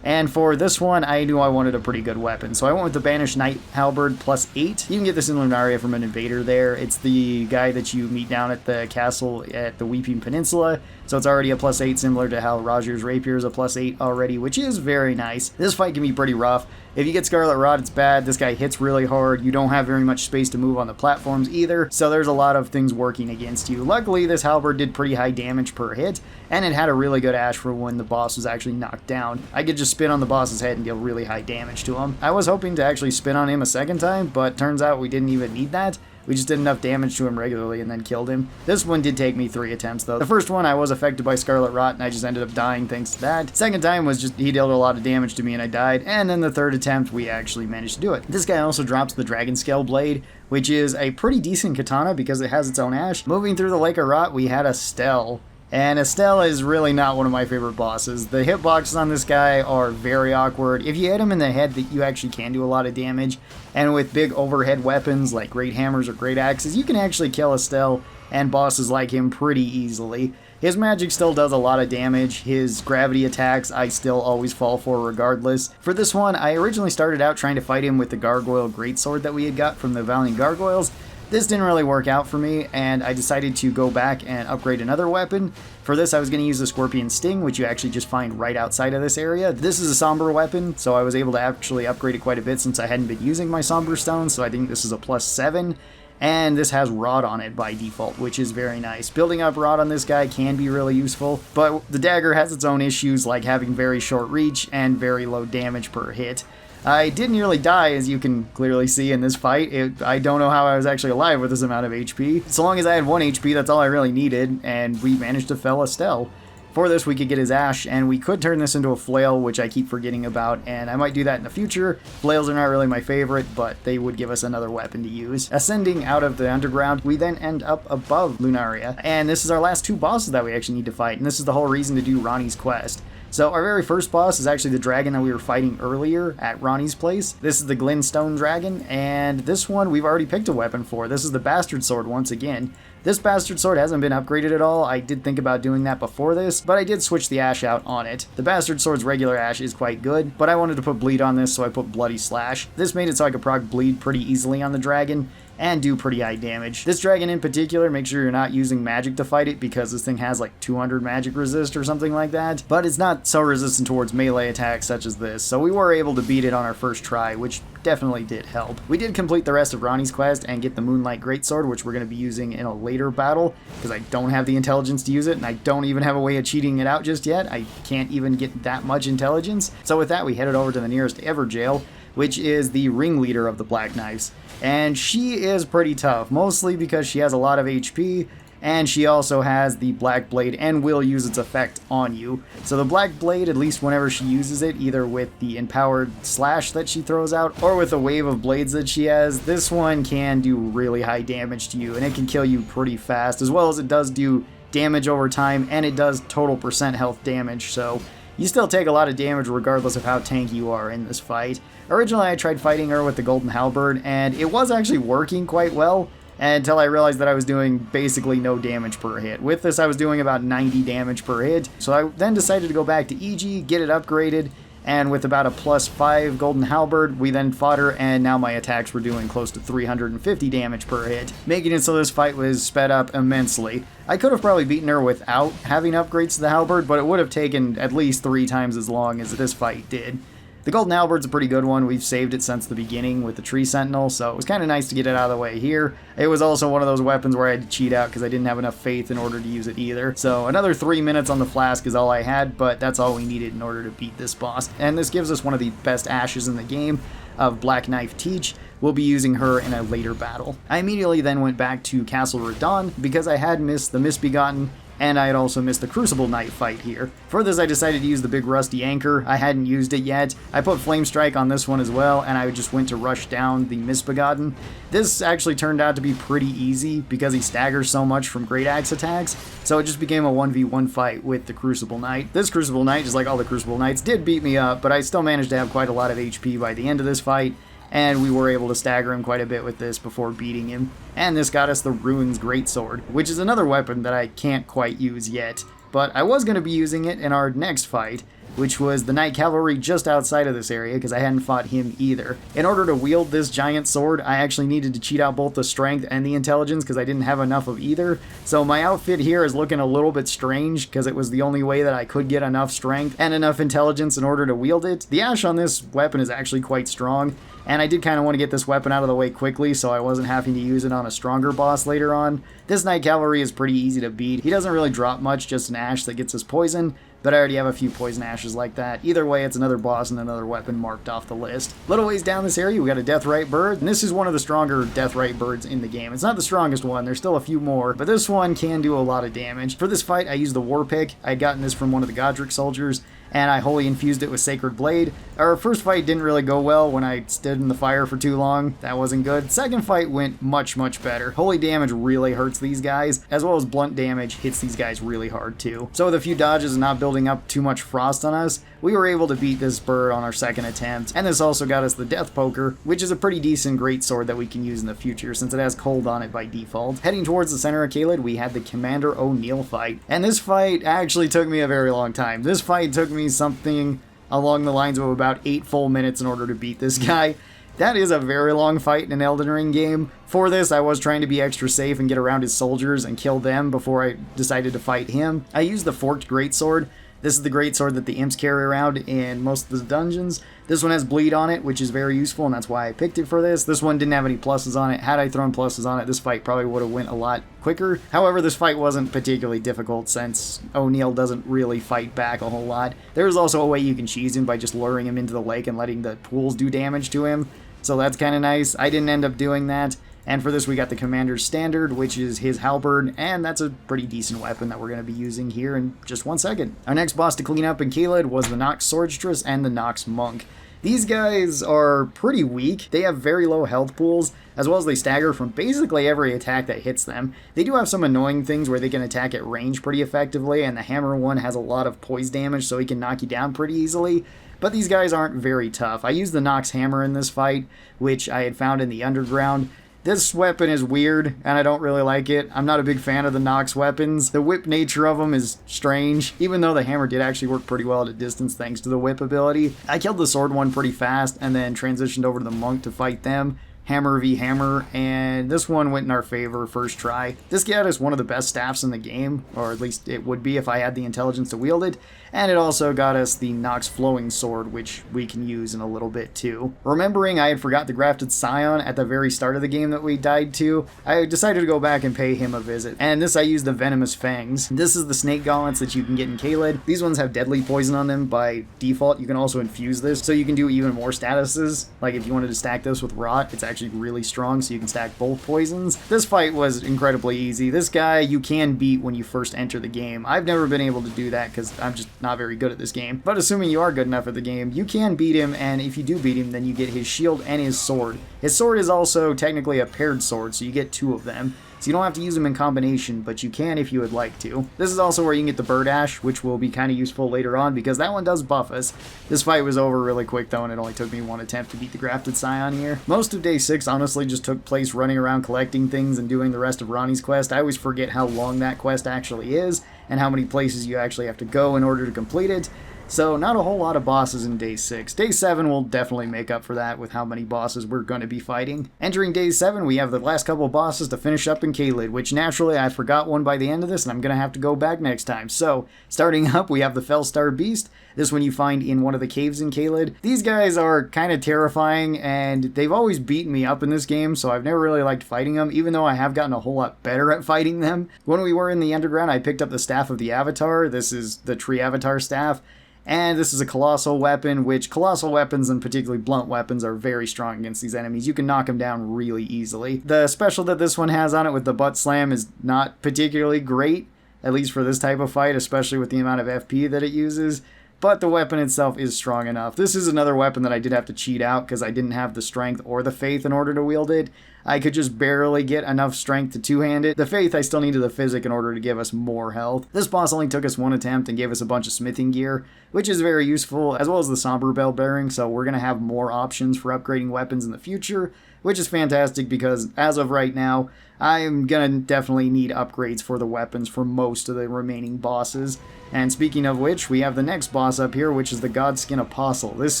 Speaker 1: And for this one, I knew I wanted a pretty good weapon, so I went with the Banished Knight Halberd +8. You can get this in Lunaria from an invader there. It's the guy that you meet down at the castle at the Weeping Peninsula, so it's already a +8, similar to how Roger's Rapier is a +8 already, which is very nice. This fight can be pretty rough. If you get Scarlet Rot, it's bad. This guy hits really hard. You don't have very much space to move on the platforms either, so there's a lot of things working against you. Luckily, this halberd did pretty high damage per hit, and it had a really good ash for when the boss was actually knocked down. I could just spin on the boss's head and deal really high damage to him. I was hoping to actually spin on him a second time, but turns out we didn't even need that. We just did enough damage to him regularly and then killed him. This one did take me 3 attempts though. The first one I was affected by Scarlet Rot and I just ended up dying thanks to that. Second time was just he dealt a lot of damage to me and I died. And then the third attempt we actually managed to do it. This guy also drops the Dragon Scale Blade, which is a pretty decent katana because it has its own ash. Moving through the Lake of Rot, we had Estelle. And Estelle is really not one of my favorite bosses. The hitboxes on this guy are very awkward. If you hit him in the head, you actually can do a lot of damage. And with big overhead weapons like great hammers or great axes, you can actually kill Estelle and bosses like him pretty easily. His magic still does a lot of damage. His gravity attacks I still always fall for regardless. For this one, I originally started out trying to fight him with the Gargoyle Greatsword that we had got from the Valiant Gargoyles. This didn't really work out for me, and I decided to go back and upgrade another weapon. For this, I was going to use the Scorpion Sting, which you actually just find right outside of this area. This is a Somber weapon, so I was able to actually upgrade it quite a bit since I hadn't been using my Somber Stone, so I think this is a +7. And this has Rod on it by default, which is very nice. Building up Rod on this guy can be really useful, but the dagger has its own issues, like having very short reach and very low damage per hit. I did nearly die, as you can clearly see in this fight. I don't know how I was actually alive with this amount of HP. So long as I had 1 HP, that's all I really needed, and we managed to fell Estelle. For this, we could get his ash, and we could turn this into a flail, which I keep forgetting about, and I might do that in the future. Flails are not really my favorite, but they would give us another weapon to use. Ascending out of the underground, we then end up above Lunaria, and this is our last 2 bosses that we actually need to fight, and this is the whole reason to do Ranni's quest. So our very first boss is actually the dragon that we were fighting earlier at Ranni's place. This is the Glintstone Dragon, and this one we've already picked a weapon for. This is the Bastard Sword once again. This Bastard Sword hasn't been upgraded at all. I did think about doing that before this, but I did switch the ash out on it. The Bastard Sword's regular ash is quite good, but I wanted to put bleed on this, so I put Bloody Slash. This made it so I could proc bleed pretty easily on the dragon, and do pretty high damage. This dragon in particular, make sure you're not using magic to fight it because this thing has like 200 magic resist or something like that, but it's not so resistant towards melee attacks such as this, so we were able to beat it on our first try, which definitely did help. We did complete the rest of Ranni's quest and get the Moonlight Greatsword, which we're going to be using in a later battle, because I don't have the intelligence to use it, and I don't even have a way of cheating it out just yet. I can't even get that much intelligence. So with that, we headed over to the nearest ever jail, which is the ringleader of the Black Knives. And she is pretty tough, mostly because she has a lot of HP, and she also has the Black Blade and will use its effect on you. So the Black Blade, at least whenever she uses it, either with the empowered slash that she throws out, or with a wave of blades that she has, this one can do really high damage to you, and it can kill you pretty fast, as well as it does do damage over time, and it does total percent health damage, so you still take a lot of damage regardless of how tanky you are in this fight. Originally, I tried fighting her with the Golden Halberd, and it was actually working quite well, until I realized that I was doing basically no damage per hit. With this, I was doing about 90 damage per hit, so I then decided to go back to EG, get it upgraded, and with about a +5 Golden Halberd, we then fought her, and now my attacks were doing close to 350 damage per hit, making it so this fight was sped up immensely. I could have probably beaten her without having upgrades to the Halberd, but it would have taken at least 3 times as long as this fight did. The Golden Halberd's a pretty good one. We've saved it since the beginning with the Tree Sentinel, so it was kind of nice to get it out of the way here. It was also one of those weapons where I had to cheat out because I didn't have enough faith in order to use it either. So another 3 minutes on the flask is all I had, but that's all we needed in order to beat this boss. And this gives us one of the best ashes in the game of Black Knife Teach. We'll be using her in a later battle. I immediately then went back to Castle Radahn because I had missed the Misbegotten, and I had also missed the Crucible Knight fight here. For this, I decided to use the big rusty anchor. I hadn't used it yet. I put Flame Strike on this one as well, and I just went to rush down the Misbegotten. This actually turned out to be pretty easy because he staggers so much from Great Axe attacks, so it just became a 1v1 fight with the Crucible Knight. This Crucible Knight, just like all the Crucible Knights, did beat me up, but I still managed to have quite a lot of HP by the end of this fight, and we were able to stagger him quite a bit with this before beating him. And this got us the Ruins Greatsword, which is another weapon that I can't quite use yet, but I was going to be using it in our next fight, which was the Knight Cavalry just outside of this area, because I hadn't fought him either. In order to wield this giant sword, I actually needed to cheat out both the strength and the intelligence, because I didn't have enough of either. So my outfit here is looking a little bit strange, because it was the only way that I could get enough strength and enough intelligence in order to wield it. The ash on this weapon is actually quite strong, and I did kind of want to get this weapon out of the way quickly, so I wasn't having to use it on a stronger boss later on. This Knight Cavalry is pretty easy to beat. He doesn't really drop much, just an ash that gets us poison, but I already have a few poison ashes like that. Either way, it's another boss and another weapon marked off the list. Little ways down this area, we got a Deathrite Bird, and this is one of the stronger Deathrite Birds in the game. It's not the strongest one, there's still a few more, but this one can do a lot of damage. For this fight, I used the War Pick. I had gotten this from one of the Godric soldiers, and I wholly infused it with Sacred Blade. Our first fight didn't really go well when I stood in the fire for too long. That wasn't good. Second fight went much, much better. Holy damage really hurts these guys, as well as blunt damage hits these guys really hard too. So with a few dodges and not building up too much frost on us, we were able to beat this bird on our second attempt, and this also got us the Death Poker, which is a pretty decent greatsword that we can use in the future since it has cold on it by default. Heading towards the center of Caelid, we had the Commander O'Neill fight, and this fight actually took me a very long time. This fight took me something along the lines of about 8 full minutes in order to beat this guy. That is a very long fight in an Elden Ring game. For this, I was trying to be extra safe and get around his soldiers and kill them before I decided to fight him. I used the Forked Greatsword. This is the greatsword that the imps carry around in most of the dungeons. This one has bleed on it, which is very useful, and that's why I picked it for this. This one didn't have any pluses on it. Had I thrown pluses on it, this fight probably would have went a lot quicker. However, this fight wasn't particularly difficult since O'Neill doesn't really fight back a whole lot. There's also a way you can cheese him by just luring him into the lake and letting the pools do damage to him. So that's kind of nice. I didn't end up doing that. And for this, we got the Commander's Standard, which is his halberd, and that's a pretty decent weapon that we're going to be using here in just 1 second. Our next boss to clean up in Caelid was the Nox Swordstress and the Nox Monk. These guys are pretty weak. They have very low health pools, as well as they stagger from basically every attack that hits them. They do have some annoying things where they can attack at range pretty effectively, and the hammer one has a lot of poise damage, so he can knock you down pretty easily. But these guys aren't very tough. I used the Nox Hammer in this fight, which I had found in the underground. This weapon is weird, and I don't really like it. I'm not a big fan of the Nox weapons. The whip nature of them is strange, even though the hammer did actually work pretty well at a distance thanks to the whip ability. I killed the sword one pretty fast, and then transitioned over to the monk to fight them. Hammer v Hammer, and this one went in our favor first try. This gat is one of the best staffs in the game, or at least it would be if I had the intelligence to wield it, and it also got us the Nox Flowing Sword, which we can use in a little bit too. Remembering I had forgot the Grafted Scion at the very start of the game that we died to, I decided to go back and pay him a visit, and this I used the Venomous Fangs. This is the snake gauntlets that you can get in Caelid. These ones have deadly poison on them by default. You can also infuse this, so you can do even more statuses. Like if you wanted to stack this with Rot, it's actually really strong, so you can stack both poisons. This fight was incredibly easy. This guy you can beat when you first enter the game. I've never been able to do that because I'm just not very good at this game. But assuming you are good enough at the game, you can beat him, and if you do beat him, then you get his shield and his sword. His sword is also technically a paired sword, so you get 2 of them. So you don't have to use them in combination, but you can if you would like to. This is also where you can get the Bird Ash, which will be kind of useful later on, because that one does buff us. This fight was over really quick though, and it only took me 1 attempt to beat the Grafted Scion here. Most of day 6 honestly just took place running around collecting things and doing the rest of Ranni's quest. I always forget how long that quest actually is, and how many places you actually have to go in order to complete it. So not a whole lot of bosses in day 6. Day 7 will definitely make up for that with how many bosses we're going to be fighting. Entering day 7, we have the last couple of bosses to finish up in Caelid, which naturally I forgot one by the end of this, and I'm going to have to go back next time. So, starting up, we have the Fellstar Beast. This one you find in one of the caves in Caelid. These guys are kind of terrifying, and they've always beaten me up in this game, so I've never really liked fighting them, even though I have gotten a whole lot better at fighting them. When we were in the Underground, I picked up the Staff of the Avatar. This is the Tree Avatar Staff. And this is a colossal weapon, which colossal weapons and particularly blunt weapons are very strong against these enemies. You can knock them down really easily. The special that this one has on it with the butt slam is not particularly great, at least for this type of fight, especially with the amount of FP that it uses. But the weapon itself is strong enough. This is another weapon that I did have to cheat out because I didn't have the strength or the faith in order to wield it. I could just barely get enough strength to two-hand it. The faith, I still needed the physic in order to give us more health. This boss only took us 1 attempt and gave us a bunch of smithing gear, which is very useful, as well as the Somber Bell bearing, so we're going to have more options for upgrading weapons in the future, which is fantastic because as of right now, I'm going to definitely need upgrades for the weapons for most of the remaining bosses. And speaking of which, we have the next boss up here, which is the Godskin Apostle. This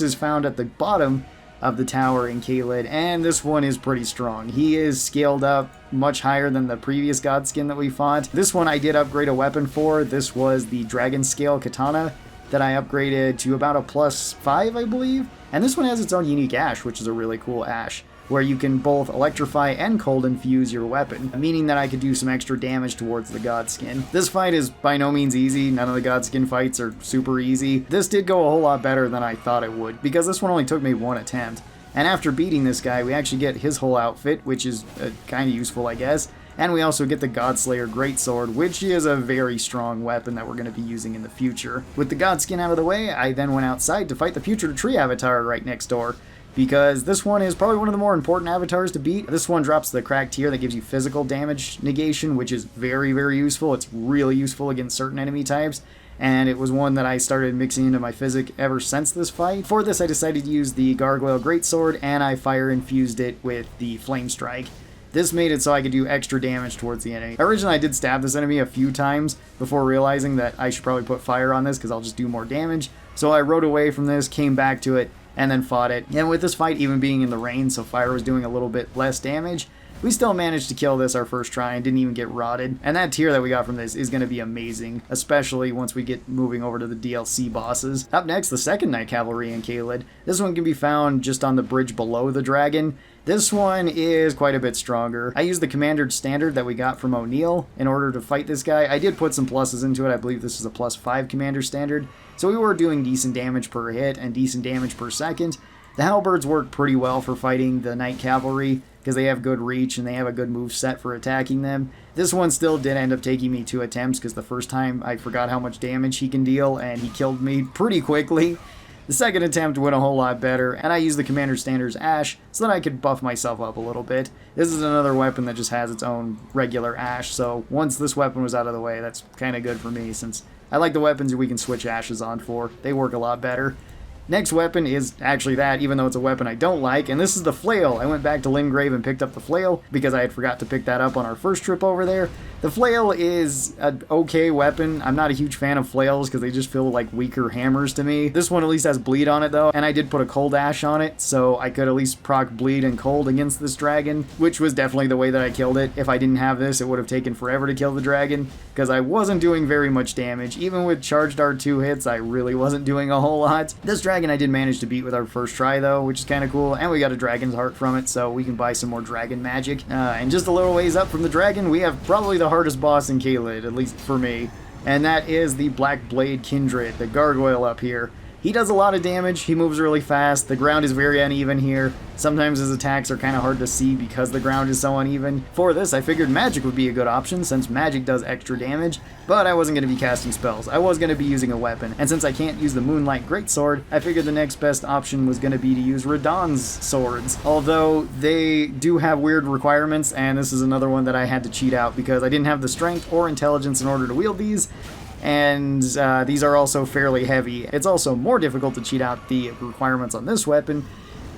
Speaker 1: is found at the bottom of the tower in Caelid, and this one is pretty strong. He is scaled up much higher than the previous Godskin that we fought. This one I did upgrade a weapon for. This was the Dragon Scale Katana that I upgraded to about a +5, I believe. And this one has its own unique ash, which is a really cool ash, where you can both electrify and cold infuse your weapon, meaning that I could do some extra damage towards the Godskin. This fight is by no means easy. None of the Godskin fights are super easy. This did go a whole lot better than I thought it would, because this one only took me 1 attempt. And after beating this guy, we actually get his whole outfit, which is kind of useful, I guess. And we also get the Godslayer Greatsword, which is a very strong weapon that we're going to be using in the future. With the Godskin out of the way, I then went outside to fight the Putrid Tree Avatar right next door, because this one is probably one of the more important avatars to beat. This one drops the cracked tier that gives you physical damage negation, which is very, very useful. It's really useful against certain enemy types, and it was one that I started mixing into my physic ever since this fight. For this, I decided to use the Gargoyle Greatsword, and I fire infused it with the Flame Strike. This made it so I could do extra damage towards the enemy. Originally, I did stab this enemy a few times before realizing that I should probably put fire on this because I'll just do more damage. So I rode away from this, came back to it, and then fought it. And with this fight even being in the rain, so fire was doing a little bit less damage, we still managed to kill this our first try and didn't even get rotted. And that tier that we got from this is going to be amazing, especially once we get moving over to the DLC bosses. Up next, the second Night Cavalry in Caelid. This one can be found just on the bridge below the dragon. This one is quite a bit stronger. I used the Commander's Standard that we got from O'Neill in order to fight this guy. I did put some pluses into it. I believe this is a +5 Commander's Standard. So we were doing decent damage per hit and decent damage per second. The Halberds work pretty well for fighting the Night Cavalry because they have good reach and they have a good move set for attacking them. This one still did end up taking me 2 attempts because the first time I forgot how much damage he can deal and he killed me pretty quickly. The second attempt went a whole lot better, and I used the Commander's Standard's Ash so that I could buff myself up a little bit. This is another weapon that just has its own regular Ash, so once this weapon was out of the way, that's kind of good for me since I like the weapons we can switch Ashes on for. They work a lot better. Next weapon is actually that, even though it's a weapon I don't like, and this is the flail. I went back to Limgrave and picked up the flail because I had forgot to pick that up on our first trip over there. The flail is an okay weapon. I'm not a huge fan of flails because they just feel like weaker hammers to me. This one at least has bleed on it though, and I did put a cold ash on it, so I could at least proc bleed and cold against this dragon, which was definitely the way that I killed it. If I didn't have this, it would have taken forever to kill the dragon because I wasn't doing very much damage. Even with charged R2 hits, I really wasn't doing a whole lot. This dragon I did manage to beat with our first try though, which is kind of cool, and we got a dragon's heart from it, so we can buy some more dragon magic. And just a little ways up from the dragon, we have probably the hardest boss in Caelid, at least for me, and that is the Black Blade Kindred, the gargoyle up here. He does a lot of damage, he moves really fast, the ground is very uneven here, sometimes his attacks are kind of hard to see because the ground is so uneven. For this, I figured magic would be a good option since magic does extra damage, but I wasn't going to be casting spells, I was going to be using a weapon, and since I can't use the Moonlight Greatsword, I figured the next best option was going to be to use Radahn's swords, although they do have weird requirements, and this is another one that I had to cheat out because I didn't have the strength or intelligence in order to wield these. And these are also fairly heavy. It's also more difficult to cheat out the requirements on this weapon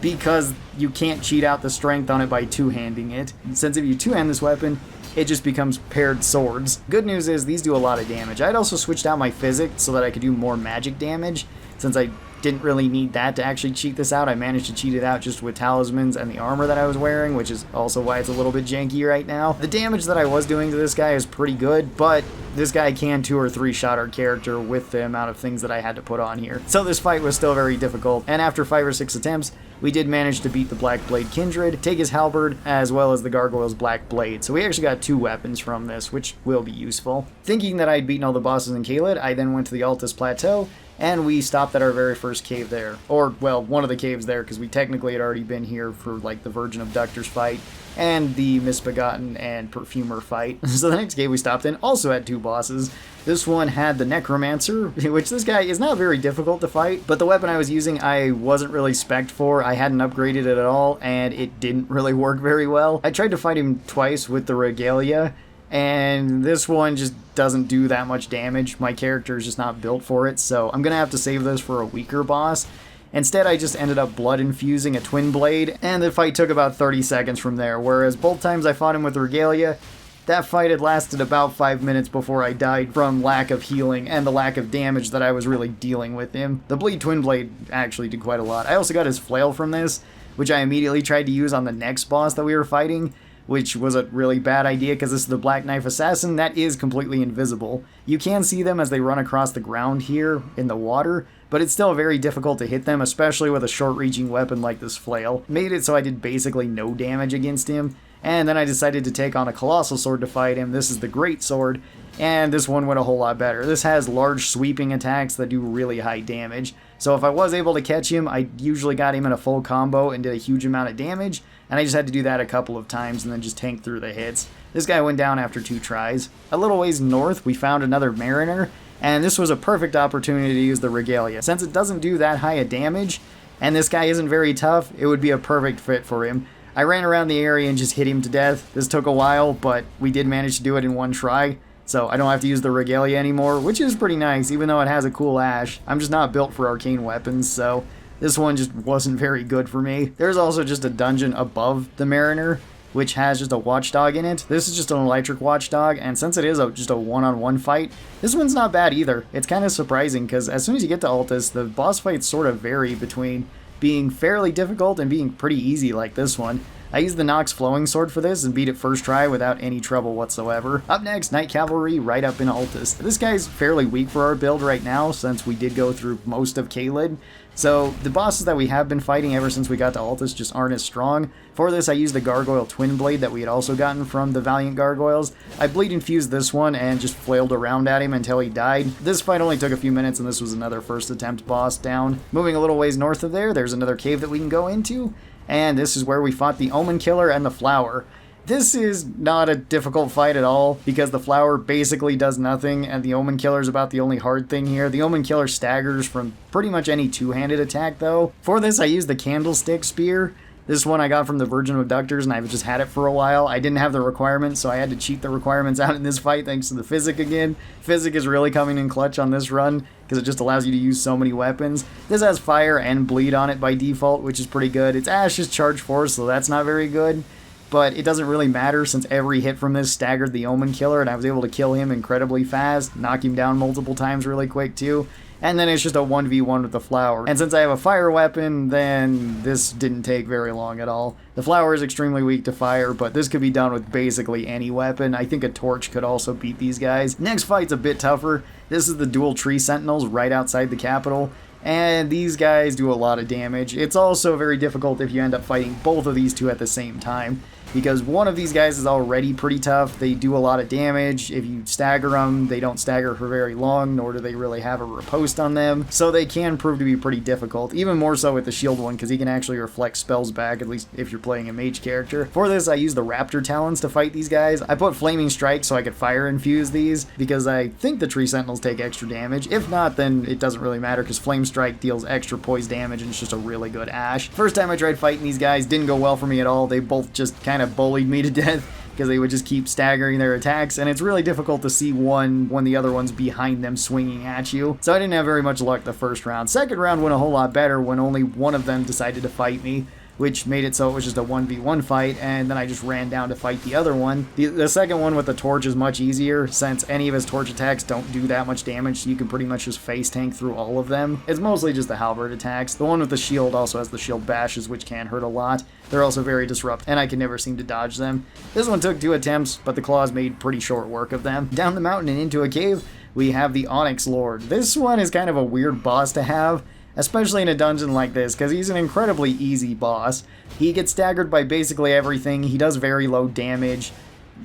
Speaker 1: because you can't cheat out the strength on it by two-handing it. Since if you two-hand this weapon, it just becomes paired swords. Good news is these do a lot of damage. I'd also switched out my physics so that I could do more magic damage. Since I didn't really need that to actually cheat this out, I managed to cheat it out just with talismans and the armor that I was wearing, which is also why it's a little bit janky right now. The damage that I was doing to this guy is pretty good, but this guy can 2 or 3 shot our character with the amount of things that I had to put on here. So this fight was still very difficult, and after 5 or 6 attempts, we did manage to beat the Black Blade Kindred, take his halberd, as well as the Gargoyle's Black Blade. So we actually got 2 weapons from this, which will be useful. Thinking that I'd beaten all the bosses in Caelid, I then went to the Altus Plateau, and we stopped at our very first cave there. Or, well, one of the caves there, because we technically had already been here for, like, the Virgin Abductor's fight, and the Misbegotten and Perfumer fight. So the next cave we stopped in also had 2 bosses. This one had the Necromancer, which this guy is not very difficult to fight, but the weapon I was using I wasn't really spec'd for. I hadn't upgraded it at all, and it didn't really work very well. I tried to fight him twice with the Regalia, and this one just doesn't do that much damage. My character is just not built for it, so I'm gonna have to save this for a weaker boss. Instead, I just ended up blood infusing a twin blade, and the fight took about 30 seconds from there, whereas both times I fought him with Regalia, that fight had lasted about 5 minutes before I died from lack of healing and the lack of damage that I was really dealing with him. The Bleed Twin Blade actually did quite a lot. I also got his flail from this, which I immediately tried to use on the next boss that we were fighting, which was a really bad idea because this is the Black Knife Assassin that is completely invisible. You can see them as they run across the ground here in the water, but it's still very difficult to hit them, especially with a short-reaching weapon like this flail. Made it so I did basically no damage against him, and then I decided to take on a Colossal Sword to fight him. This is the Great Sword, and this one went a whole lot better. This has large sweeping attacks that do really high damage, so if I was able to catch him, I usually got him in a full combo and did a huge amount of damage, and I just had to do that a couple of times and then just tank through the hits. This guy went down after 2 tries. A little ways north, we found another Mariner, and this was a perfect opportunity to use the Regalia. Since it doesn't do that high a damage, and this guy isn't very tough, it would be a perfect fit for him. I ran around the area and just hit him to death. This took a while, but we did manage to do it in 1 try, so I don't have to use the Regalia anymore, which is pretty nice, even though it has a cool ash. I'm just not built for arcane weapons, so this one just wasn't very good for me. There's also just a dungeon above the Mariner, which has just a watchdog in it. This is just an electric watchdog, and since it is just a one-on-one fight, this one's not bad either. It's kind of surprising, because as soon as you get to Altus, the boss fights sort of vary between being fairly difficult and being pretty easy like this one. I used the Nox Flowing Sword for this and beat it first try without any trouble whatsoever. Up next, Night Cavalry right up in Altus. This guy's fairly weak for our build right now since we did go through most of Caelid. So the bosses that we have been fighting ever since we got to Altus just aren't as strong. For this I used the Gargoyle Twin Blade that we had also gotten from the Valiant Gargoyles. I bleed infused this one and just flailed around at him until he died. This fight only took a few minutes and this was another first attempt boss down. Moving a little ways north of there, there's another cave that we can go into. And this is where we fought the Omen Killer and the Flower. This is not a difficult fight at all, because the Flower basically does nothing, and the Omen Killer is about the only hard thing here. The Omen Killer staggers from pretty much any two-handed attack, though. For this, I used the Candlestick Spear. This one I got from the Virgin Abductors, and I've just had it for a while. I didn't have the requirements, so I had to cheat the requirements out in this fight thanks to the Physic again. Physic is really coming in clutch on this run, because it just allows you to use so many weapons. This has fire and bleed on it by default, which is pretty good. It's Ash's charge force, so that's not very good. But it doesn't really matter since every hit from this staggered the Omen Killer, and I was able to kill him incredibly fast, knock him down multiple times really quick too. And then it's just a 1v1 with the flower. And since I have a fire weapon, then this didn't take very long at all. The flower is extremely weak to fire, but this could be done with basically any weapon. I think a torch could also beat these guys. Next fight's a bit tougher. This is the dual tree sentinels right outside the capital. And these guys do a lot of damage. It's also very difficult if you end up fighting both of these two at the same time, because one of these guys is already pretty tough. They do a lot of damage. If you stagger them, they don't stagger for very long, nor do they really have a riposte on them. So they can prove to be pretty difficult, even more so with the shield one, because he can actually reflect spells back, at least if you're playing a mage character. For this, I use the raptor talons to fight these guys. I put flaming strike so I could fire infuse these, because I think the tree sentinels take extra damage. If not, then it doesn't really matter, because flame strike deals extra poise damage, and it's just a really good Ash. First time I tried fighting these guys, didn't go well for me at all. They both just kind of bullied me to death because they would just keep staggering their attacks, and it's really difficult to see one when the other one's behind them swinging at you. So I didn't have very much luck the first round. Second round went a whole lot better when only one of them decided to fight me, which made it so it was just a 1v1 fight, and then I just ran down to fight the other one. The second one with the torch is much easier, since any of his torch attacks don't do that much damage, so you can pretty much just face tank through all of them. It's mostly just the halberd attacks. The one with the shield also has the shield bashes, which can hurt a lot. They're also very disruptive, and I can never seem to dodge them. This one took 2 attempts, but the claws made pretty short work of them. Down the mountain and into a cave, we have the Onyx Lord. This one is kind of a weird boss to have, especially in a dungeon like this, because he's an incredibly easy boss. He gets staggered by basically everything. He does very low damage.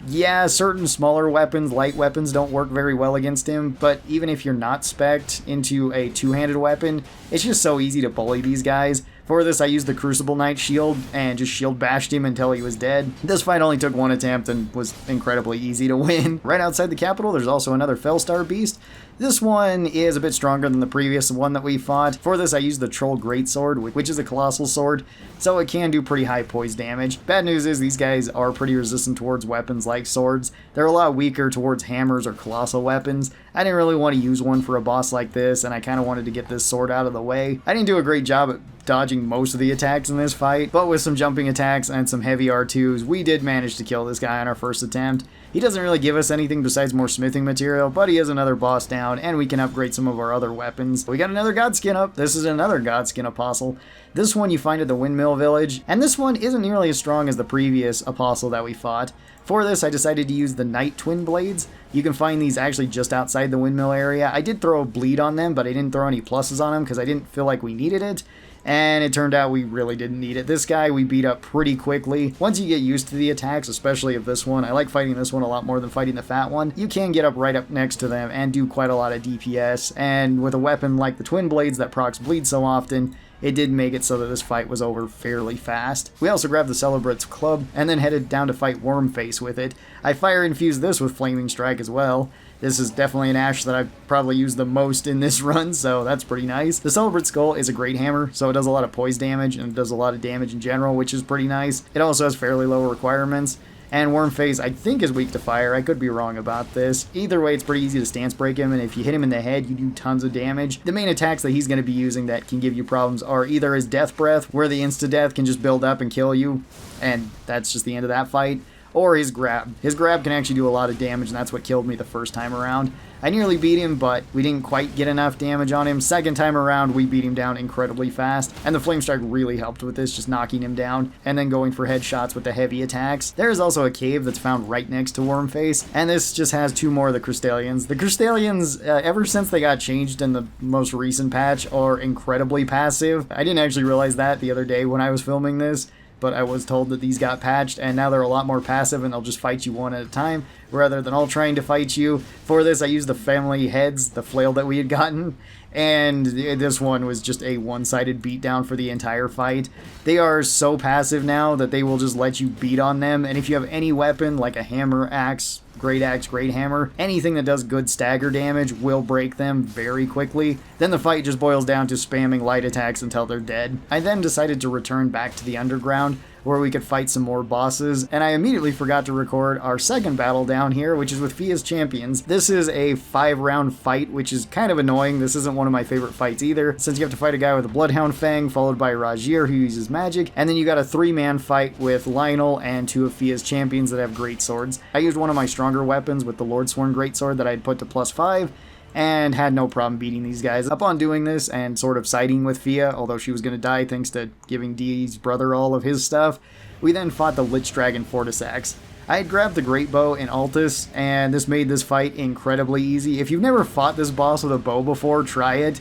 Speaker 1: Yeah, certain smaller weapons, light weapons, don't work very well against him, but even if you're not spec'd into a two-handed weapon, it's just so easy to bully these guys. For this, I used the Crucible Knight shield and just shield bashed him until he was dead. This fight only took 1 attempt and was incredibly easy to win. Right outside the capital, there's also another Fellstar Beast. This one is a bit stronger than the previous one that we fought. For this, I used the Troll Greatsword, which is a colossal sword, so it can do pretty high poise damage. Bad news is these guys are pretty resistant towards weapons like swords. They're a lot weaker towards hammers or colossal weapons. I didn't really want to use one for a boss like this, and I kind of wanted to get this sword out of the way. I didn't do a great job at dodging most of the attacks in this fight, but with some jumping attacks and some heavy R2s, we did manage to kill this guy on our first attempt. He doesn't really give us anything besides more smithing material, but he has another boss down, and we can upgrade some of our other weapons. We got another Godskin up. This is another Godskin Apostle. This one you find at the Windmill Village, and this one isn't nearly as strong as the previous Apostle that we fought. For this, I decided to use the Knight Twin Blades. You can find these actually just outside the windmill area. I did throw a bleed on them, but I didn't throw any pluses on them because I didn't feel like we needed it. And it turned out we really didn't need it. This guy we beat up pretty quickly. Once you get used to the attacks, especially of this one, I like fighting this one a lot more than fighting the fat one, you can get up right up next to them and do quite a lot of DPS. And with a weapon like the Twin Blades that procs bleed so often, it did make it so that this fight was over fairly fast. We also grabbed the Celebrate's Club and then headed down to fight Wormface with it. I fire infused this with Flaming Strike as well. This is definitely an Ash that I've probably used the most in this run, so that's pretty nice. The Celebrate Skull is a great hammer, so it does a lot of poise damage and it does a lot of damage in general, which is pretty nice. It also has fairly low requirements. And Wormface, I think, is weak to fire. I could be wrong about this. Either way, it's pretty easy to stance break him, and if you hit him in the head, you do tons of damage. The main attacks that he's going to be using that can give you problems are either his Death Breath, where the insta-death can just build up and kill you, and that's just the end of that fight, or his Grab. His Grab can actually do a lot of damage, and that's what killed me the first time around. I nearly beat him, but we didn't quite get enough damage on him. Second time around, we beat him down incredibly fast, and the Flame Strike really helped with this, just knocking him down, and then going for headshots with the heavy attacks. There is also a cave that's found right next to Wormface, and this just has 2 more of the Crystallians. The Crystallians, ever since they got changed in the most recent patch, are incredibly passive. I didn't actually realize that the other day when I was filming this, but I was told that these got patched, and now they're a lot more passive, and they'll just fight you one at a time, rather than all trying to fight you. For this, I used the family heads, the flail that we had gotten, and this one was just a one-sided beatdown for the entire fight. They are so passive now that they will just let you beat on them, and if you have any weapon, like a hammer, axe, great hammer, anything that does good stagger damage will break them very quickly. Then the fight just boils down to spamming light attacks until they're dead. I then decided to return back to the underground. where we could fight some more bosses. And I immediately forgot to record our second battle down here, which is with Fia's Champions. This is a 5-round fight, which is kind of annoying. This isn't one of my favorite fights either, since you have to fight a guy with a Bloodhound Fang, followed by Rajir, who uses magic, and then you got a 3-man fight with Lionel and 2 of Fia's Champions that have great swords. I used one of my stronger weapons with the Lordsworn Greatsword that I had put to +5, and had no problem beating these guys. Upon doing this and sort of siding with Fia, although she was going to die thanks to giving Dee's brother all of his stuff, we then fought the Lich Dragon Fortisax. I had grabbed the Great Bow in Altus, and this made this fight incredibly easy. If you've never fought this boss with a bow before, try it.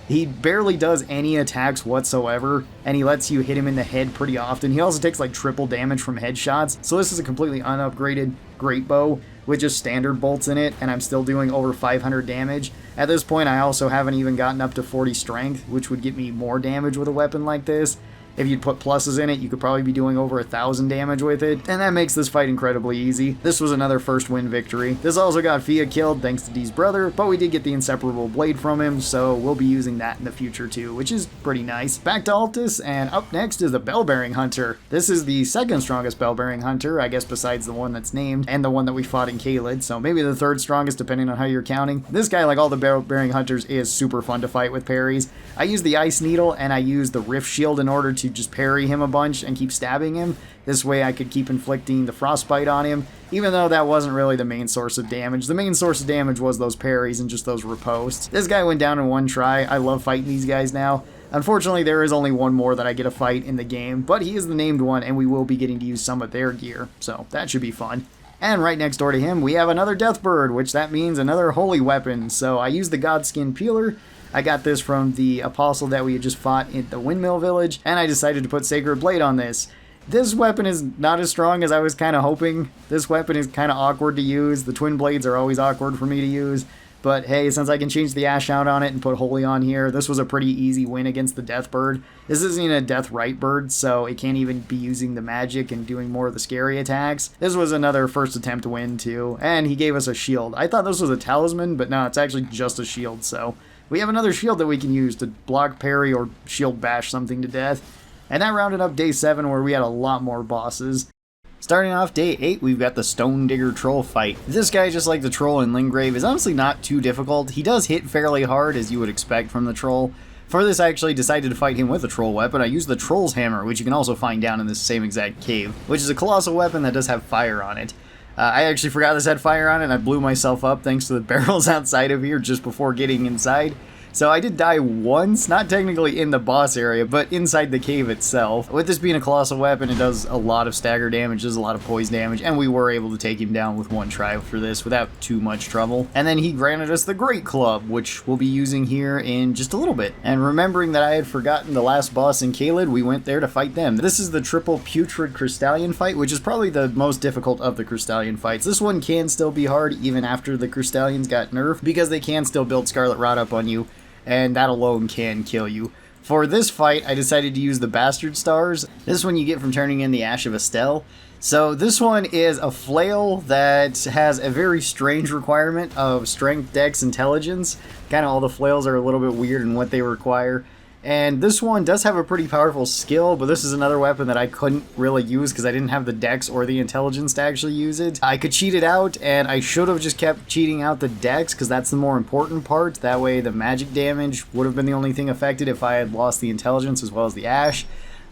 Speaker 1: He barely does any attacks whatsoever, and he lets you hit him in the head pretty often. He also takes like triple damage from headshots, so this is a completely unupgraded Great Bow with just standard bolts in it, and I'm still doing over 500 damage. At this point, I also haven't even gotten up to 40 strength, which would get me more damage with a weapon like this. If you'd put pluses in it, you could probably be doing over 1,000 damage with it, and that makes this fight incredibly easy. This was another first win victory. This also got Fia killed thanks to Dee's brother, but we did get the inseparable blade from him, so we'll be using that in the future too, which is pretty nice. Back to Altus, and up next is the Bell-Bearing Hunter. This is the second strongest Bell-Bearing Hunter, I guess besides the one that's named, and the one that we fought in Caelid, so maybe the third strongest depending on how you're counting. This guy, like all the Bell-Bearing Hunters, is super fun to fight with parries. I use the Ice Needle, and I use the Rift Shield in order to just parry him a bunch and keep stabbing him. This way I could keep inflicting the frostbite on him, even though that wasn't really the main source of damage. The main source of damage was those parries and just those riposts. This guy went down in one try. I love fighting these guys now. Unfortunately, there is only one more that I get to fight in the game, but he is the named one, and we will be getting to use some of their gear, so that should be fun. And right next door to him, we have another Deathbird, which that means another holy weapon. So I use the Godskin Peeler. I got this from the apostle that we had just fought in the Windmill Village, and I decided to put Sacred Blade on this. This weapon is not as strong as I was kind of hoping. This weapon is kind of awkward to use. The twin blades are always awkward for me to use. But hey, since I can change the Ash out on it and put Holy on here, this was a pretty easy win against the Deathbird. This isn't even a Death Right bird, so it can't even be using the magic and doing more of the scary attacks. This was another first attempt win too, and he gave us a shield. I thought this was a talisman, but no, it's actually just a shield, so we have another shield that we can use to block, parry, or shield bash something to death. And that rounded up day 7, where we had a lot more bosses. Starting off day 8, we've got the Stone Digger Troll fight. This guy, just like the Troll in Limgrave, is honestly not too difficult. He does hit fairly hard, as you would expect from the Troll. For this, I actually decided to fight him with a Troll weapon. I used the Troll's Hammer, which you can also find down in this same exact cave, which is a colossal weapon that does have fire on it. I actually forgot this had fire on it, and I blew myself up thanks to the barrels outside of here just before getting inside. So I did die once, not technically in the boss area, but inside the cave itself. With this being a colossal weapon, it does a lot of stagger damage, does a lot of poise damage, and we were able to take him down with one try for this without too much trouble. And then he granted us the Great Club, which we'll be using here in just a little bit. And remembering that I had forgotten the last boss in Caelid, we went there to fight them. This is the triple Putrid Crystallion fight, which is probably the most difficult of the Crystallion fights. This one can still be hard even after the Crystallions got nerfed, because they can still build Scarlet Rot up on you, and that alone can kill you. For this fight, I decided to use the Bastard Stars. This one you get from turning in the Ash of Estelle. So this one is a flail that has a very strange requirement of Strength, Dex, Intelligence. Kind of all the flails are a little bit weird in what they require. And this one does have a pretty powerful skill, but this is another weapon that I couldn't really use because I didn't have the dex or the intelligence to actually use it. I could cheat it out, and I should have just kept cheating out the dex because that's the more important part. That way the magic damage would have been the only thing affected if I had lost the intelligence as well as the ash.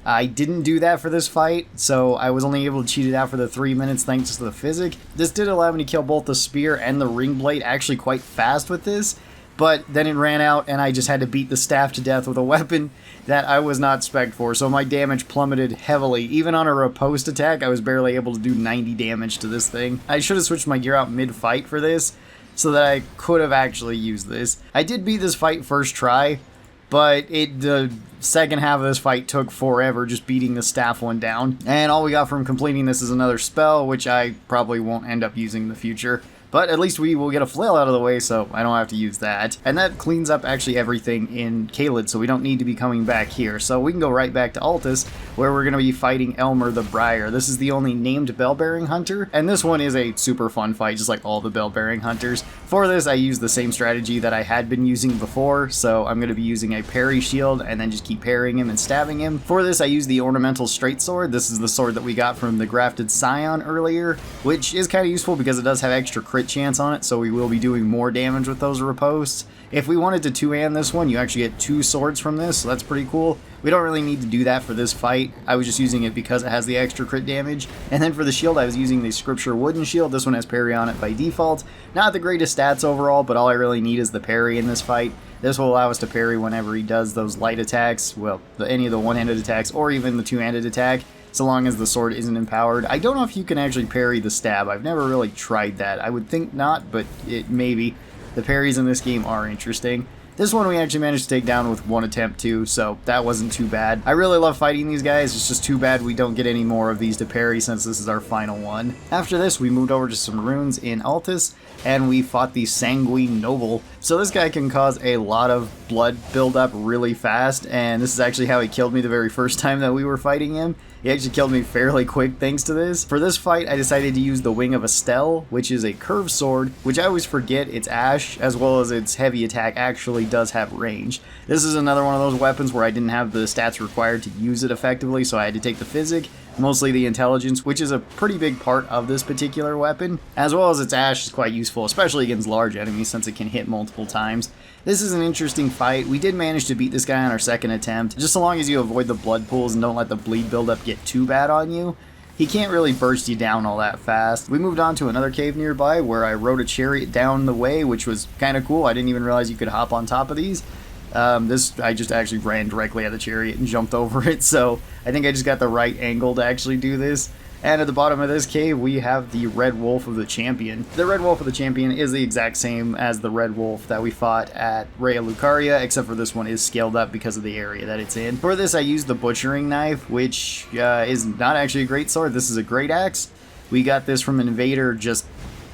Speaker 1: I didn't do that for this fight, so I was only able to cheat it out for the 3 minutes thanks to the physic. This did allow me to kill both the spear and the ring blade actually quite fast with this. But then it ran out, and I just had to beat the staff to death with a weapon that I was not spec'd for, so my damage plummeted heavily. Even on a riposte attack, I was barely able to do 90 damage to this thing. I should have switched my gear out mid-fight for this, so that I could have actually used this. I did beat this fight first try, but the second half of this fight took forever just beating the staff one down. And all we got from completing this is another spell, which I probably won't end up using in the future. But at least we will get a flail out of the way, so I don't have to use that. And that cleans up actually everything in Caelid, so we don't need to be coming back here. So we can go right back to Altus, where we're going to be fighting Elmer the Briar. This is the only named bell-bearing hunter, and this one is a super fun fight, just like all the bell-bearing hunters. For this, I use the same strategy that I had been using before, so I'm going to be using a parry shield, and then just keep parrying him and stabbing him. For this, I use the ornamental straight sword. This is the sword that we got from the grafted scion earlier, which is kind of useful because it does have extra crit chance on it, so we will be doing more damage with those riposts. If we wanted to two-hand this one, you actually get 2 swords from this, so that's pretty cool. We don't really need to do that for this fight. I was just using it because it has the extra crit damage. And then for the shield, I was using the Scripture Wooden Shield. This one has parry on it by default. Not the greatest stats overall, but all I really need is the parry in this fight. This will allow us to parry whenever he does those light attacks, well, any of the one-handed attacks, or even the two-handed attack, so long as the sword isn't empowered. I don't know if you can actually parry the stab. I've never really tried that. I would think not, but it maybe. The parries in this game are interesting. This one we actually managed to take down with 1 attempt too, so that wasn't too bad. I really love fighting these guys. It's just too bad we don't get any more of these to parry since this is our final one. After this, we moved over to some runes in Altus, and we fought the Sanguine Noble. So this guy can cause a lot of blood buildup really fast, and this is actually how he killed me the very first time that we were fighting him. He actually killed me fairly quick thanks to this. For this fight, I decided to use the Wing of Estelle, which is a curved sword, which I always forget its Ash, as well as its heavy attack actually does have range. This is another one of those weapons where I didn't have the stats required to use it effectively, so I had to take the Physic, mostly the Intelligence, which is a pretty big part of this particular weapon, as well as its Ash is quite useful, especially against large enemies since it can hit multiple times. This is an interesting fight. We did manage to beat this guy on our second attempt, just so long as you avoid the blood pools and don't let the bleed buildup get too bad on you. He can't really burst you down all that fast. We moved on to another cave nearby where I rode a chariot down the way, which was kind of cool. I didn't even realize you could hop on top of these. I just actually ran directly at the chariot and jumped over it, so I think I just got the right angle to actually do this. And at the bottom of this cave, we have the Red Wolf of the Champion. The Red Wolf of the Champion is the exact same as the Red Wolf that we fought at Rhea Lucaria, except for this one is scaled up because of the area that it's in. For this, I used the Butchering Knife, which is not actually a great sword. This is a great axe. We got this from an invader just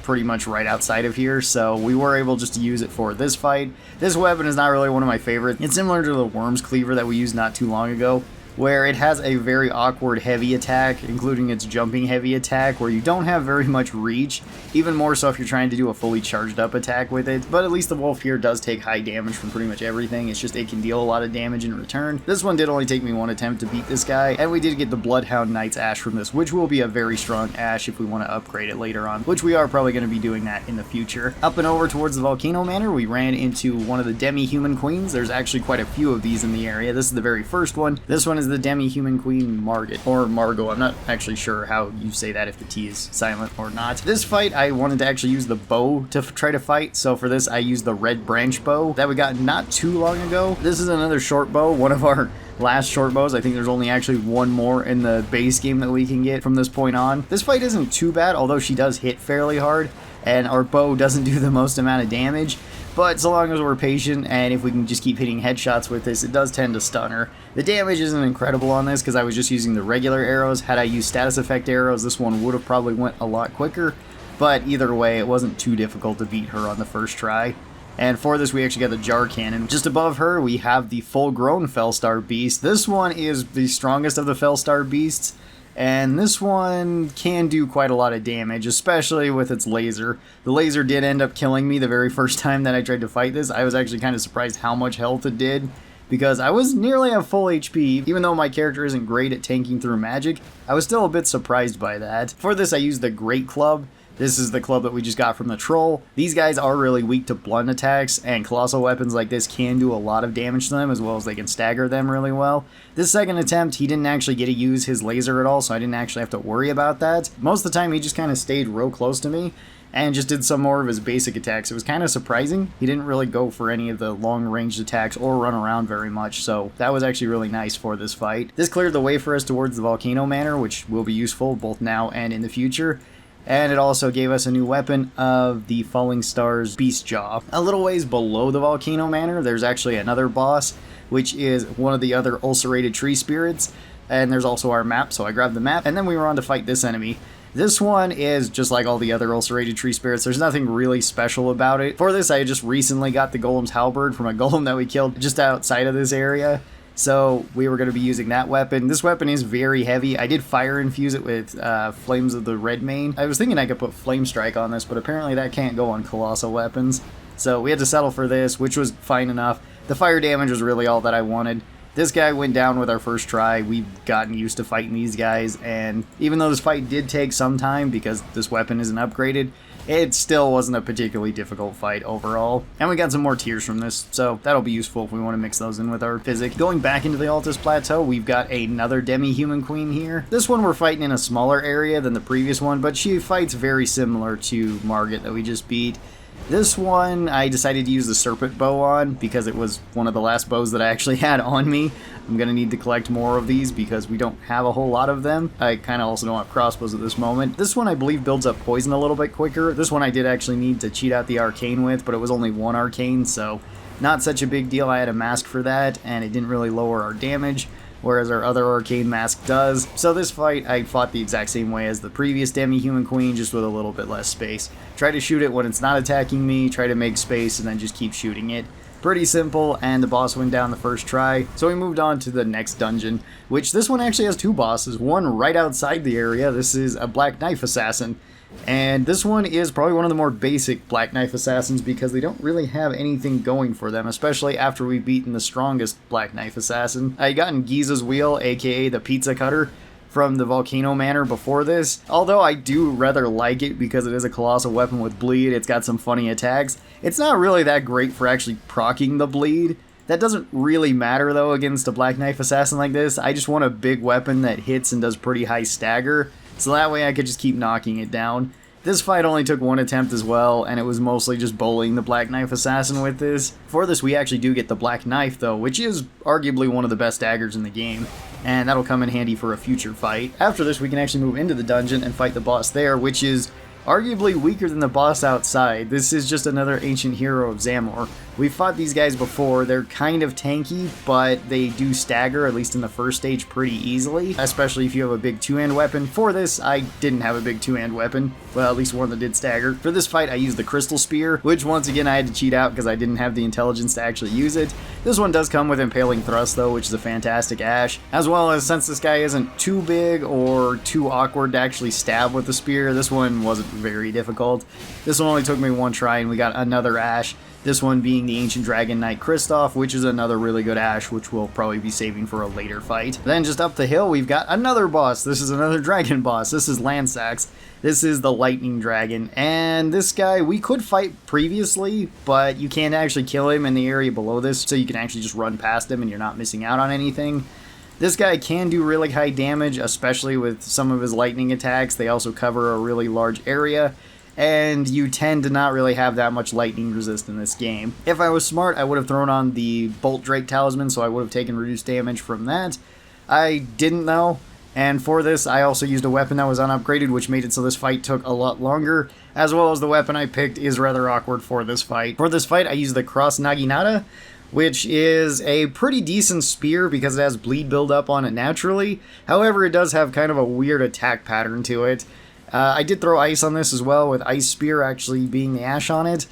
Speaker 1: pretty much right outside of here, so we were able just to use it for this fight. This weapon is not really one of my favorites. It's similar to the Worm's Cleaver that we used not too long ago, where it has a very awkward heavy attack, including its jumping heavy attack, where you don't have very much reach, even more so if you're trying to do a fully charged up attack with it. But at least the wolf here does take high damage from pretty much everything. It's just it can deal a lot of damage in return. This one did only take me 1 attempt to beat this guy, and we did get the Bloodhound Knight's Ash from this, which will be a very strong Ash if we want to upgrade it later on, which we are probably going to be doing that in the future. Up and over towards the Volcano Manor, we ran into one of the Demi-Human Queens. There's actually quite a few of these in the area. This is the very first one. This one is the Demi-Human Queen Margit, or Margot. I'm not actually sure how you say that, if the T is silent or not. This fight, I wanted to actually use the bow to try to fight, so for this I used the Red Branch Bow that we got not too long ago. This is another short bow, one of our last short bows. I think there's only actually one more in the base game that we can get from this point on. This fight isn't too bad, although she does hit fairly hard, and our bow doesn't do the most amount of damage. But so long as we're patient, and if we can just keep hitting headshots with this, it does tend to stun her. The damage isn't incredible on this because I was just using the regular arrows. Had I used status effect arrows, this one would have probably went a lot quicker. But either way, it wasn't too difficult to beat her on the first try. And for this, we actually got the Jar Cannon. Just above her, we have the full-grown Fellstar Beast. This one is the strongest of the Fellstar Beasts. And this one can do quite a lot of damage, especially with its laser. The laser did end up killing me the very first time that I tried to fight this. I was actually kind of surprised how much health it did, because I was nearly at full HP. Even though my character isn't great at tanking through magic, I was still a bit surprised by that. For this, I used the Great Club. This is the club that we just got from the troll. These guys are really weak to blunt attacks, and colossal weapons like this can do a lot of damage to them, as well as they can stagger them really well. This second attempt, he didn't actually get to use his laser at all, so I didn't actually have to worry about that. Most of the time, he just kind of stayed real close to me, and just did some more of his basic attacks. It was kind of surprising. He didn't really go for any of the long-ranged attacks or run around very much, so that was actually really nice for this fight. This cleared the way for us towards the Volcano Manor, which will be useful both now and in the future. And it also gave us a new weapon of the Falling Stars Beast Jaw. A little ways below the Volcano Manor, there's actually another boss, which is one of the other ulcerated tree spirits. And there's also our map, so I grabbed the map, and then we were on to fight this enemy. This one is just like all the other ulcerated tree spirits. There's nothing really special about it. For this, I just recently got the Golem's Halberd from a golem that we killed just outside of this area. So we were going to be using that weapon. This weapon is very heavy. I did fire infuse it with Flames of the Redmane. I was thinking I could put Flame Strike on this, but apparently that can't go on colossal weapons. So we had to settle for this, which was fine enough. The fire damage was really all that I wanted. This guy went down with our first try. We've gotten used to fighting these guys, and even though this fight did take some time because this weapon isn't upgraded, it still wasn't a particularly difficult fight overall. And we got some more tears from this, so that'll be useful if we want to mix those in with our physic. Going back into the Altus Plateau, we've got another demi-human queen here. This one we're fighting in a smaller area than the previous one, but she fights very similar to Margit that we just beat. This one, I decided to use the Serpent Bow on because it was one of the last bows that I actually had on me. I'm going to need to collect more of these because we don't have a whole lot of them. I kind of also don't have crossbows at this moment. This one, I believe, builds up poison a little bit quicker. This one I did actually need to cheat out the arcane with, but it was only one arcane, so not such a big deal. I had a mask for that, and it didn't really lower our damage, whereas our other arcane mask does. So this fight, I fought the exact same way as the previous demi-human queen, just with a little bit less space. Try to shoot it when it's not attacking me, try to make space, and then just keep shooting it. Pretty simple, and the boss went down the first try. So we moved on to the next dungeon, which this one actually has two bosses, one right outside the area. This is a Black Knife Assassin. And this one is probably one of the more basic Black Knife Assassins because they don't really have anything going for them, especially after we've beaten the strongest Black Knife Assassin. I got in Giza's Wheel, aka the Pizza Cutter, from the Volcano Manor before this. Although I do rather like it because it is a colossal weapon with bleed, it's got some funny attacks. It's not really that great for actually proccing the bleed. That doesn't really matter though against a Black Knife Assassin like this. I just want a big weapon that hits and does pretty high stagger, so that way I could just keep knocking it down. This fight only took one attempt as well, and it was mostly just bullying the Black Knife Assassin with this. For this, we actually do get the Black Knife, though, which is arguably one of the best daggers in the game, and that'll come in handy for a future fight. After this, we can actually move into the dungeon and fight the boss there, which is arguably weaker than the boss outside. This is just another ancient hero of Zamor. We've fought these guys before. They're kind of tanky, but they do stagger, at least in the first stage, pretty easily, especially if you have a big two-hand weapon. For this, I didn't have a big two-hand weapon. Well, at least one that did stagger. For this fight, I used the Crystal Spear, which once again I had to cheat out because I didn't have the intelligence to actually use it. This one does come with Impaling Thrust, though, which is a fantastic ash, as well as since this guy isn't too big or too awkward to actually stab with the spear, this one wasn't very difficult. This one only took me one try, and we got another ash. This one being the Ancient Dragon Knight Kristoff, which is another really good ash, which we'll probably be saving for a later fight. Then just up the hill, we've got another boss. This is another dragon boss. This is Lansax. This is the Lightning Dragon. And this guy, we could fight previously, but you can't actually kill him in the area below this, so you can actually just run past him and you're not missing out on anything. This guy can do really high damage, especially with some of his lightning attacks. They also cover a really large area, and you tend to not really have that much lightning resist in this game. If I was smart, I would have thrown on the Bolt Drake Talisman, so I would have taken reduced damage from that. I didn't though, and for this, I also used a weapon that was unupgraded, which made it so this fight took a lot longer, as well as the weapon I picked is rather awkward for this fight. For this fight, I used the Cross Naginata, which is a pretty decent spear because it has bleed buildup on it naturally. However, it does have kind of a weird attack pattern to it. I did throw ice on this as well, with Ice Spear actually being the ash on it.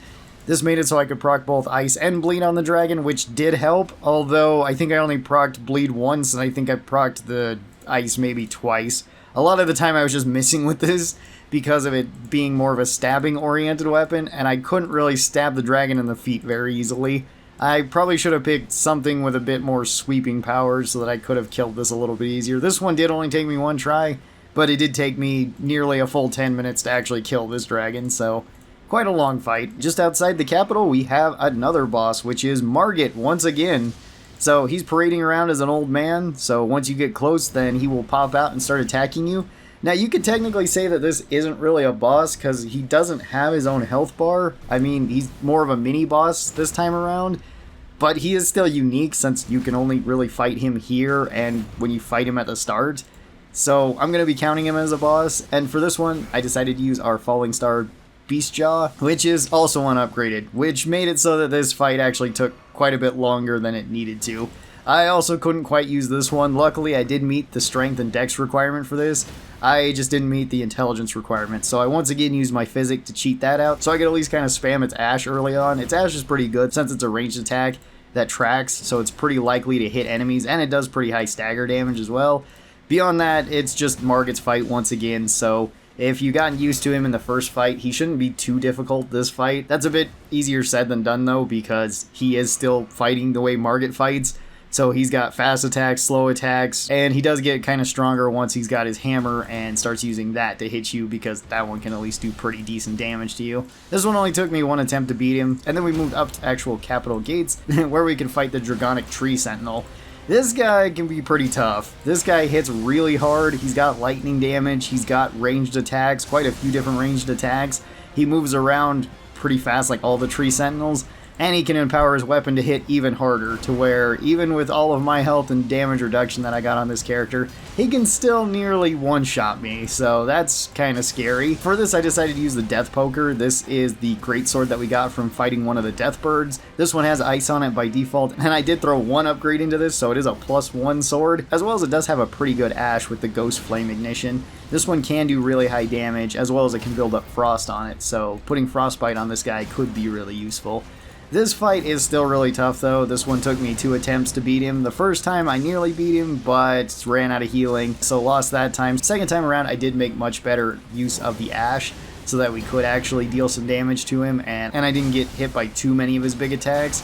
Speaker 1: This made it so I could proc both ice and bleed on the dragon, which did help, although I think I only procced bleed once, and I think I procced the ice maybe twice. A lot of the time I was just missing with this because of it being more of a stabbing-oriented weapon, and I couldn't really stab the dragon in the feet very easily. I probably should have picked something with a bit more sweeping power so that I could have killed this a little bit easier. This one did only take me one try, but it did take me nearly a full 10 minutes to actually kill this dragon, so quite a long fight. Just outside the capital, we have another boss, which is Margit once again. So he's parading around as an old man, so once you get close, then he will pop out and start attacking you. Now, you could technically say that this isn't really a boss, because he doesn't have his own health bar. I mean, he's more of a mini-boss this time around, but he is still unique, since you can only really fight him here, and when you fight him at the start. So I'm going to be counting him as a boss, and for this one, I decided to use our Falling Star Beastjaw, which is also unupgraded, which made it so that this fight actually took quite a bit longer than it needed to. I also couldn't quite use this one. Luckily, I did meet the strength and dex requirement for this. I just didn't meet the intelligence requirement, so I once again used my physic to cheat that out, so I could at least kind of spam its Ash early on. Its Ash is pretty good since it's a ranged attack that tracks, so it's pretty likely to hit enemies, and it does pretty high stagger damage as well. Beyond that, it's just Margit's fight once again, so if you gotten used to him in the first fight, he shouldn't be too difficult this fight. That's a bit easier said than done though, because he is still fighting the way Margit fights. So he's got fast attacks, slow attacks, and he does get kind of stronger once he's got his hammer and starts using that to hit you, because that one can at least do pretty decent damage to you. This one only took me one attempt to beat him, and then we moved up to actual capital gates, where we can fight the Dragonic Tree Sentinel. This guy can be pretty tough. This guy hits really hard, he's got lightning damage, he's got ranged attacks, quite a few different ranged attacks. He moves around pretty fast like all the Tree Sentinels. And he can empower his weapon to hit even harder, to where even with all of my health and damage reduction that I got on this character, he can still nearly one-shot me, so that's kind of scary. For this, I decided to use the Death Poker. This is the greatsword that we got from fighting one of the Death Birds. This one has ice on it by default, and I did throw one upgrade into this, so it is a +1 sword, as well as it does have a pretty good Ash with the Ghost Flame Ignition. This one can do really high damage, as well as it can build up Frost on it, so putting Frostbite on this guy could be really useful. This fight is still really tough though. This one took me 2 attempts to beat him. The first time I nearly beat him, but ran out of healing, so lost that time. Second time around, I did make much better use of the Ash, so that we could actually deal some damage to him, and I didn't get hit by too many of his big attacks.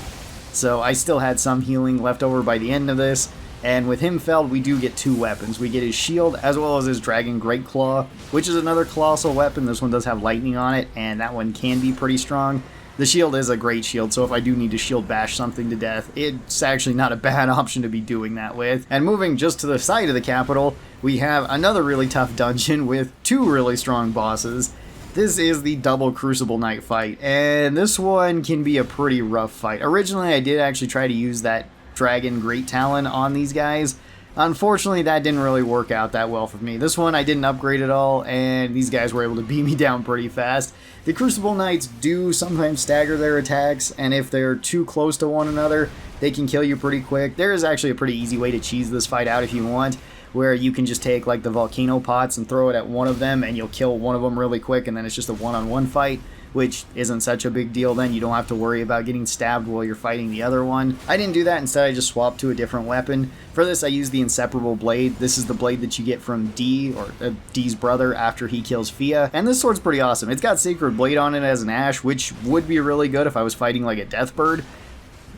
Speaker 1: So I still had some healing left over by the end of this. And with him felled, we do get 2 weapons. We get his shield, as well as his Dragon Great Claw, which is another colossal weapon. This one does have lightning on it, and that one can be pretty strong. The shield is a great shield, so if I do need to shield bash something to death, it's actually not a bad option to be doing that with. And moving just to the side of the capital, we have another really tough dungeon with 2 really strong bosses. This is the double Crucible Knight fight, and this one can be a pretty rough fight. Originally, I did actually try to use that Dragon Great Talon on these guys. Unfortunately, that didn't really work out that well for me. This one I didn't upgrade at all, and these guys were able to beat me down pretty fast. The Crucible Knights do sometimes stagger their attacks, and if they're too close to one another, they can kill you pretty quick. There is actually a pretty easy way to cheese this fight out if you want, where you can just take like the Volcano pots and throw it at one of them, and you'll kill one of them really quick, and then it's just a one-on-one fight, which isn't such a big deal then. You don't have to worry about getting stabbed while you're fighting the other one. I didn't do that. Instead, I just swapped to a different weapon. For this, I used the Inseparable Blade. This is the blade that you get from D, or D's brother, after he kills Fia. And this sword's pretty awesome. It's got Sacred Blade on it as an Ash, which would be really good if I was fighting like a Death Bird.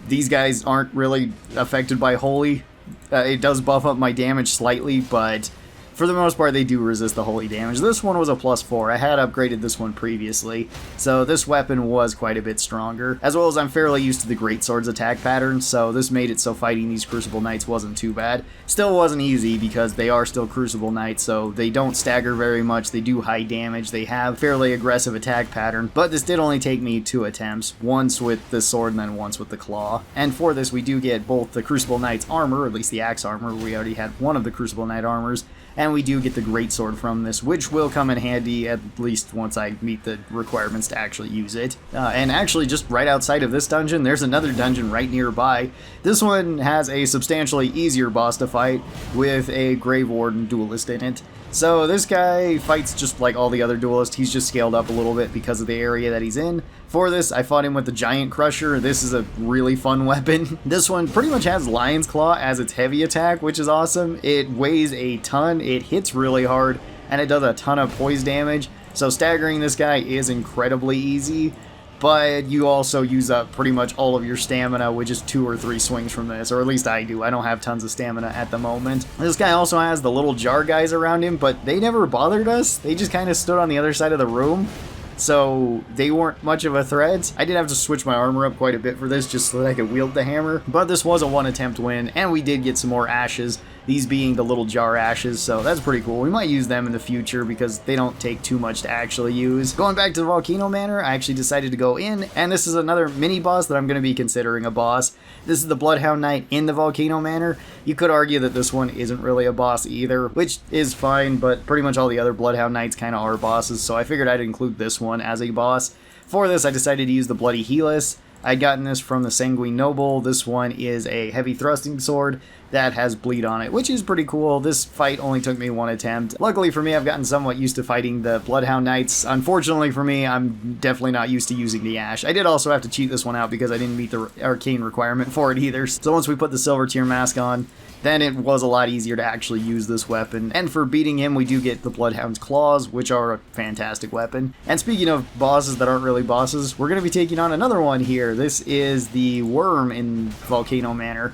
Speaker 1: These guys aren't really affected by Holy. It does buff up my damage slightly, but for the most part, they do resist the holy damage. This one was a +4. I had upgraded this one previously, so this weapon was quite a bit stronger. As well as I'm fairly used to the Greatsword's attack pattern, so this made it so fighting these Crucible Knights wasn't too bad. Still wasn't easy, because they are still Crucible Knights, so they don't stagger very much, they do high damage, they have fairly aggressive attack pattern, but this did only take me 2 attempts, once with the sword and then once with the claw. And for this, we do get both the Crucible Knight's armor, or at least the axe armor. We already had one of the Crucible Knight armors, and we do get the Greatsword from this, which will come in handy at least once I meet the requirements to actually use it. And actually, just right outside of this dungeon, there's another dungeon right nearby. This one has a substantially easier boss to fight with a Grave Warden duelist in it. So this guy fights just like all the other duelists. He's just scaled up a little bit because of the area that he's in. For this, I fought him with the Giant Crusher. This is a really fun weapon. This one pretty much has Lion's Claw as its heavy attack, which is awesome. It weighs a ton, it hits really hard, and it does a ton of poise damage. So staggering this guy is incredibly easy, but you also use up pretty much all of your stamina with just 2 or 3 swings from this, or at least I do. I don't have tons of stamina at the moment. This guy also has the little jar guys around him, but they never bothered us. They just kind of stood on the other side of the room, so they weren't much of a threat. I did have to switch my armor up quite a bit for this just so that I could wield the hammer, but this was a 1 attempt win, and we did get some more ashes, these being the little jar ashes, so that's pretty cool. We might use them in the future because they don't take too much to actually use. Going back to the Volcano Manor, I actually decided to go in, and this is another mini boss that I'm going to be considering a boss. This is the Bloodhound Knight in the Volcano Manor. You could argue that this one isn't really a boss either, which is fine, but pretty much all the other Bloodhound Knights kind of are bosses, so I figured I'd include this one as a boss. For this, I decided to use the Bloody Helix. I'd gotten this from the Sanguine Noble. This one is a heavy thrusting sword that has bleed on it, which is pretty cool. This fight only took me 1 attempt. Luckily for me, I've gotten somewhat used to fighting the Bloodhound Knights. Unfortunately for me, I'm definitely not used to using the Ash. I did also have to cheat this one out because I didn't meet the arcane requirement for it either. So once we put the Silver Tier Mask on, then it was a lot easier to actually use this weapon. And for beating him, we do get the Bloodhound's Claws, which are a fantastic weapon. And speaking of bosses that aren't really bosses, we're going to be taking on another one here. This is the Worm in Volcano Manor.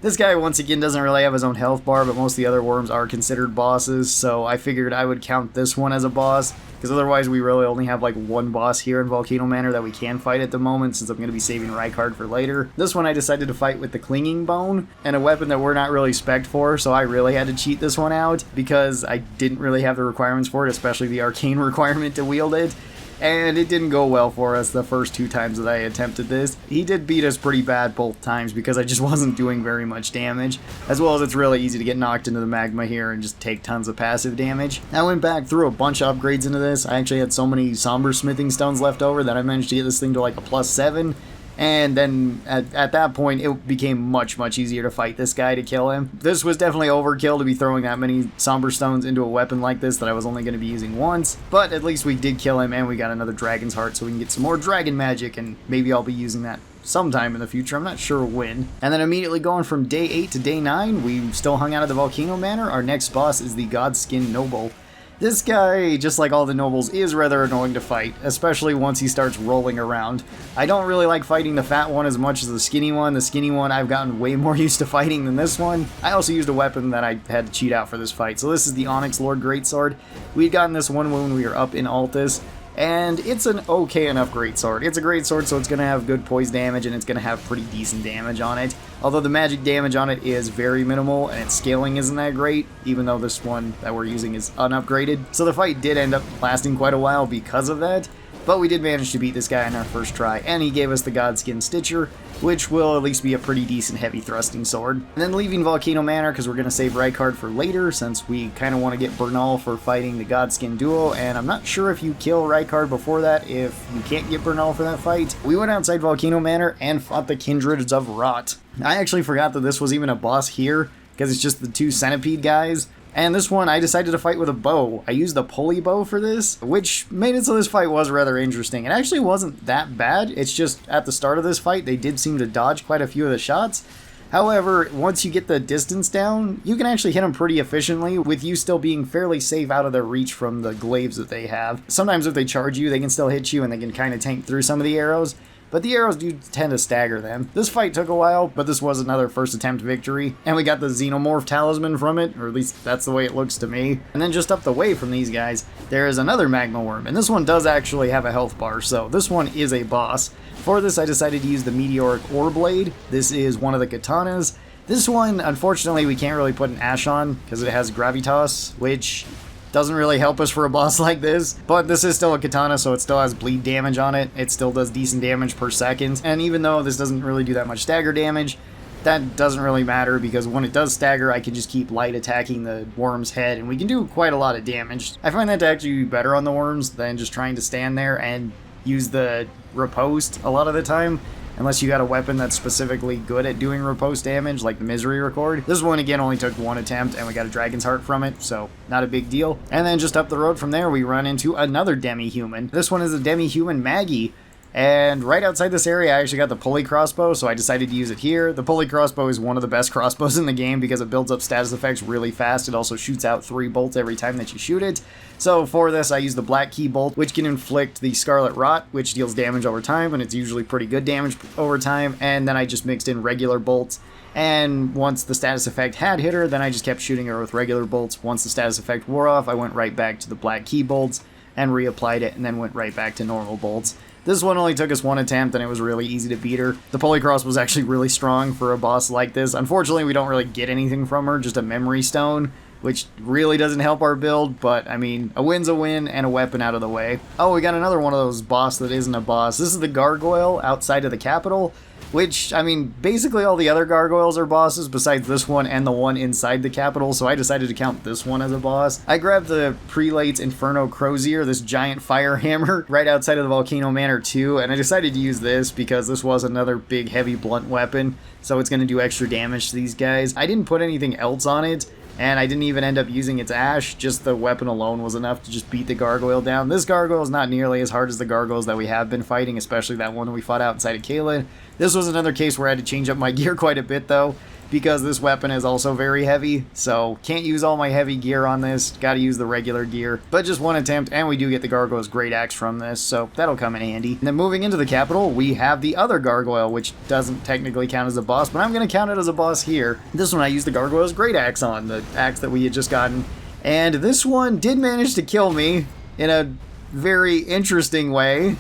Speaker 1: This guy, once again, doesn't really have his own health bar, but most of the other worms are considered bosses, so I figured I would count this one as a boss, because otherwise we really only have like one boss here in Volcano Manor that we can fight at the moment, since I'm going to be saving Rykard for later. This one I decided to fight with the Clinging Bone, and a weapon that we're not really spec'd for, so I really had to cheat this one out, because I didn't really have the requirements for it, especially the arcane requirement to wield it. And it didn't go well for us the first 2 times that I attempted this. He did beat us pretty bad both times because I just wasn't doing very much damage, as well as it's really easy to get knocked into the magma here and just take tons of passive damage. I went back through a bunch of upgrades into this. I actually had so many Somber Smithing Stones left over that I managed to get this thing to like a +7. And then at that point, it became much easier to fight this guy to kill him. This was definitely overkill to be throwing that many Somber Stones into a weapon like this that I was only going to be using once. But at least we did kill him, and we got another Dragon's Heart, so we can get some more dragon magic, and maybe I'll be using that sometime in the future. I'm not sure when. And then immediately going from day 8 to day 9, we still hung out at the Volcano Manor. Our next boss is the Godskin Noble. This guy, just like all the nobles, is rather annoying to fight, especially once he starts rolling around. I don't really like fighting the fat one as much as the skinny one. The skinny one I've gotten way more used to fighting than this one. I also used a weapon that I had to cheat out for this fight. So this is the Onyx Lord Greatsword. We'd gotten this one when we were up in Altus, and it's an okay enough greatsword. It's a greatsword, so it's going to have good poise damage, and it's going to have pretty decent damage on it. Although the magic damage on it is very minimal, and its scaling isn't that great, even though this one that we're using is unupgraded. So the fight did end up lasting quite a while because of that, but we did manage to beat this guy in our first try, and he gave us the Godskin Stitcher, which will at least be a pretty decent heavy thrusting sword. And then leaving Volcano Manor, because we're going to save Rykard for later, since we kind of want to get Bernal for fighting the Godskin duo, and I'm not sure if you kill Rykard before that, if you can't get Bernal for that fight. We went outside Volcano Manor and fought the Kindreds of Rot. I actually forgot that this was even a boss here, because it's just the 2 centipede guys. And this one, I decided to fight with a bow. I used the pulley bow for this, which made it so this fight was rather interesting. It actually wasn't that bad. It's just at the start of this fight, they did seem to dodge quite a few of the shots. However, once you get the distance down, you can actually hit them pretty efficiently, with you still being fairly safe out of their reach from the glaives that they have. Sometimes if they charge you, they can still hit you and they can kind of tank through some of the arrows, but the arrows do tend to stagger them. This fight took a while, but this was another first attempt victory, and we got the Xenomorph Talisman from it, or at least that's the way it looks to me. And then just up the way from these guys, there is another Magma Worm, and this one does actually have a health bar, so this one is a boss. For this, I decided to use the Meteoric Ore Blade. This is one of the katanas. This one, unfortunately, we can't really put an Ash on, because it has Gravitas, which doesn't really help us for a boss like this, but this is still a katana, so it still has bleed damage on it. It still does decent damage per second, and even though this doesn't really do that much stagger damage, that doesn't really matter, because when it does stagger, I can just keep light attacking the worm's head, and we can do quite a lot of damage. I find that to actually be better on the worms than just trying to stand there and use the riposte a lot of the time, unless you got a weapon that's specifically good at doing riposte damage, like the Misery Record. This one, again, only took 1 attempt, and we got a Dragon's Heart from it, so not a big deal. And then just up the road from there, we run into another demi-human. This one is a demi-human Maggie, and right outside this area, I actually got the pulley crossbow, so I decided to use it here. The pulley crossbow is one of the best crossbows in the game because it builds up status effects really fast. It also shoots out 3 bolts every time that you shoot it. So for this, I use the Black Key Bolt, which can inflict the Scarlet Rot, which deals damage over time, and it's usually pretty good damage over time. And then I just mixed in regular bolts. And once the status effect had hit her, then I just kept shooting her with regular bolts. Once the status effect wore off, I went right back to the Black Key Bolts and reapplied it, and then went right back to normal bolts. This one only took us 1 attempt, and it was really easy to beat her. The Polycross was actually really strong for a boss like this. Unfortunately, we don't really get anything from her, just a Memory Stone, which really doesn't help our build, but, I mean, a win's a win, and a weapon out of the way. Oh, we got another one of those boss that isn't a boss. This is the Gargoyle outside of the capital. which, I mean, basically all the other gargoyles are bosses besides this one and the one inside the capital, so I decided to count this one as a boss. I grabbed the Prelate's Inferno Crozier, this giant fire hammer, right outside of the Volcano Manor too, and I decided to use this because this was another big heavy blunt weapon, so it's going to do extra damage to these guys. I didn't put anything else on it, and I didn't even end up using its ash, just the weapon alone was enough to just beat the gargoyle down. This gargoyle is not nearly as hard as the gargoyles that we have been fighting, especially that one we fought out inside of Caelid. This was another case where I had to change up my gear quite a bit though, because this weapon is also very heavy, so can't use all my heavy gear on this, gotta use the regular gear. But just one attempt, and we do get the gargoyle's great axe from this, so that'll come in handy. And then moving into the capital, we have the other gargoyle, which doesn't technically count as a boss, but I'm gonna count it as a boss here. This one I used the gargoyle's great axe on, the axe that we had just gotten. And this one did manage to kill me in a very interesting way.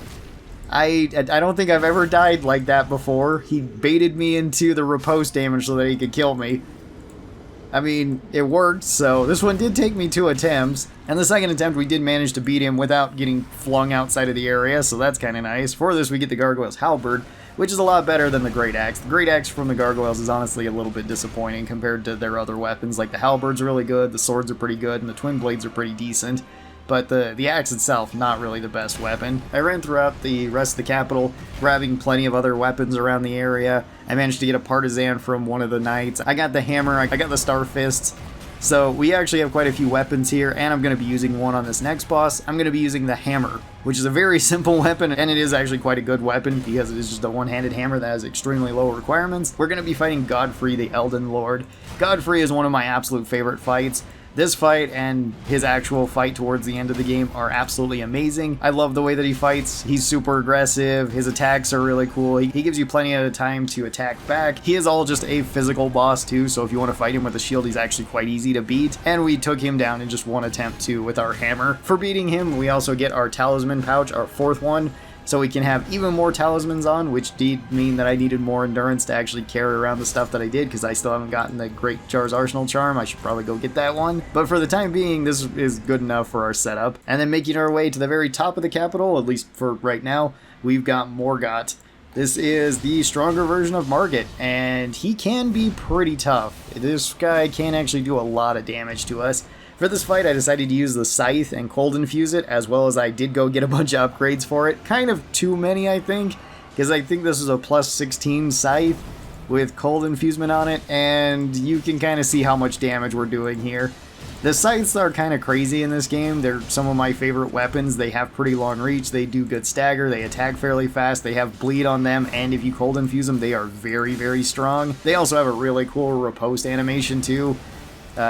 Speaker 1: I don't think I've ever died like that before. He baited me into the riposte damage so that he could kill me. I mean, it worked, so this one did take me 2 attempts. And the second attempt, we did manage to beat him without getting flung outside of the area, so that's kind of nice. For this, we get the Gargoyle's Halberd, which is a lot better than the Great Axe. The Great Axe from the Gargoyles is honestly a little bit disappointing compared to their other weapons. Like, the Halberd's really good, the swords are pretty good, and the Twin Blades are pretty decent. But the axe itself, not really the best weapon. I ran throughout the rest of the capital, grabbing plenty of other weapons around the area. I managed to get a partisan from one of the knights. I got the hammer, I got the star fists. So we actually have quite a few weapons here, and I'm going to be using one on this next boss. I'm going to be using the hammer, which is a very simple weapon, and it is actually quite a good weapon because it is just a one-handed hammer that has extremely low requirements. We're going to be fighting Godfrey, the Elden Lord. Godfrey is one of my absolute favorite fights. This fight and his actual fight towards the end of the game are absolutely amazing. I love the way that he fights. He's super aggressive. His attacks are really cool. He gives you plenty of time to attack back. He is all just a physical boss too, so if you want to fight him with a shield, he's actually quite easy to beat. And we took him down in just one attempt too with our hammer. For beating him, we also get our talisman pouch, our 4th one. So we can have even more talismans on, which did mean that I needed more endurance to actually carry around the stuff that I did, because I still haven't gotten the Great Jar's Arsenal Charm. I should probably go get that one. But for the time being, this is good enough for our setup. And then making our way to the very top of the capital, at least for right now, we've got Morgott. This is the stronger version of Margit, and he can be pretty tough. This guy can actually do a lot of damage to us. For this fight, I decided to use the Scythe and Cold Infuse it, as well as I did go get a bunch of upgrades for it. Kind of too many, I think, because I think this is a plus 16 Scythe with Cold Infusement on it, and you can kind of see how much damage we're doing here. The Scythes are kind of crazy in this game. They're some of my favorite weapons. They have pretty long reach, they do good stagger, they attack fairly fast, they have bleed on them, and if you Cold Infuse them, they are very, very strong. They also have a really cool riposte animation too.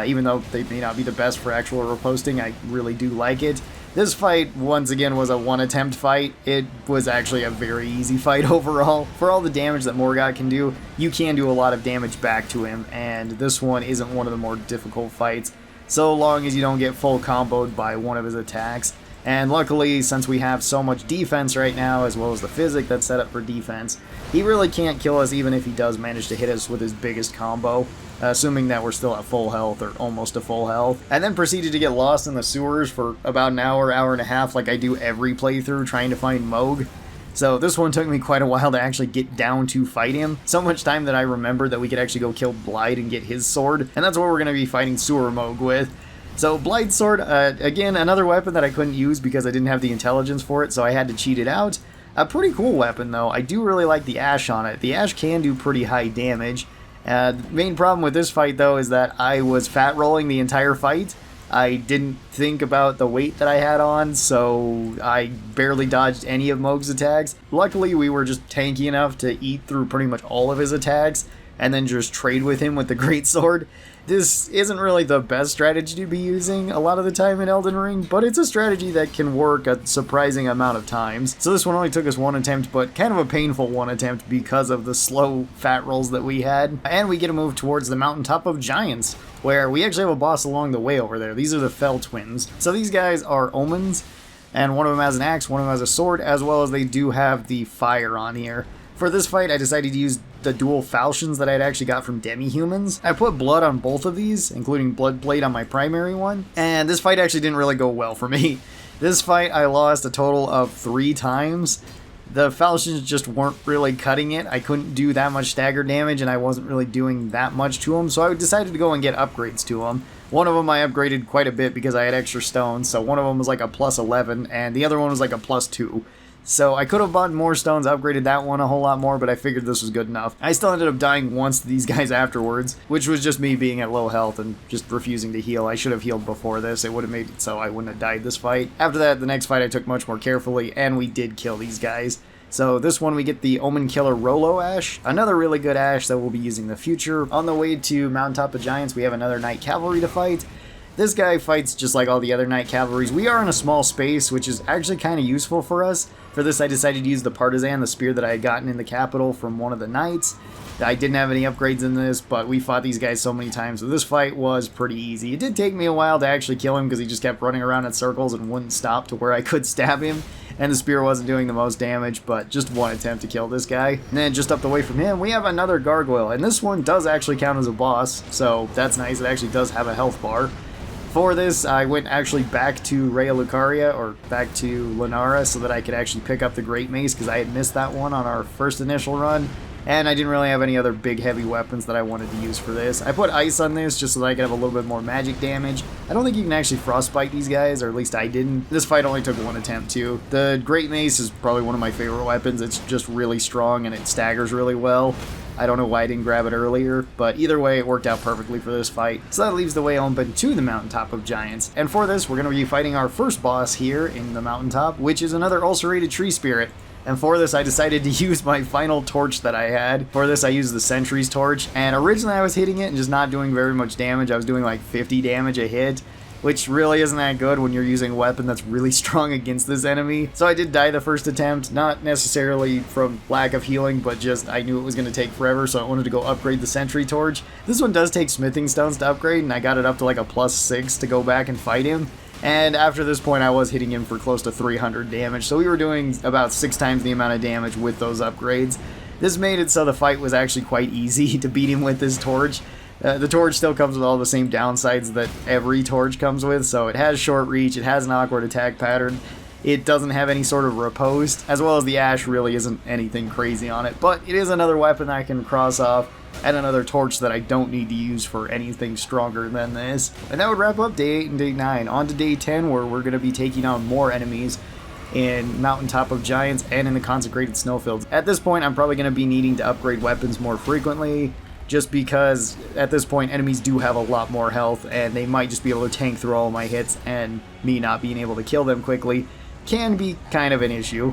Speaker 1: Even though they may not be the best for actual riposting, I really do like it. This fight, once again, was a one-attempt fight. It was actually a very easy fight overall. For all the damage that Morgott can do, you can do a lot of damage back to him, and this one isn't one of the more difficult fights, so long as you don't get full comboed by one of his attacks. And luckily, since we have so much defense right now, as well as the physic that's set up for defense, he really can't kill us even if he does manage to hit us with his biggest combo, assuming that we're still at full health or almost to full health. And then proceeded to get lost in the sewers for about an hour, hour and a half, like I do every playthrough trying to find Mohg. So this one took me quite a while to actually get down to fight him. So much time that I remembered that we could actually go kill Blaidd and get his sword, and that's what we're going to be fighting Sewer Mohg with. So Blaidd's sword, again, another weapon that I couldn't use because I didn't have the intelligence for it, so I had to cheat it out. A pretty cool weapon, though. I do really like the ash on it. The ash can do pretty high damage. The main problem with this fight, though, is that I was fat rolling the entire fight. I didn't think about the weight that I had on, so I barely dodged any of Mohg's attacks. Luckily, we were just tanky enough to eat through pretty much all of his attacks, and then just trade with him with the greatsword. This isn't really the best strategy to be using a lot of the time in Elden Ring, but it's a strategy that can work a surprising amount of times. So this one only took us one attempt, but kind of a painful one attempt because of the slow fat rolls that we had. And we get to move towards the Mountaintop of Giants, where we actually have a boss along the way over there. These are the Fell Twins. So these guys are omens, and one of them has an axe, one of them has a sword, as well as they do have the fire on here. For this fight, I decided to use the dual falchions that I had actually got from demi-humans. I put blood on both of these, including Bloodblade on my primary one, and this fight actually didn't really go well for me. This fight I lost a total of 3 times. the falchions just weren't really cutting it. I couldn't do that much stagger damage, and I wasn't really doing that much to them, so I decided to go and get upgrades to them. One of them I upgraded quite a bit because I had extra stones, so one of them was like a plus 11, and the other one was like a plus 2. So I could have bought more stones, upgraded that one a whole lot more, but I figured this was good enough. I still ended up dying once to these guys afterwards, which was just me being at low health and just refusing to heal. I should have healed before this. It would have made it so I wouldn't have died this fight. After that, the next fight I took much more carefully, and we did kill these guys. So this one we get the Omen Killer Rolo Ash, another really good Ash that we'll be using in the future. On the way to Mountaintop of Giants, we have another Knight Cavalry to fight. This guy fights just like all the other Knight Cavalries. We are in a small space, which is actually kind of useful for us. For this, I decided to use the Partisan, the spear that I had gotten in the capital from one of the Knights. I didn't have any upgrades in this, but we fought these guys so many times, so this fight was pretty easy. It did take me a while to actually kill him because he just kept running around in circles and wouldn't stop to where I could stab him. And the spear wasn't doing the most damage, but just one attempt to kill this guy. And then just up the way from him, we have another Gargoyle, and this one does actually count as a boss, so that's nice. It actually does have a health bar. For this, I went actually back to Rhea Lucaria, or back to Lunara, so that I could actually pick up the Great Mace, because I had missed that one on our first initial run. And I didn't really have any other big heavy weapons that I wanted to use for this. I put ice on this just so that I could have a little bit more magic damage. I don't think you can actually frostbite these guys, or at least I didn't. This fight only took one attempt too. The Great Mace is probably one of my favorite weapons. It's just really strong and it staggers really well. I don't know why I didn't grab it earlier, but either way it worked out perfectly for this fight. So that leaves the way open to the Mountaintop of Giants. And for this, we're going to be fighting our first boss here in the Mountaintop, which is another ulcerated tree spirit. And for this, I decided to use my final torch that I had. For this, I used the Sentry's Torch, and originally I was hitting it and just not doing very much damage. I was doing like 50 damage a hit, which really isn't that good when you're using a weapon that's really strong against this enemy. So I did die the first attempt, not necessarily from lack of healing, but just I knew it was going to take forever, so I wanted to go upgrade the Sentry Torch. This one does take smithing stones to upgrade, and I got it up to like a +6 to go back and fight him. And after this point, I was hitting him for close to 300 damage, so we were doing about 6 times the amount of damage with those upgrades. This made it so the fight was actually quite easy to beat him with this torch. The torch still comes with all the same downsides that every torch comes with, so it has short reach, it has an awkward attack pattern, it doesn't have any sort of riposte, as well as the ash really isn't anything crazy on it, but it is another weapon I can cross off, and another torch that I don't need to use for anything stronger than this. And that would wrap up Day 8 and Day 9. On to Day 10, where we're going to be taking on more enemies in Mountaintop of Giants and in the Consecrated Snowfields. At this point, I'm probably going to be needing to upgrade weapons more frequently, just because at this point enemies do have a lot more health, and they might just be able to tank through all my hits, and me not being able to kill them quickly can be kind of an issue.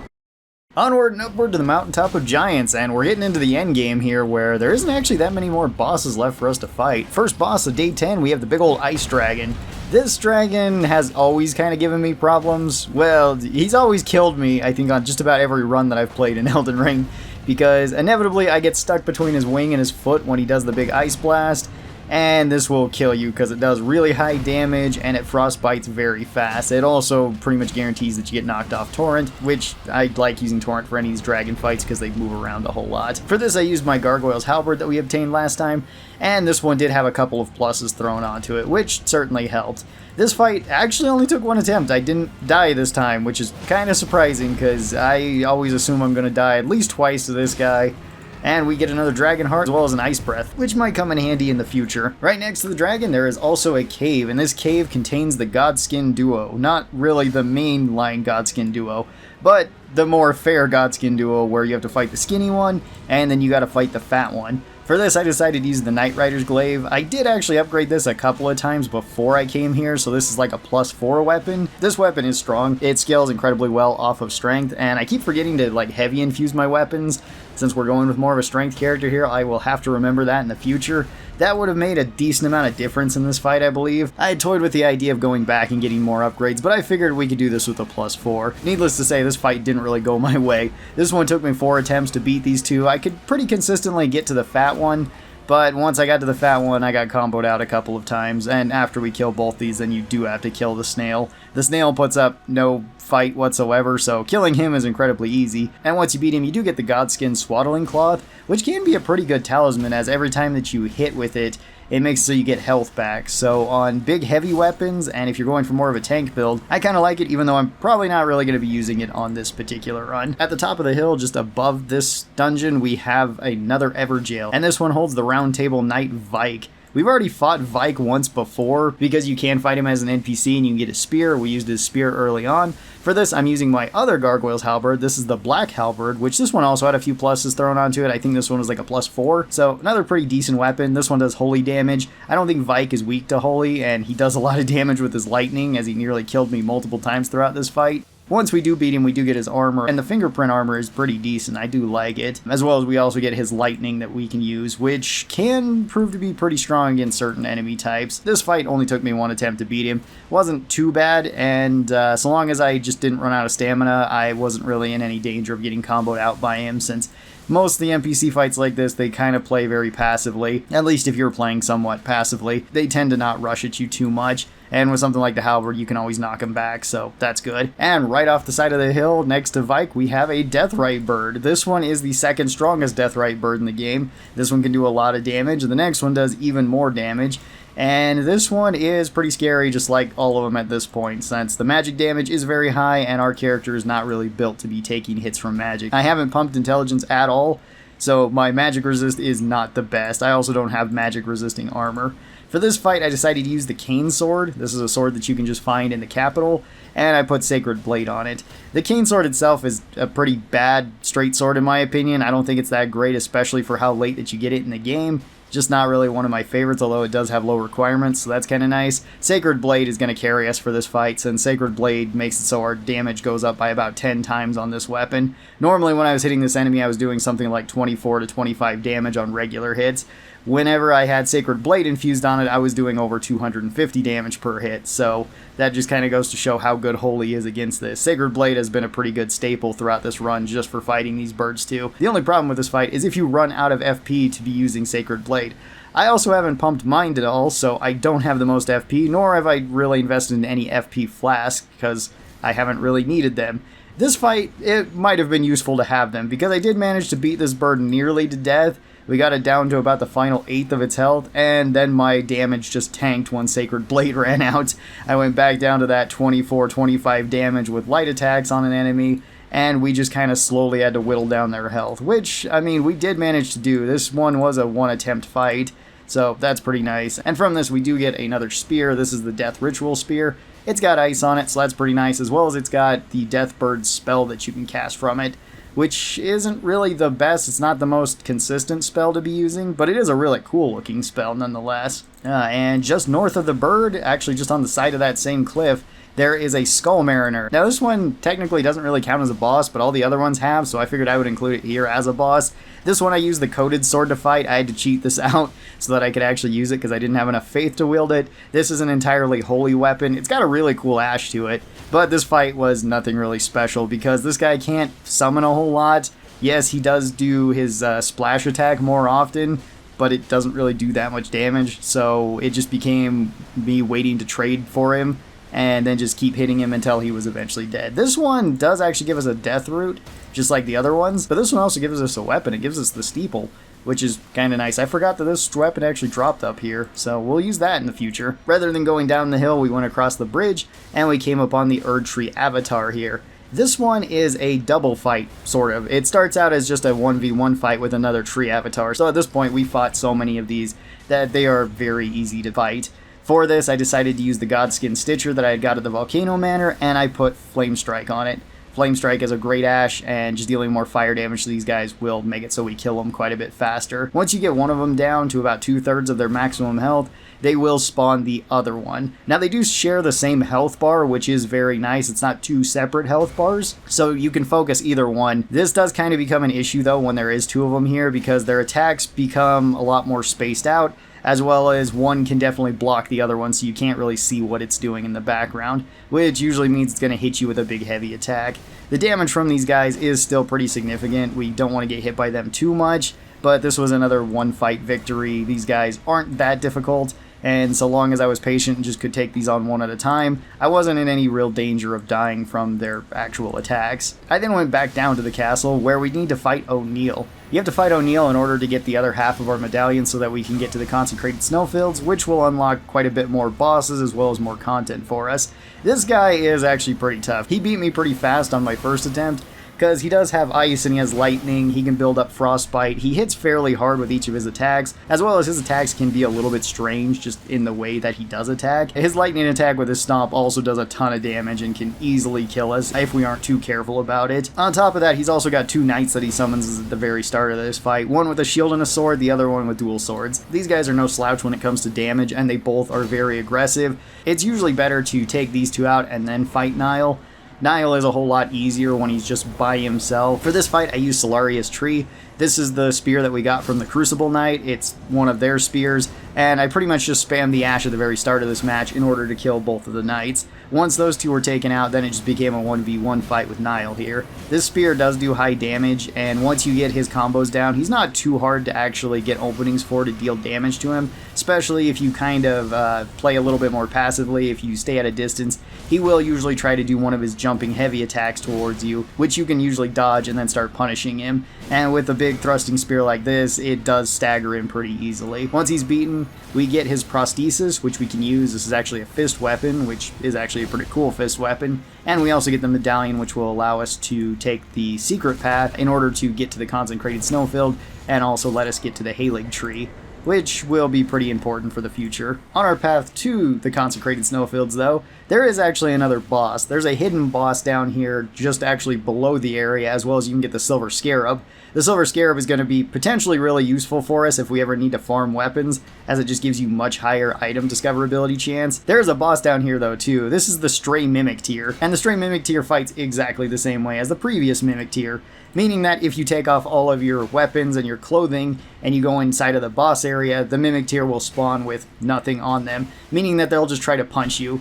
Speaker 1: Onward and upward to the Mountaintop of Giants, and we're getting into the end game here where there isn't actually that many more bosses left for us to fight. First boss of Day 10, we have the big old Ice Dragon. This dragon has always kind of given me problems. Well, he's always killed me, I think, on just about every run that I've played in Elden Ring, because inevitably I get stuck between his wing and his foot when he does the big Ice Blast. And this will kill you because it does really high damage and it frostbites very fast. It also pretty much guarantees that you get knocked off Torrent, which I like using Torrent for any of these dragon fights because they move around a whole lot. For this I used my Gargoyle's Halberd that we obtained last time, and this one did have a couple of pluses thrown onto it, which certainly helped. This fight actually only took one attempt. I didn't die this time, which is kind of surprising because I always assume I'm going to die at least twice to this guy. And we get another Dragon Heart as well as an Ice Breath, which might come in handy in the future. Right next to the dragon there is also a cave, and this cave contains the Godskin duo. Not really the main line Godskin duo, but the more fair Godskin duo where you have to fight the skinny one, and then you gotta fight the fat one. For this, I decided to use the Knight Rider's Glaive. I did actually upgrade this a couple of times before I came here, so this is like a +4 weapon. This weapon is strong. It scales incredibly well off of strength, and I keep forgetting to like heavy infuse my weapons. Since we're going with more of a strength character here, I will have to remember that in the future. That would have made a decent amount of difference in this fight, I believe. I had toyed with the idea of going back and getting more upgrades, but I figured we could do this with a +4. Needless to say, this fight didn't really go my way. This one took me 4 attempts to beat these two. I could pretty consistently get to the fat one, but once I got to the fat one, I got comboed out a couple of times, and after we kill both these, then you do have to kill the snail. The snail puts up no fight whatsoever, so killing him is incredibly easy. And once you beat him, you do get the Godskin Swaddling Cloth, which can be a pretty good talisman, as every time that you hit with it, it makes it so you get health back. So on big heavy weapons, and if you're going for more of a tank build, I kind of like it, even though I'm probably not really going to be using it on this particular run. At the top of the hill, just above this dungeon, we have another Everjail, and this one holds the Round Table Knight Vike. We've already fought Vike once before, because you can fight him as an NPC and you can get a spear. We used his spear early on. For this, I'm using my other Gargoyle's Halberd. This is the Black Halberd, which this one also had a few pluses thrown onto it. I think this one was like a +4, so another pretty decent weapon. This one does holy damage. I don't think Vike is weak to holy, and he does a lot of damage with his lightning, as he nearly killed me multiple times throughout this fight. Once we do beat him, we do get his armor, and the fingerprint armor is pretty decent. I do like it, as well as we also get his lightning that we can use, which can prove to be pretty strong against certain enemy types. This fight only took me one attempt to beat him. Wasn't too bad, and so long as I just didn't run out of stamina, I wasn't really in any danger of getting comboed out by him, since most of the NPC fights like this, they kind of play very passively. At least if you're playing somewhat passively. They tend to not rush at you too much. And with something like the Halberd, you can always knock him back, so that's good. And right off the side of the hill, next to Vike, we have a Deathrite Bird. This one is the second strongest Deathrite Bird in the game. This one can do a lot of damage, and the next one does even more damage. And this one is pretty scary, just like all of them at this point, since the magic damage is very high, and our character is not really built to be taking hits from magic. I haven't pumped intelligence at all, so my magic resist is not the best. I also don't have magic resisting armor. For this fight, I decided to use the Cane Sword. This is a sword that you can just find in the capital, and I put Sacred Blade on it. The Cane Sword itself is a pretty bad straight sword in my opinion. I don't think it's that great, especially for how late that you get it in the game. Just not really one of my favorites, although it does have low requirements, so that's kind of nice. Sacred Blade is going to carry us for this fight, since Sacred Blade makes it so our damage goes up by about 10 times on this weapon. Normally when I was hitting this enemy, I was doing something like 24 to 25 damage on regular hits. Whenever I had Sacred Blade infused on it, I was doing over 250 damage per hit, so that just kind of goes to show how good Holy is against this. Sacred Blade has been a pretty good staple throughout this run just for fighting these birds too. The only problem with this fight is if you run out of FP to be using Sacred Blade. I also haven't pumped mine at all, so I don't have the most FP, nor have I really invested in any FP flasks, because I haven't really needed them. This fight, it might have been useful to have them, because I did manage to beat this bird nearly to death. We got it down to about the final 1/8 of its health, and then my damage just tanked when Sacred Blade ran out. I went back down to that 24-25 damage with light attacks on an enemy, and we just kind of slowly had to whittle down their health, which, I mean, we did manage to do. This one was a one-attempt fight, so that's pretty nice. And from this, we do get another spear. This is the Death Ritual Spear. It's got ice on it, so that's pretty nice, as well as it's got the Deathbird spell that you can cast from it, which isn't really the best. It's not the most consistent spell to be using, but it is a really cool looking spell nonetheless. And just north of the bird, actually just on the side of that same cliff, there is a Skull Mariner. Now this one technically doesn't really count as a boss, but all the other ones have, so I figured I would include it here as a boss. This one I used the Coated Sword to fight. I had to cheat this out so that I could actually use it because I didn't have enough faith to wield it. This is an entirely holy weapon. It's got a really cool ash to it, but this fight was nothing really special because this guy can't summon a whole lot. Yes, he does do his splash attack more often, but it doesn't really do that much damage, so it just became me waiting to trade for him and then just keep hitting him until he was eventually dead. This one does actually give us a death root, just like the other ones, but this one also gives us a weapon. It gives us the steeple, which is kind of nice. I forgot that this weapon actually dropped up here, so we'll use that in the future. Rather than going down the hill, we went across the bridge, and we came upon the Erdtree avatar here. This one is a double fight, sort of. It starts out as just a 1v1 fight with another tree avatar, so at this point we fought so many of these that they are very easy to fight. For this, I decided to use the Godskin Stitcher that I had got at the Volcano Manor, and I put Flame Strike on it. Flame Strike is a great ash, and just dealing more fire damage to these guys will make it so we kill them quite a bit faster. Once you get one of them down to about 2/3 of their maximum health, they will spawn the other one. Now they do share the same health bar, which is very nice. It's not two separate health bars, so you can focus either one. This does kind of become an issue though when there is two of them here, because their attacks become a lot more spaced out, as well as one can definitely block the other one, so you can't really see what it's doing in the background, which usually means it's going to hit you with a big heavy attack. The damage from these guys is still pretty significant. We don't want to get hit by them too much, but this was another one fight victory. These guys aren't that difficult. and so long as I was patient and just could take these on one at a time, I wasn't in any real danger of dying from their actual attacks. I then went back down to the castle, where we need to fight O'Neill. You have to fight O'Neill in order to get the other half of our medallion so that we can get to the Consecrated Snowfields, which will unlock quite a bit more bosses as well as more content for us. This guy is actually pretty tough. He beat me pretty fast on my first attempt, because he does have ice and he has lightning, he can build up frostbite, he hits fairly hard with each of his attacks, as well as his attacks can be a little bit strange just in the way that he does attack. His lightning attack with his stomp also does a ton of damage and can easily kill us if we aren't too careful about it. On top of that, he's also got two knights that he summons at the very start of this fight, one with a shield and a sword, the other one with dual swords. These guys are no slouch when it comes to damage, and they both are very aggressive. It's usually better to take these two out and then fight Niall. Niall is a whole lot easier when he's just by himself. For this fight, I used Solarius Tree. This is the spear that we got from the Crucible Knight. It's one of their spears, and I pretty much just spammed the Ash at the very start of this match in order to kill both of the knights. Once those two were taken out, then it just became a 1v1 fight with Niall here. This spear does do high damage, and once you get his combos down, he's not too hard to actually get openings for to deal damage to him, especially if you kind of play a little bit more passively. If you stay at a distance, he will usually try to do one of his jumping heavy attacks towards you, which you can usually dodge and then start punishing him. And with a big thrusting spear like this, it does stagger him pretty easily. Once he's beaten, we get his prosthesis, which we can use. This is actually a fist weapon, which is actually a pretty cool fist weapon. And we also get the medallion, which will allow us to take the secret path in order to get to the Consecrated Snowfield, and also let us get to the Haligtree, which will be pretty important for the future. On our path to the Consecrated Snowfields, though, there is actually another boss. There's a hidden boss down here just actually below the area, as well as you can get the Silver Scarab. The Silver Scarab is going to be potentially really useful for us if we ever need to farm weapons, as it just gives you much higher item discoverability chance. There's a boss down here, though, too. This is the Stray Mimic tier, and the Stray Mimic tier fights exactly the same way as the previous Mimic tier, meaning that if you take off all of your weapons and your clothing and you go inside of the boss area, the Mimic tier will spawn with nothing on them, meaning that they'll just try to punch you.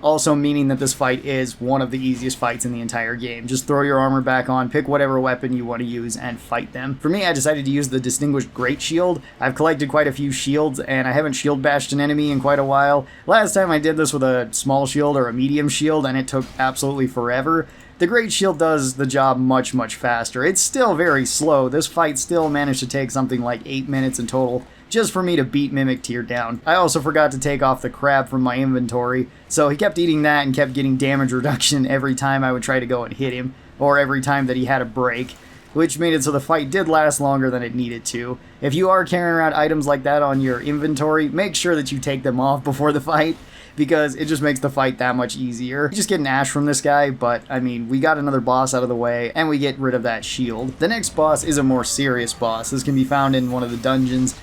Speaker 1: Also meaning that this fight is one of the easiest fights in the entire game. Just throw your armor back on, pick whatever weapon you want to use, and fight them. For me, I decided to use the Distinguished Great Shield. I've collected quite a few shields, and I haven't shield bashed an enemy in quite a while. Last time I did this with a small shield or a medium shield, and it took absolutely forever. The Great Shield does the job much, much faster. It's still very slow. This fight still managed to take something like 8 minutes in total, just for me to beat Mimic tier down. I also forgot to take off the crab from my inventory, so he kept eating that and kept getting damage reduction every time I would try to go and hit him, or every time that he had a break, which made it so the fight did last longer than it needed to. If you are carrying around items like that on your inventory, make sure that you take them off before the fight, because it just makes the fight that much easier. You just get an Ash from this guy, but I mean, we got another boss out of the way, and we get rid of that shield. The next boss is a more serious boss. This can be found in one of the dungeons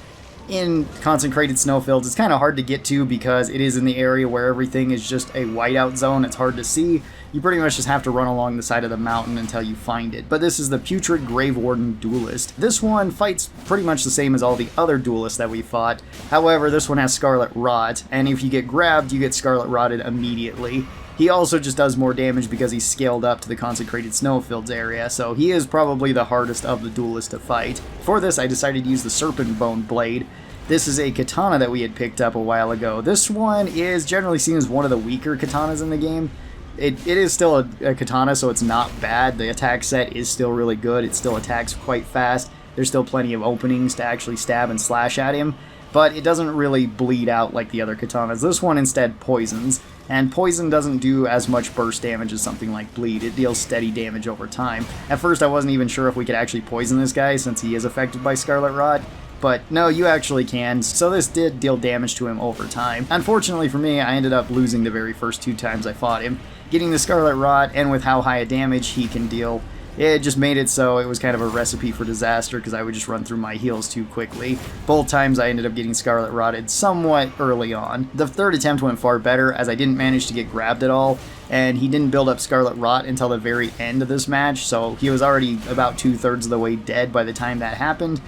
Speaker 1: in Consecrated Snowfields. It's kind of hard to get to because it is in the area where everything is just a whiteout zone. It's hard to see. You pretty much just have to run along the side of the mountain until you find it. But this is the Putrid Grave Warden Duelist. This one fights pretty much the same as all the other duelists that we fought. However, this one has Scarlet Rot, and if you get grabbed, you get Scarlet Rotted immediately. He also just does more damage because he's scaled up to the Consecrated Snowfields area, so he is probably the hardest of the duelists to fight. For this, I decided to use the Serpent Bone Blade. This is a katana that we had picked up a while ago. This one is generally seen as one of the weaker katanas in the game. It is still a katana, so it's not bad. The attack set is still really good. It still attacks quite fast. There's still plenty of openings to actually stab and slash at him, but it doesn't really bleed out like the other katanas. This one instead poisons, and poison doesn't do as much burst damage as something like bleed. It deals steady damage over time. At first I wasn't even sure if we could actually poison this guy since he is affected by Scarlet Rot, but no, you actually can, so this did deal damage to him over time. Unfortunately for me, I ended up losing the very first 2 times I fought him. Getting the Scarlet Rot, and with how high a damage he can deal, it just made it so it was kind of a recipe for disaster because I would just run through my heals too quickly. Both times I ended up getting Scarlet Rotted somewhat early on. The third attempt went far better as I didn't manage to get grabbed at all, and he didn't build up Scarlet Rot until the very end of this match, so he was already about 2/3 of the way dead by the time that happened.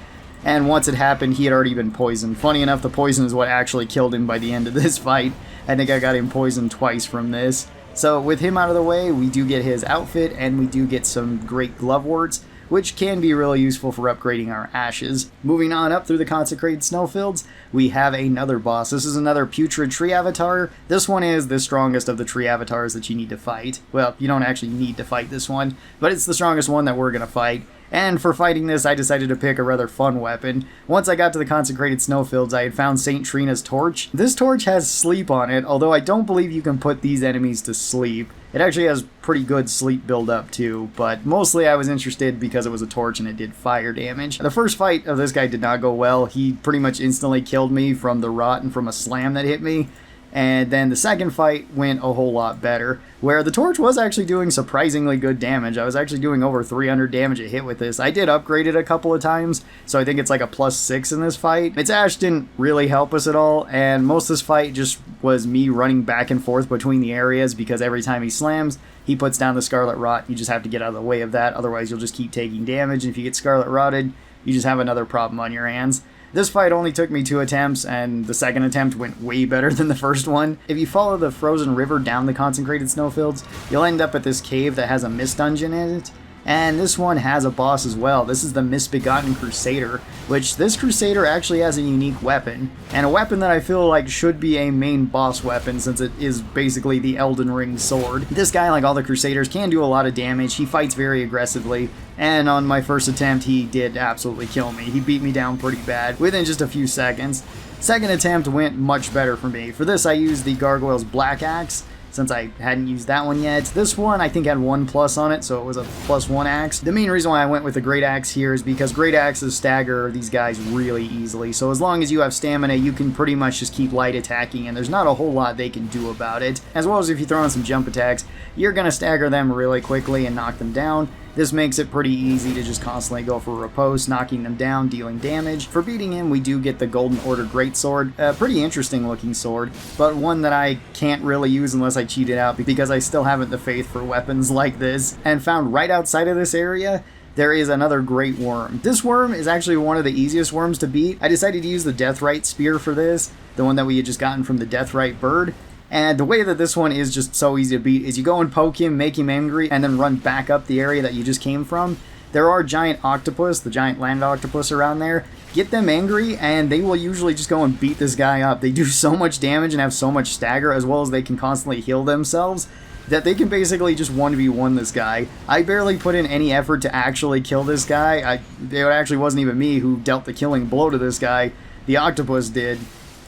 Speaker 1: And once it happened, he had already been poisoned. Funny enough, the poison is what actually killed him by the end of this fight. I think I got him poisoned twice from this. So with him out of the way, we do get his outfit, and we do get some great glove warts, which can be really useful for upgrading our ashes. Moving on up through the Consecrated Snowfields, we have another boss. This is another Putrid Tree Avatar. This one is the strongest of the tree avatars that you need to fight. Well, you don't actually need to fight this one, but it's the strongest one that we're going to fight. And for fighting this, I decided to pick a rather fun weapon. Once I got to the Consecrated Snowfields, I had found St. Trina's torch. This torch has sleep on it, although I don't believe you can put these enemies to sleep. It actually has pretty good sleep build-up too, but mostly I was interested because it was a torch and it did fire damage. The first fight of this guy did not go well. He pretty much instantly killed me from the rot and from a slam that hit me. And then the second fight went a whole lot better, where the torch was actually doing surprisingly good damage. I was actually doing over 300 damage a hit with this. I did upgrade it a couple of times, so I think it's like a +6 in this fight. Its ash didn't really help us at all, and most of this fight just was me running back and forth between the areas, because every time he slams, he puts down the Scarlet Rot. You just have to get out of the way of that, otherwise you'll just keep taking damage, and if you get Scarlet Rotted, you just have another problem on your hands. This fight only took me 2 attempts, and the second attempt went way better than the first one. If you follow the frozen river down the Consecrated Snowfields, you'll end up at this cave that has a mist dungeon in it. And this one has a boss as well. This is the Misbegotten Crusader, which this Crusader actually has a unique weapon, and a weapon that I feel like should be a main boss weapon since it is basically the Elden Ring sword. This guy, like all the Crusaders, can do a lot of damage. He fights very aggressively, and on my first attempt he did absolutely kill me. He beat me down pretty bad within just a few seconds. Second attempt went much better for me. For this I used the Gargoyle's Black Axe, since I hadn't used that one yet. This one I think had 1+ on it, so it was a +1 axe. The main reason why I went with the Great Axe here is because Great Axes stagger these guys really easily, so as long as you have stamina, you can pretty much just keep light attacking, and there's not a whole lot they can do about it. As well as if you throw in some jump attacks, you're going to stagger them really quickly and knock them down. This makes it pretty easy to just constantly go for riposte, knocking them down, dealing damage. For beating him, we do get the Golden Order Greatsword, a pretty interesting looking sword, but one that I can't really use unless I cheat it out because I still haven't the faith for weapons like this. And found right outside of this area, there is another Great Worm. This worm is actually one of the easiest worms to beat. I decided to use the Deathrite Spear for this, the one that we had just gotten from the Deathrite Bird. And the way that this one is just so easy to beat is you go and poke him, make him angry, and then run back up the area that you just came from. There are giant octopus, the giant land octopus around there. Get them angry, and they will usually just go and beat this guy up. They do so much damage and have so much stagger, as well as they can constantly heal themselves, that they can basically just 1v1 this guy. I barely put in any effort to actually kill this guy. It actually wasn't even me who dealt the killing blow to this guy. The octopus did.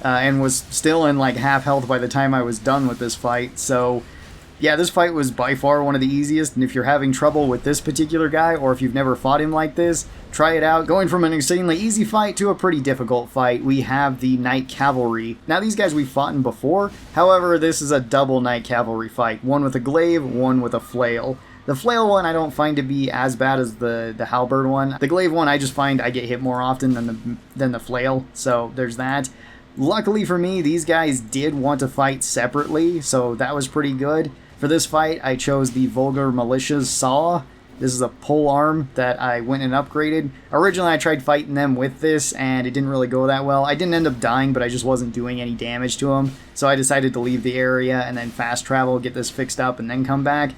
Speaker 1: And was still in like half health by the time I was done with this fight. So yeah, this fight was by far one of the easiest, and if you're having trouble with this particular guy, or if you've never fought him like this, try it out. Going from an insanely easy fight to a pretty difficult fight, we have the Knight Cavalry. Now these guys we've fought in before, however this is a double Knight Cavalry fight, one with a glaive, one with a flail. The flail one I don't find to be as bad as the halberd one. The glaive one I just find I get hit more often than the flail, so there's that. Luckily for me, these guys did want to fight separately, so that was pretty good. For this fight, I chose the Vulgar Militia's Saw. This is a pole arm that I went and upgraded. Originally, I tried fighting them with this, and it didn't really go that well. I didn't end up dying, but I just wasn't doing any damage to them, so I decided to leave the area and then fast travel, get this fixed up, and then come back.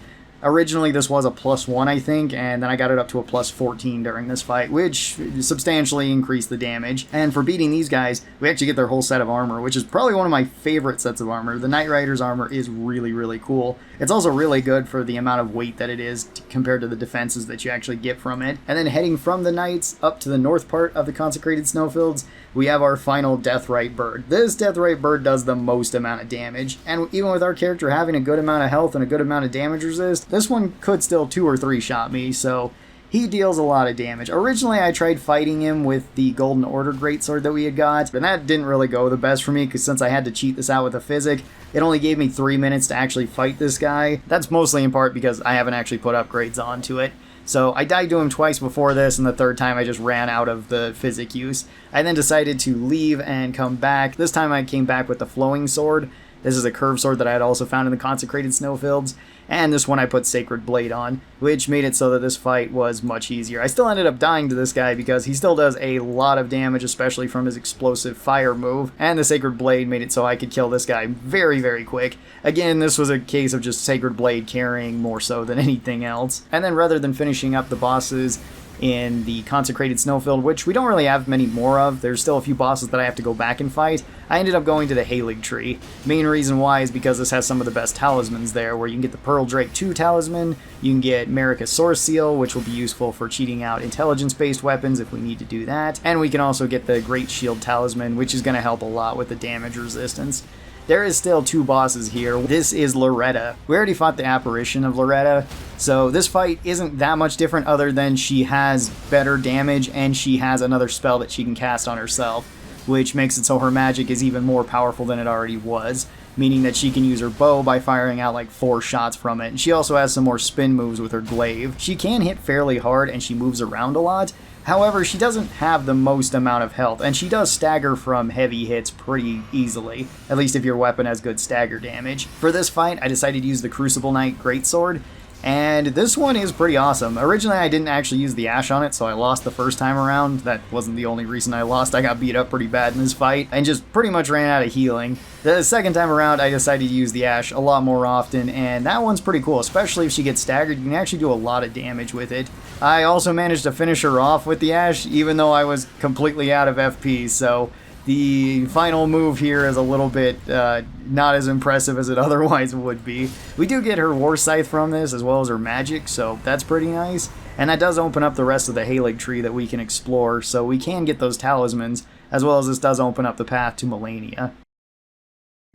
Speaker 1: Originally, this was a +1, I think, and then I got it up to a +14 during this fight, which substantially increased the damage. And for beating these guys, we actually get their whole set of armor, which is probably one of my favorite sets of armor. The Knight Rider's armor is really, really cool. It's also really good for the amount of weight that it is compared to the defenses that you actually get from it. And then heading from the Knights up to the north part of the Consecrated Snowfields, we have our final Deathrite Bird. This Deathrite Bird does the most amount of damage, and even with our character having a good amount of health and a good amount of damage resist, this one could still 2 or 3 shot me, so he deals a lot of damage. Originally, I tried fighting him with the Golden Order Greatsword that we had got, but that didn't really go the best for me, because since I had to cheat this out with a physic, it only gave me 3 minutes to actually fight this guy. That's mostly in part because I haven't actually put upgrades onto it. So I died to him twice before this, and the third time I just ran out of the physic use. I then decided to leave and come back. This time I came back with the Flowing Sword. This is a curved sword that I had also found in the Consecrated Snowfields. And this one I put Sacred Blade on, which made it so that this fight was much easier. I still ended up dying to this guy because he still does a lot of damage, especially from his explosive fire move. And the Sacred Blade made it so I could kill this guy very, very quick. Again, this was a case of just Sacred Blade carrying more so than anything else. And then rather than finishing up the bosses in the Consecrated Snowfield, which we don't really have many more of. There's still a few bosses that I have to go back and fight. I ended up going to the Haligtree. Main reason why is because this has some of the best talismans there, where you can get the Pearl Drake 2 talisman, you can get Marika's Source Seal, which will be useful for cheating out intelligence-based weapons if we need to do that, and we can also get the Great Shield talisman, which is going to help a lot with the damage resistance. There is still 2 bosses here. This is Loretta. We already fought the apparition of Loretta, so this fight isn't that much different other than she has better damage and she has another spell that she can cast on herself, which makes it so her magic is even more powerful than it already was, meaning that she can use her bow by firing out like 4 shots from it. And she also has some more spin moves with her glaive. She can hit fairly hard and she moves around a lot. However, she doesn't have the most amount of health, and she does stagger from heavy hits pretty easily, at least if your weapon has good stagger damage. For this fight, I decided to use the Crucible Knight Greatsword, and this one is pretty awesome. Originally, I didn't actually use the Ash on it, so I lost the first time around. That wasn't the only reason I lost. I got beat up pretty bad in this fight, and just pretty much ran out of healing. The second time around, I decided to use the Ash a lot more often, and that one's pretty cool, especially if she gets staggered. You can actually do a lot of damage with it. I also managed to finish her off with the Ash, even though I was completely out of FP, so the final move here is a little bit not as impressive as it otherwise would be. We do get her War Scythe from this, as well as her magic, so that's pretty nice. And that does open up the rest of the Haligtree that we can explore, so we can get those talismans, as well as this does open up the path to Melania.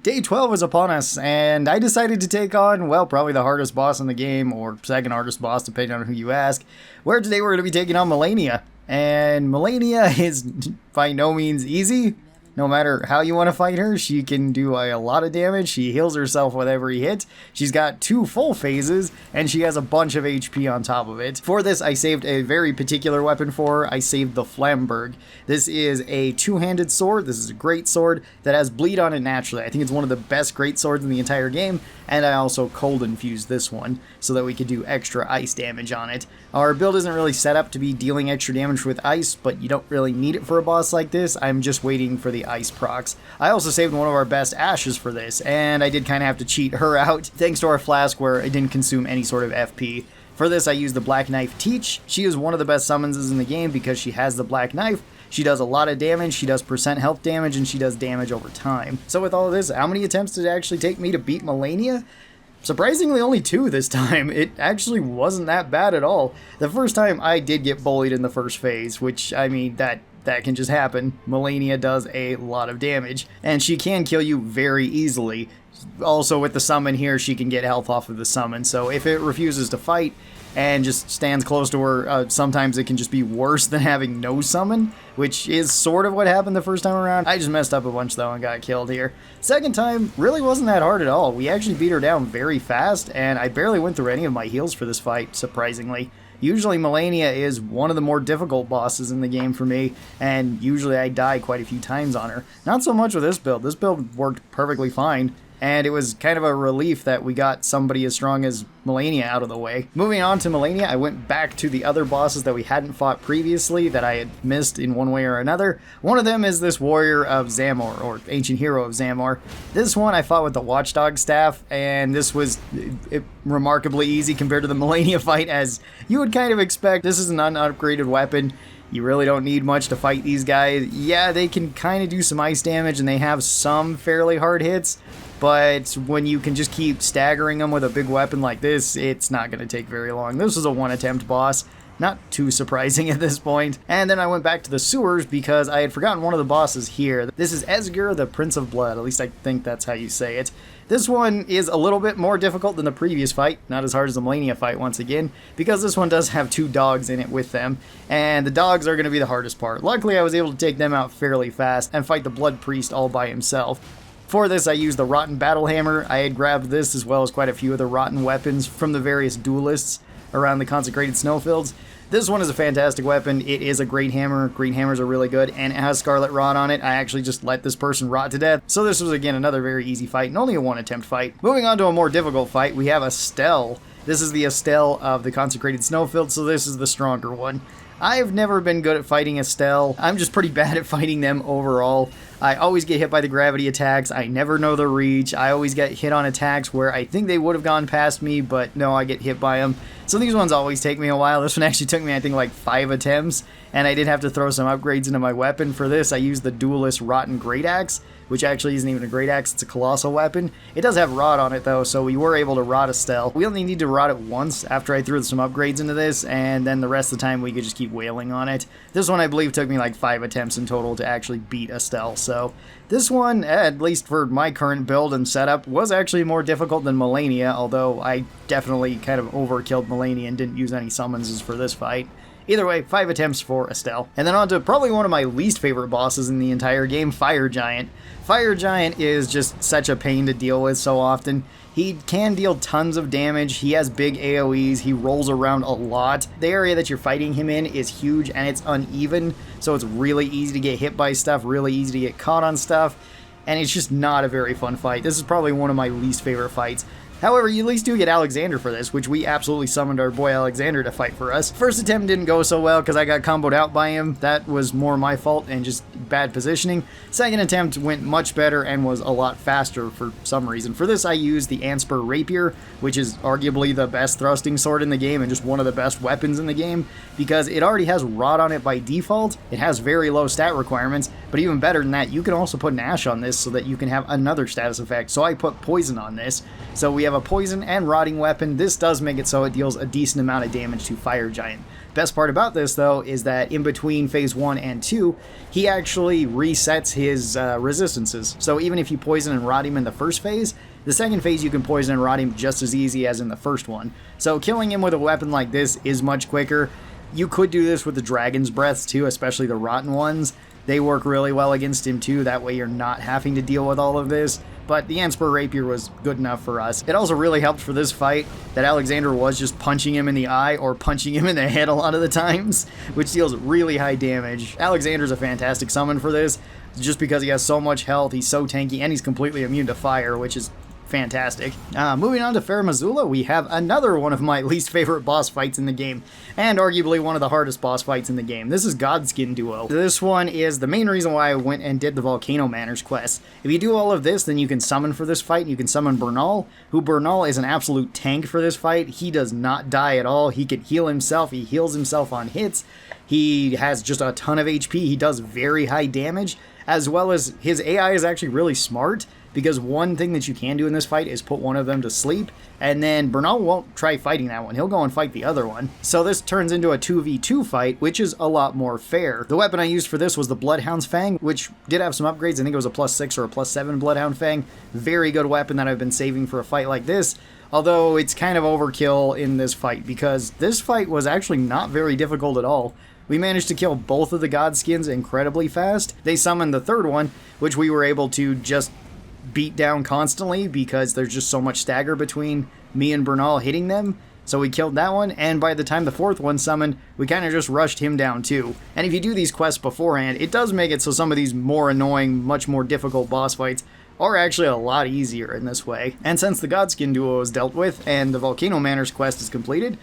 Speaker 1: Day 12 is upon us, and I decided to take on, well, probably the hardest boss in the game, or second hardest boss, depending on who you ask, where today we're going to be taking on Melania. And Melania is by no means easy. No matter how you want to fight her, she can do a lot of damage. She heals herself with every hit. She's got 2 full phases, and she has a bunch of HP on top of it. For this, I saved a very particular weapon for her. I saved the Flamberg. This is a 2-handed sword. This is a great sword that has bleed on it naturally. I think it's one of the best great swords in the entire game, and I also cold infused this one so that we could do extra ice damage on it. Our build isn't really set up to be dealing extra damage with ice, but you don't really need it for a boss like this. I'm just waiting for the ice procs. I also saved one of our best ashes for this, and I did kind of have to cheat her out thanks to our flask where it didn't consume any sort of FP. For this, I used the Black Knife Teach. She is one of the best summons in the game because she has the Black Knife. She does a lot of damage, she does % health damage, and she does damage over time. So with all of this, how many attempts did it actually take me to beat Melania? Surprisingly, only 2 this time. It actually wasn't that bad at all. The first time, I did get bullied in the first phase, which, I mean, that can just happen. Melania does a lot of damage, and she can kill you very easily. Also, with the summon here, she can get health off of the summon, so if it refuses to fight and just stands close to her, sometimes it can just be worse than having no summon, which is sort of what happened the first time around. I just messed up a bunch though and got killed here. Second time really wasn't that hard at all. We actually beat her down very fast, and I barely went through any of my heals for this fight, surprisingly. Usually Melania is one of the more difficult bosses in the game for me, and usually I die quite a few times on her. Not so much with this build. This build worked perfectly fine, and it was kind of a relief that we got somebody as strong as Melania out of the way. Moving on to Melania, I went back to the other bosses that we hadn't fought previously that I had missed in one way or another. One of them is this Warrior of Zamor, or Ancient Hero of Zamor. This one I fought with the Watchdog Staff, and this was remarkably easy compared to the Melania fight, as you would kind of expect. This is an unupgraded weapon. You really don't need much to fight these guys. Yeah, they can kind of do some ice damage, and they have some fairly hard hits, but when you can just keep staggering them with a big weapon like this, it's not going to take very long. This was a 1-attempt boss. Not too surprising at this point. And then I went back to the sewers because I had forgotten one of the bosses here. This is Esger, the Prince of Blood. At least I think that's how you say it. This one is a little bit more difficult than the previous fight. Not as hard as the Melania fight once again, because this one does have 2 dogs in it with them. And the dogs are going to be the hardest part. Luckily, I was able to take them out fairly fast and fight the Blood Priest all by himself. For this, I used the Rotten Battle Hammer. I had grabbed this as well as quite a few other rotten weapons from the various duelists around the Consecrated Snowfields. This one is a fantastic weapon. It is a great hammer. Great hammers are really good, and it has Scarlet Rot on it. I actually just let this person rot to death. So this was, again, another very easy fight, and only a 1-attempt fight. Moving on to a more difficult fight, we have Estelle. This is the Estelle of the Consecrated Snowfield, so this is the stronger one. I've never been good at fighting Estelle. I'm just pretty bad at fighting them overall. I always get hit by the gravity attacks. I never know the reach. I always get hit on attacks where I think they would have gone past me, but no, I get hit by them. So these ones always take me a while. This one actually took me, I think, like 5 attempts, and I did have to throw some upgrades into my weapon. For this, I used the Duelist Rotten Great Axe, which actually isn't even a Great Axe, it's a Colossal weapon. It does have Rot on it though, so we were able to Rot Estelle. We only need to Rot it once after I threw some upgrades into this, and then the rest of the time we could just keep wailing on it. This one I believe took me like 5 attempts in total to actually beat Estelle, so this one, at least for my current build and setup, was actually more difficult than Melania, although I definitely kind of overkilled Melania and didn't use any summonses for this fight. Either way, 5 attempts for Estelle. And then on to probably one of my least favorite bosses in the entire game, Fire Giant. Fire Giant is just such a pain to deal with so often. He can deal tons of damage, he has big AoEs, he rolls around a lot. The area that you're fighting him in is huge and it's uneven, so it's really easy to get hit by stuff, really easy to get caught on stuff, and it's just not a very fun fight. This is probably one of my least favorite fights. However, you at least do get Alexander for this, which we absolutely summoned our boy Alexander to fight for us. First attempt didn't go so well because I got comboed out by him. That was more my fault and just bad positioning. Second attempt went much better and was a lot faster for some reason. For this, I used the Anspur Rapier, which is arguably the best thrusting sword in the game and just one of the best weapons in the game because it already has Rot on it by default. It has very low stat requirements, but even better than that, you can also put Nash on this so that you can have another status effect. So I put Poison on this. So we have a poison and rotting weapon. This does make it so it deals a decent amount of damage to Fire Giant. Best part about this though is that in between phase 1 and 2, he actually resets his resistances. So even if you poison and rot him in the first phase, the second phase you can poison and rot him just as easy as in the first one. So killing him with a weapon like this is much quicker. You could do this with the Dragon's Breaths too, especially the rotten ones. They work really well against him too, that way you're not having to deal with all of this. But the Anspur Rapier was good enough for us. It also really helped for this fight that Alexander was just punching him in the eye or punching him in the head a lot of the times, which deals really high damage. Alexander's a fantastic summon for this, just because he has so much health, he's so tanky, and he's completely immune to fire, which is fantastic. Moving on to Farum Azula, we have another one of my least favorite boss fights in the game, and arguably one of the hardest boss fights in the game. This is Godskin Duo. This one is the main reason why I went and did the Volcano Manners quest. If you do all of this, then you can summon for this fight, and you can summon Bernal, who Bernal is an absolute tank for this fight. He does not die at all. He can heal himself. He heals himself on hits. He has just a ton of HP. He does very high damage, as well as his AI is actually really smart, because one thing that you can do in this fight is put one of them to sleep, and then Bernal won't try fighting that one. He'll go and fight the other one. So this turns into a 2v2 fight, which is a lot more fair. The weapon I used for this was the Bloodhound's Fang, which did have some upgrades. I think it was a +6 or a +7 Bloodhound Fang. Very good weapon that I've been saving for a fight like this, although it's kind of overkill in this fight, because this fight was actually not very difficult at all. We managed to kill both of the Godskins incredibly fast. They summoned the third one, which we were able to just beat down constantly because there's just so much stagger between me and Bernal hitting them. So we killed that one, and by the time the fourth one summoned, we kind of just rushed him down too. And if you do these quests beforehand, it does make it so some of these more annoying, much more difficult boss fights are actually a lot easier in this way. And since the Godskin Duo is dealt with and the Volcano Manners quest is completed,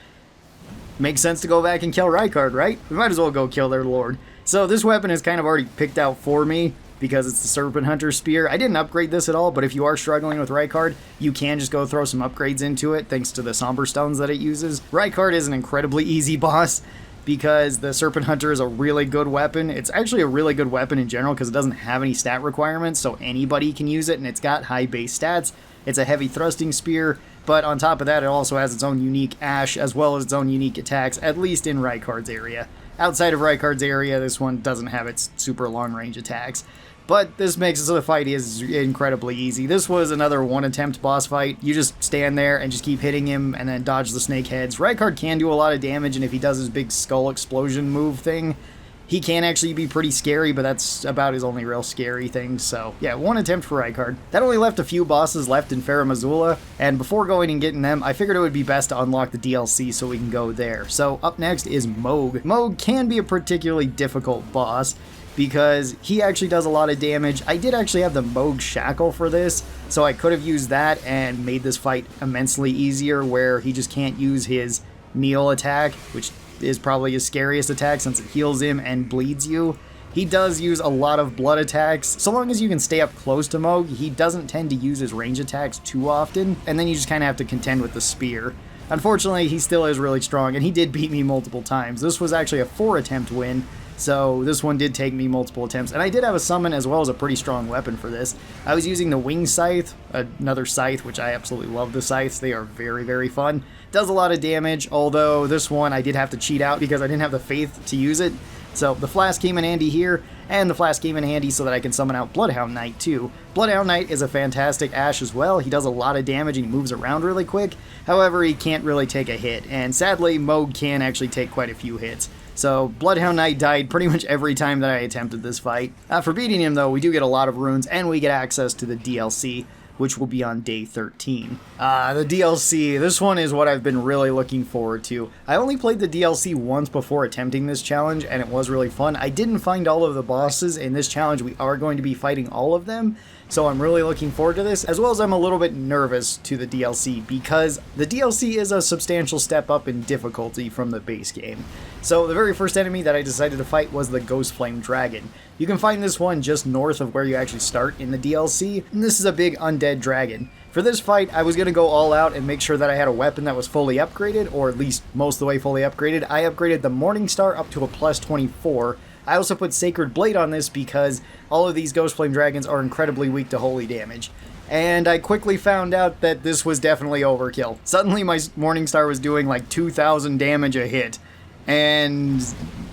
Speaker 1: makes sense to go back and kill Rykard, right? We might as well go kill their lord. So this weapon is kind of already picked out for me, because it's the Serpent Hunter Spear. I didn't upgrade this at all, but if you are struggling with Rykard, you can just go throw some upgrades into it, thanks to the Somber Stones that it uses. Rykard is an incredibly easy boss, because the Serpent Hunter is a really good weapon. It's actually a really good weapon in general, because it doesn't have any stat requirements, so anybody can use it, and it's got high base stats. It's a heavy thrusting spear, but on top of that, it also has its own unique Ash, as well as its own unique attacks, at least in Rykard's area. Outside of Rykard's area, this one doesn't have its super long-range attacks. But this makes it so the fight is incredibly easy. This was another one-attempt boss fight. You just stand there and just keep hitting him and then dodge the snake heads. Rykard can do a lot of damage, and if he does his big skull explosion move thing, he can actually be pretty scary, but that's about his only real scary thing. So yeah, one attempt for Rykard. That only left a few bosses left in Farum Azula, and before going and getting them, I figured it would be best to unlock the DLC so we can go there. So up next is Mohg. Mohg can be a particularly difficult boss, because he actually does a lot of damage. I did actually have the Mohg Shackle for this, so I could have used that and made this fight immensely easier, where he just can't use his kneel attack, which is probably his scariest attack since it heals him and bleeds you. He does use a lot of blood attacks. So long as you can stay up close to Mohg, he doesn't tend to use his range attacks too often, and then you just kind of have to contend with the spear. Unfortunately, he still is really strong, and he did beat me multiple times. This was actually a 4-attempt win, so this one did take me multiple attempts. And I did have a summon as well as a pretty strong weapon for this. I was using the Wing Scythe, another scythe, which I absolutely love the scythes. They are very, very fun. Does a lot of damage, although this one I did have to cheat out because I didn't have the faith to use it. So the Flask came in handy here, and the Flask came in handy so that I can summon out Bloodhound Knight too. Bloodhound Knight is a fantastic Ashe as well. He does a lot of damage and he moves around really quick. However, he can't really take a hit, and sadly, Moog can actually take quite a few hits. So Bloodhound Knight died pretty much every time that I attempted this fight. For beating him though, we do get a lot of runes, and we get access to the DLC, which will be on day 13. The DLC, this one is what I've been really looking forward to. I only played the DLC once before attempting this challenge, and it was really fun. I didn't find all of the bosses in this challenge. We are going to be fighting all of them, so I'm really looking forward to this, as well as I'm a little bit nervous to the DLC, because the DLC is a substantial step up in difficulty from the base game. So the very first enemy that I decided to fight was the Ghost Flame Dragon. You can find this one just north of where you actually start in the DLC, and this is a big undead dragon. For this fight, I was going to go all out and make sure that I had a weapon that was fully upgraded, or at least most of the way fully upgraded. I upgraded the Morningstar up to a plus 24. I also put Sacred Blade on this because all of these Ghost Flame Dragons are incredibly weak to holy damage. And I quickly found out that this was definitely overkill. Suddenly my Morningstar was doing like 2,000 damage a hit. And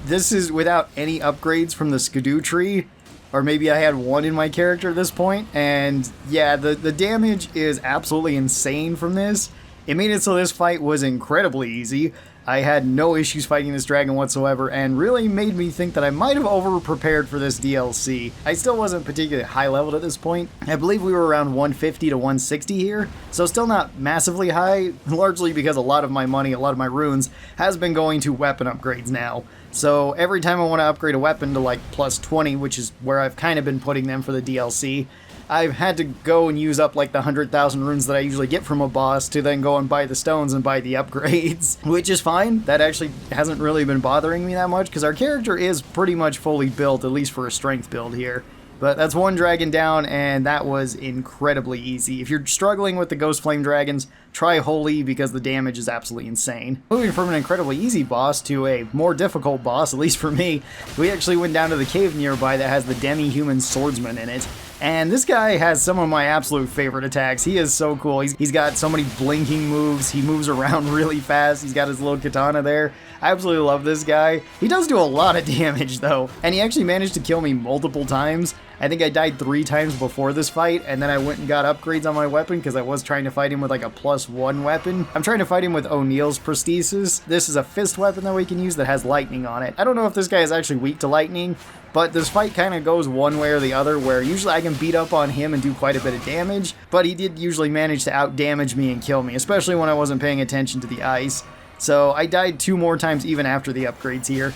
Speaker 1: this is without any upgrades from the Skidoo tree, or maybe I had one in my character at this point. And yeah, the damage is absolutely insane from this. It made it so this fight was incredibly easy. I had no issues fighting this dragon whatsoever, and really made me think that I might have over-prepared for this DLC. I still wasn't particularly high-leveled at this point. I believe we were around 150 to 160 here, so still not massively high, largely because a lot of my money, a lot of my runes, has been going to weapon upgrades now. So every time I want to upgrade a weapon to like plus 20, which is where I've kind of been putting them for the DLC, I've had to go and use up like the 100,000 runes that I usually get from a boss to then go and buy the stones and buy the upgrades, which is fine. That actually hasn't really been bothering me that much because our character is pretty much fully built, at least for a strength build here. But that's one dragon down, and that was incredibly easy. If you're struggling with the Ghost Flame Dragons, try Holy because the damage is absolutely insane. Moving from an incredibly easy boss to a more difficult boss, at least for me, we actually went down to the cave nearby that has the Demi-Human Swordsman in it. And this guy has some of my absolute favorite attacks. He is so cool. He's got so many blinking moves. He moves around really fast. He's got his little katana there. I absolutely love this guy. He does do a lot of damage though, and he actually managed to kill me multiple times. I think I died 3 times before this fight, and then I went and got upgrades on my weapon because I was trying to fight him with like a +1 weapon. I'm trying to fight him with O'Neill's Prosthesis. This is a fist weapon that we can use that has lightning on it. I don't know if this guy is actually weak to lightning, but this fight kind of goes one way or the other, where usually I can beat up on him and do quite a bit of damage, but he did usually manage to out-damage me and kill me, especially when I wasn't paying attention to the ice. So I died 2 more times even after the upgrades here.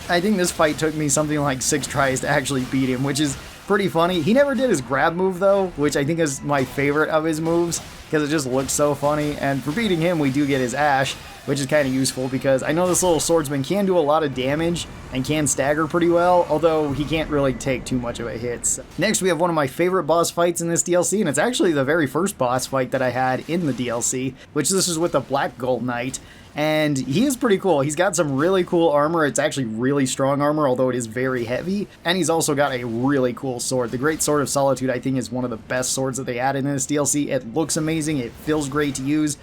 Speaker 1: I think this fight took me something like 6 tries to actually beat him, which is pretty funny. He never did his grab move though, which I think is my favorite of his moves, because it just looks so funny. And for beating him, we do get his Ashe, which is kind of useful because I know this little swordsman can do a lot of damage and can stagger pretty well, although he can't really take too much of a hit. So next, we have one of my favorite boss fights in this DLC, and it's actually the very first boss fight that I had in the DLC, which this is with the Black Gull Knight. And he is pretty cool. He's got some really cool armor. It's actually really strong armor, although it is very heavy. And he's also got a really cool sword. The Great Sword of Solitude, I think, is one of the best swords that they added in this DLC. It looks amazing. It feels great to use.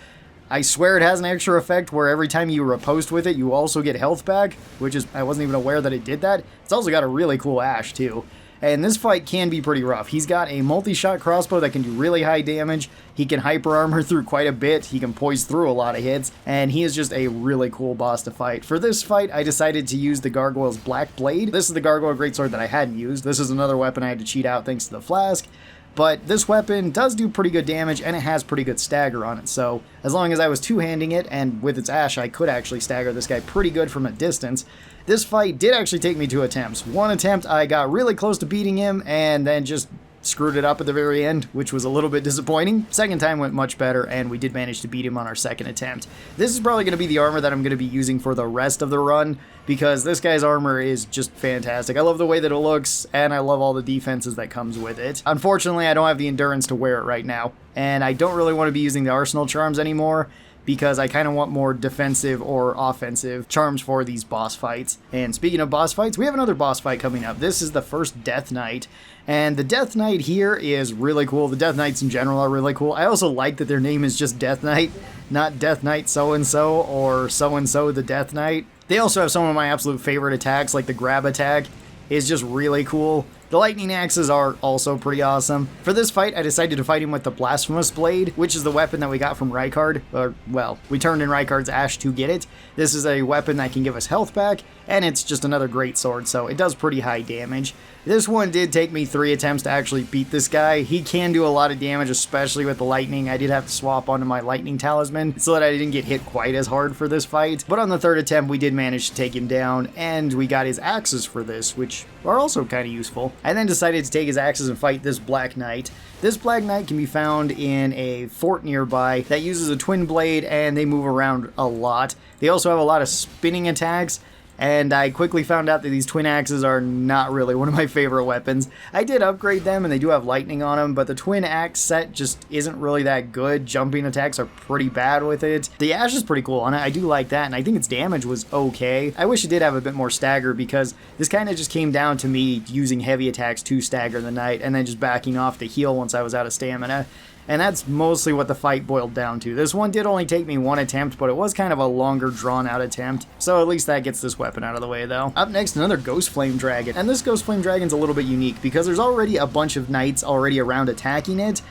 Speaker 1: I swear it has an extra effect where every time you riposte with it, you also get health back, which is, I wasn't even aware that it did that. It's also got a really cool Ashe, too. And this fight can be pretty rough. He's got a multi-shot crossbow that can do really high damage. He can hyper armor through quite a bit. He can poise through a lot of hits. And he is just a really cool boss to fight. For this fight, I decided to use the Gargoyle's Black Blade. This is the Gargoyle Greatsword that I hadn't used. This is another weapon I had to cheat out thanks to the flask. But this weapon does do pretty good damage, and it has pretty good stagger on it. So as long as I was two-handing it, and with its Ashe, I could actually stagger this guy pretty good from a distance. This fight did actually take me 2 attempts. One attempt, I got really close to beating him, and then just screwed it up at the very end, which was a little bit disappointing. Second time went much better, and we did manage to beat him on our second attempt. This is probably going to be the armor that I'm going to be using for the rest of the run, because this guy's armor is just fantastic. I love the way that it looks, and I love all the defenses that comes with it. Unfortunately, I don't have the endurance to wear it right now, and I don't really want to be using the Arsenal Charms anymore, because I kind of want more defensive or offensive charms for these boss fights. And speaking of boss fights, we have another boss fight coming up. This is the first Death Knight, and the Death Knight here is really cool. The Death Knights in general are really cool. I also like that their name is just Death Knight, not Death Knight so-and-so or so-and-so the Death Knight. They also have some of my absolute favorite attacks, like the grab attack is just really cool. The lightning axes are also pretty awesome. For this fight, I decided to fight him with the Blasphemous Blade, which is the weapon that we got from Rykard. Well, we turned in Rykard's Ash to get it. This is a weapon that can give us health back, and it's just another great sword, so it does pretty high damage. This one did take me 3 attempts to actually beat this guy. He can do a lot of damage, especially with the lightning. I did have to swap onto my lightning talisman so that I didn't get hit quite as hard for this fight. But on the 3rd attempt, we did manage to take him down, and we got his axes for this, which are also kind of useful. I then decided to take his axes and fight this Black Knight. This Black Knight can be found in a fort nearby that uses a twin blade, and they move around a lot. They also have a lot of spinning attacks, and I quickly found out that these twin axes are not really one of my favorite weapons. I did upgrade them, and they do have lightning on them, but the twin axe set just isn't really that good. Jumping attacks are pretty bad with it. The Ash is pretty cool on it. I do like that, and I think its damage was okay. I wish it did have a bit more stagger, because this kind of just came down to me using heavy attacks to stagger the knight, and then just backing off to heal once I was out of stamina. And that's mostly what the fight boiled down to. This one did only take me 1 attempt, but it was kind of a longer drawn out attempt. So at least that gets this weapon out of the way though. Up next, another Ghost Flame Dragon. And this Ghost Flame Dragon's a little bit unique because there's already a bunch of knights already around attacking it.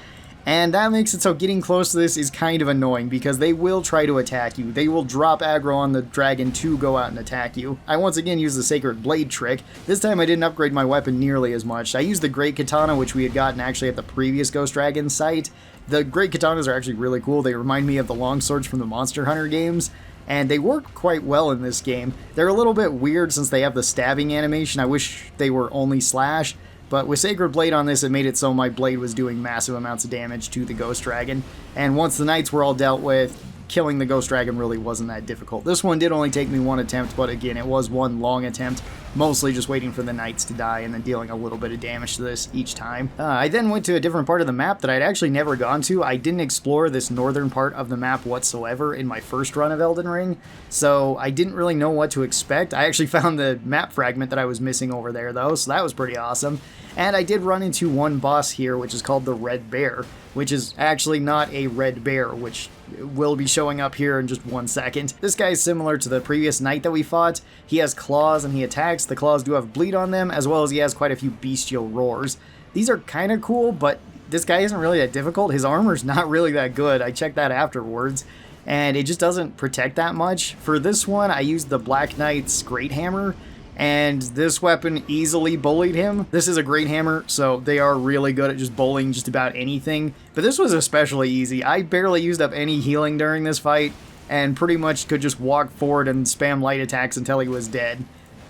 Speaker 1: And that makes it so getting close to this is kind of annoying because they will try to attack you. They will drop aggro on the dragon to go out and attack you. I once again used the Sacred Blade trick. This time I didn't upgrade my weapon nearly as much. I used the Great Katana, which we had gotten actually at the previous Ghost Dragon site. The Great Katanas are actually really cool. They remind me of the longswords from the Monster Hunter games, and they work quite well in this game. They're a little bit weird since they have the stabbing animation. I wish they were only slash. But with Sacred Blade on this, it made it so my blade was doing massive amounts of damage to the Ghost Dragon. And once the knights were all dealt with, killing the Ghost Dragon really wasn't that difficult. This one did only take me 1 attempt, but again, it was 1 long attempt. Mostly just waiting for the knights to die and then dealing a little bit of damage to this each time. I then went to a different part of the map that I'd actually never gone to. I didn't explore this northern part of the map whatsoever in my first run of Elden Ring, so I didn't really know what to expect. I actually found the map fragment that I was missing over there though, so that was pretty awesome. And I did run into one boss here, which is called the Red Bear, which is actually not a red bear, which will be showing up here in just 1 second. This guy is similar to the previous knight that we fought. He has claws and he attacks. The claws do have bleed on them, as well as he has quite a few bestial roars. These are kind of cool, but this guy isn't really that difficult. His armor's not really that good. I checked that afterwards, and it just doesn't protect that much. For this one, I used the Black Knight's Great Hammer, and this weapon easily bullied him. This is a Great Hammer, so they are really good at just bullying just about anything. But this was especially easy. I barely used up any healing during this fight, and pretty much could just walk forward and spam light attacks until he was dead.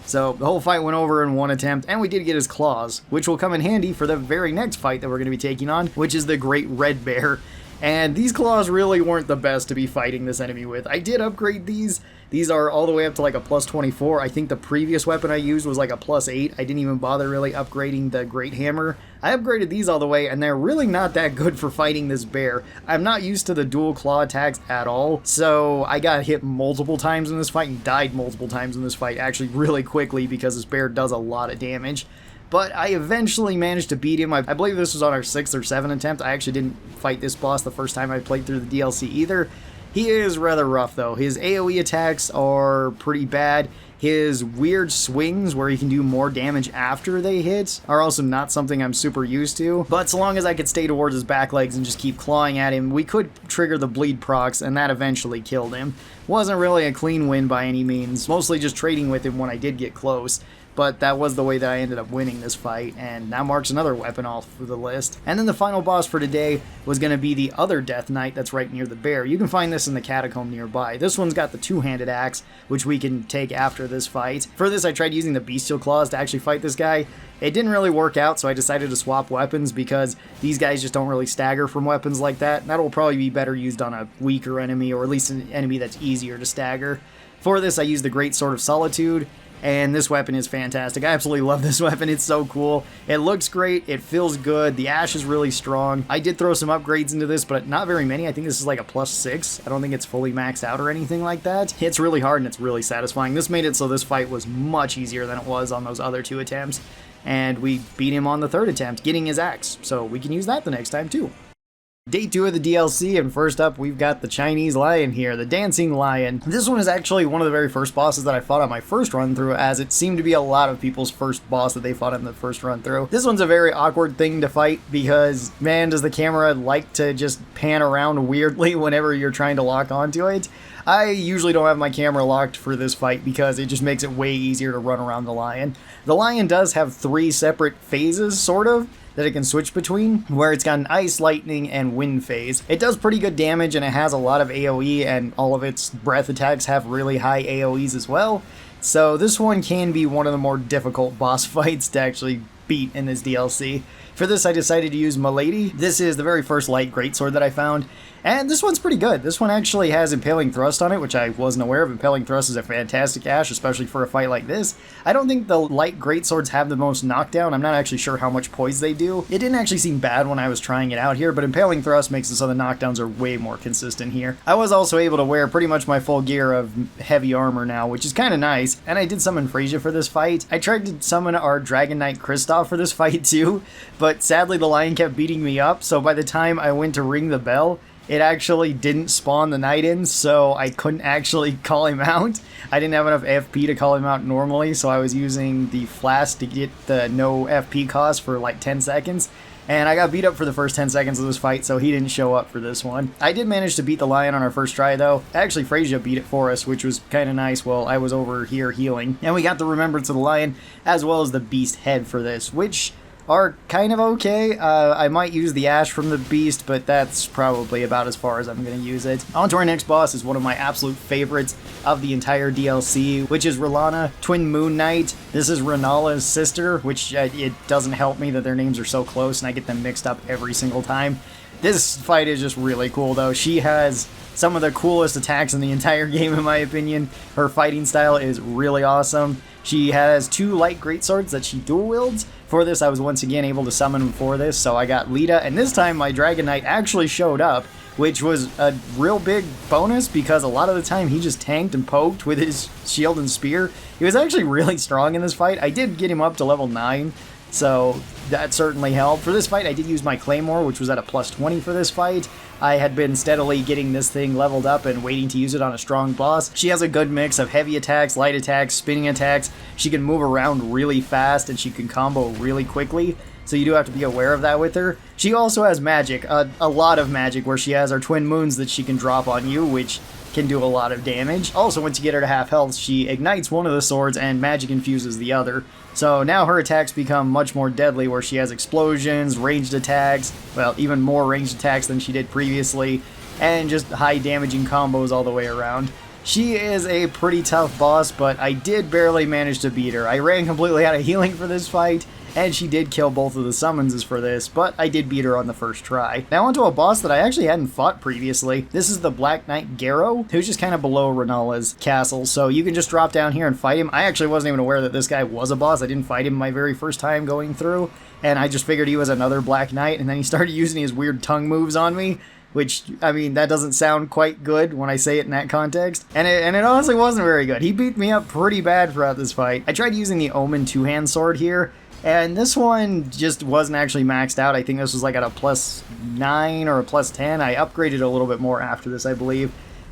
Speaker 1: So the whole fight went over in 1 attempt, and we did get his claws, which will come in handy for the very next fight that we're going to be taking on, which is the Great Red Bear. And these claws really weren't the best to be fighting this enemy with. I did upgrade these. These are all the way up to like a plus 24. I think the previous weapon I used was like a plus 8. I didn't even bother really upgrading the Great Hammer. I upgraded these all the way, and they're really not that good for fighting this bear. I'm not used to the dual claw attacks at all, so I got hit multiple times in this fight and died multiple times in this fight, actually really quickly, because this bear does a lot of damage. But I eventually managed to beat him. I believe this was on our 6th or 7th attempt. I actually didn't fight this boss the first time I played through the DLC either. He is rather rough though. His AoE attacks are pretty bad. His weird swings where he can do more damage after they hit are also not something I'm super used to. But so long as I could stay towards his back legs and just keep clawing at him, we could trigger the bleed procs, and that eventually killed him. Wasn't really a clean win by any means, mostly just trading with him when I did get close. But that was the way that I ended up winning this fight, and that marks another weapon off of the list. And then the final boss for today was going to be the other Death Knight that's right near the bear. You can find this in the catacomb nearby. This one's got the 2-handed axe, which we can take after this fight. For this, I tried using the bestial claws to actually fight this guy. It didn't really work out, so I decided to swap weapons because these guys just don't really stagger from weapons like that. That will probably be better used on a weaker enemy, or at least an enemy that's easier to stagger. For this, I used the Great Sword of Solitude, and this weapon is fantastic. I absolutely love this weapon. It's so cool. It looks great. It feels good. The ash is really strong. I did throw some upgrades into this, but not very many. I think this is like a +6. I don't think it's fully maxed out or anything like that. It's really hard and it's really satisfying. This made it so this fight was much easier than it was on those other 2 attempts, and we beat him on the 3rd attempt, getting his axe, so we can use that the next time too. Day 2 of the DLC, and first up we've got the Chinese lion here, the dancing lion. This one is actually one of the very first bosses that I fought on my first run through, as it seemed to be a lot of people's first boss that they fought on the first run through. This one's a very awkward thing to fight because, man, does the camera like to just pan around weirdly whenever you're trying to lock onto it. I usually don't have my camera locked for this fight because it just makes it way easier to run around the lion. The lion does have 3 separate phases, sort of, that it can switch between, where it's got an ice, lightning, and wind phase. It does pretty good damage, and it has a lot of AoE, and all of its breath attacks have really high AoEs as well. So this one can be one of the more difficult boss fights to actually beat in this DLC. For this, I decided to use Milady. This is the very first light greatsword that I found, and this one's pretty good. This one actually has Impaling Thrust on it, which I wasn't aware of. Impaling Thrust is a fantastic ash, especially for a fight like this. I don't think the light greatswords have the most knockdown. I'm not actually sure how much poise they do. It didn't actually seem bad when I was trying it out here, but Impaling Thrust makes it so the knockdowns are way more consistent here. I was also able to wear pretty much my full gear of heavy armor now, which is kind of nice, and I did summon Freyja for this fight. I tried to summon our Dragon Knight Kristoff for this fight too, but sadly the lion kept beating me up, so by the time I went to ring the bell, it actually didn't spawn the knight in, so I couldn't actually call him out. I didn't have enough FP to call him out normally, so I was using the flask to get the no FP cost for like 10 seconds. And I got beat up for the first 10 seconds of this fight, so he didn't show up for this one. I did manage to beat the lion on our first try, though. Actually, Freyja beat it for us, which was kind of nice while I was over here healing. And we got the Remembrance of the Lion, as well as the Beast Head for this, which are kind of okay. I might use the ash from the beast, but that's probably about as far as I'm going to use it. On to our next boss is one of my absolute favorites of the entire DLC, which is R'hllana, Twin Moon Knight. This is Rennala's sister, which it doesn't help me that their names are so close and I get them mixed up every single time. This fight is just really cool though. She has some of the coolest attacks in the entire game in my opinion. Her fighting style is really awesome. She has 2 light greatswords that she dual wields. For this, I was once again able to summon them for this, so I got Lita, and this time my Dragon Knight actually showed up, which was a real big bonus because a lot of the time he just tanked and poked with his shield and spear. He was actually really strong in this fight. I did get him up to level 9, so that certainly helped. For this fight, I did use my Claymore, which was at a +20 for this fight. I had been steadily getting this thing leveled up and waiting to use it on a strong boss. She has a good mix of heavy attacks, light attacks, spinning attacks. She can move around really fast and she can combo really quickly, so you do have to be aware of that with her. She also has magic, a lot of magic, where she has our Twin Moons that she can drop on you, which can do a lot of damage. Also, once you get her to half health, she ignites one of the swords and magic infuses the other. So now her attacks become much more deadly, where she has explosions, ranged attacks, well, even more ranged attacks than she did previously, and just high damaging combos all the way around. She is a pretty tough boss, but I did barely manage to beat her. I ran completely out of healing for this fight, and she did kill both of the summons for this, but I did beat her on the first try. Now onto a boss that I actually hadn't fought previously. This is the Black Knight Garrow, who's just kind of below Rennala's castle, so you can just drop down here and fight him. I actually wasn't even aware that this guy was a boss. I didn't fight him my very first time going through, and I just figured he was another Black Knight, and then he started using his weird tongue moves on me, which, I mean, that doesn't sound quite good when I say it in that context. And it honestly wasn't very good. He beat me up pretty bad throughout this fight. I tried using the Omen two-hand sword here, and this one just wasn't actually maxed out. I think this was like at a +9 or a +10. I upgraded a little bit more after this, I believe.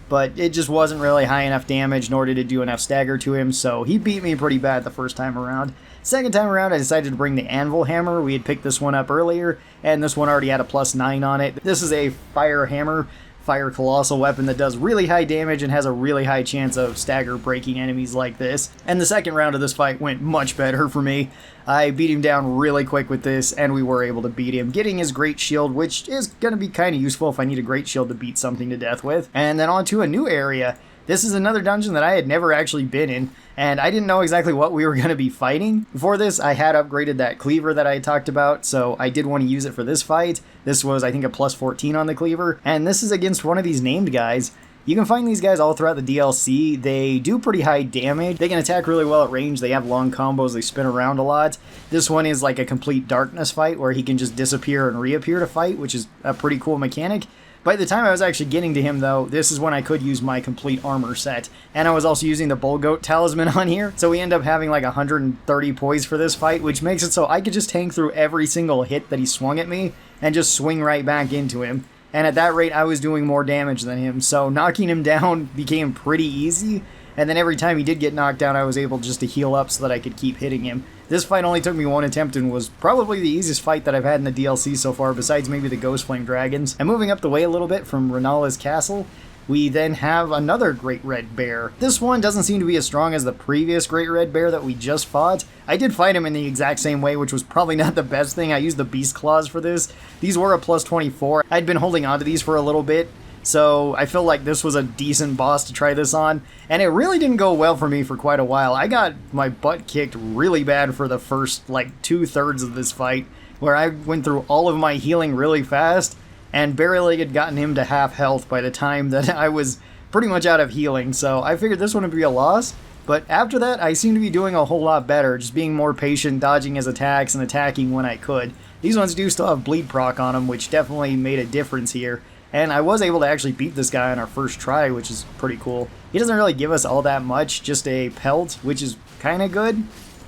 Speaker 1: But it just wasn't really high enough damage, nor did it do enough stagger to him, so he beat me pretty bad the first time around. Second time around, I decided to bring the Anvil Hammer. We had picked this one up earlier, and this one already had a +9 on it. This is a fire hammer, fire colossal weapon that does really high damage and has a really high chance of stagger breaking enemies like this. And the second round of this fight went much better for me. I beat him down really quick with this, and we were able to beat him, getting his Great Shield, which is going to be kind of useful if I need a Great Shield to beat something to death with. And then on to a new area. This is another dungeon that I had never actually been in, and I didn't know exactly what we were going to be fighting. Before this, I had upgraded that cleaver that I had talked about, so I did want to use it for this fight. This was, I think, a +14 on the cleaver, and this is against one of these named guys. You can find these guys all throughout the DLC. They do pretty high damage. They can attack really well at range. They have long combos. They spin around a lot. This one is like a complete darkness fight where he can just disappear and reappear to fight, which is a pretty cool mechanic. By the time I was actually getting to him, though, this is when I could use my complete armor set. And I was also using the Bull Goat Talisman on here, so we end up having like 130 poise for this fight, which makes it so I could just tank through every single hit that he swung at me and just swing right back into him. And at that rate, I was doing more damage than him, so knocking him down became pretty easy. And then every time he did get knocked down, I was able just to heal up so that I could keep hitting him. This fight only took me one attempt and was probably the easiest fight that I've had in the DLC so far, besides maybe the Ghost Flame Dragons. And moving up the way a little bit from Rennala's castle, we then have another Great Red Bear. This one doesn't seem to be as strong as the previous Great Red Bear that we just fought. I did fight him in the exact same way, which was probably not the best thing. I used the Beast Claws for this. These were a plus 24. I'd been holding on to these for a little bit, so I feel like this was a decent boss to try this on, and it really didn't go well for me for quite a while. I got my butt kicked really bad for the first, like, 2/3 of this fight, where I went through all of my healing really fast, and barely had gotten him to half health by the time that I was pretty much out of healing, so I figured this one would be a loss. But after that, I seem to be doing a whole lot better, just being more patient, dodging his attacks, and attacking when I could. These ones do still have bleed proc on them, which definitely made a difference here. And I was able to actually beat this guy on our first try, which is pretty cool. He doesn't really give us all that much, just a pelt, which is kind of good,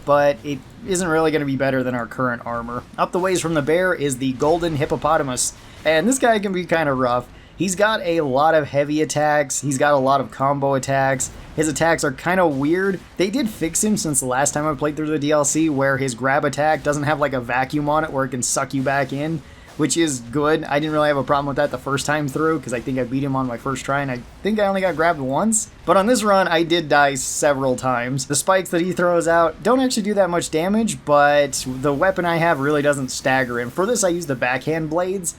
Speaker 1: but it isn't really going to be better than our current armor. Up the ways from the bear is the Golden Hippopotamus, and this guy can be kind of rough. He's got a lot of heavy attacks, he's got a lot of combo attacks, his attacks are kind of weird. They did fix him since the last time I played through the DLC, where his grab attack doesn't have like a vacuum on it where it can suck you back in, which is good. I didn't really have a problem with that the first time through, because I think I beat him on my first try, and I think I only got grabbed once. But on this run, I did die several times. The spikes that he throws out don't actually do that much damage, but the weapon I have really doesn't stagger him. For this, I use the backhand blades,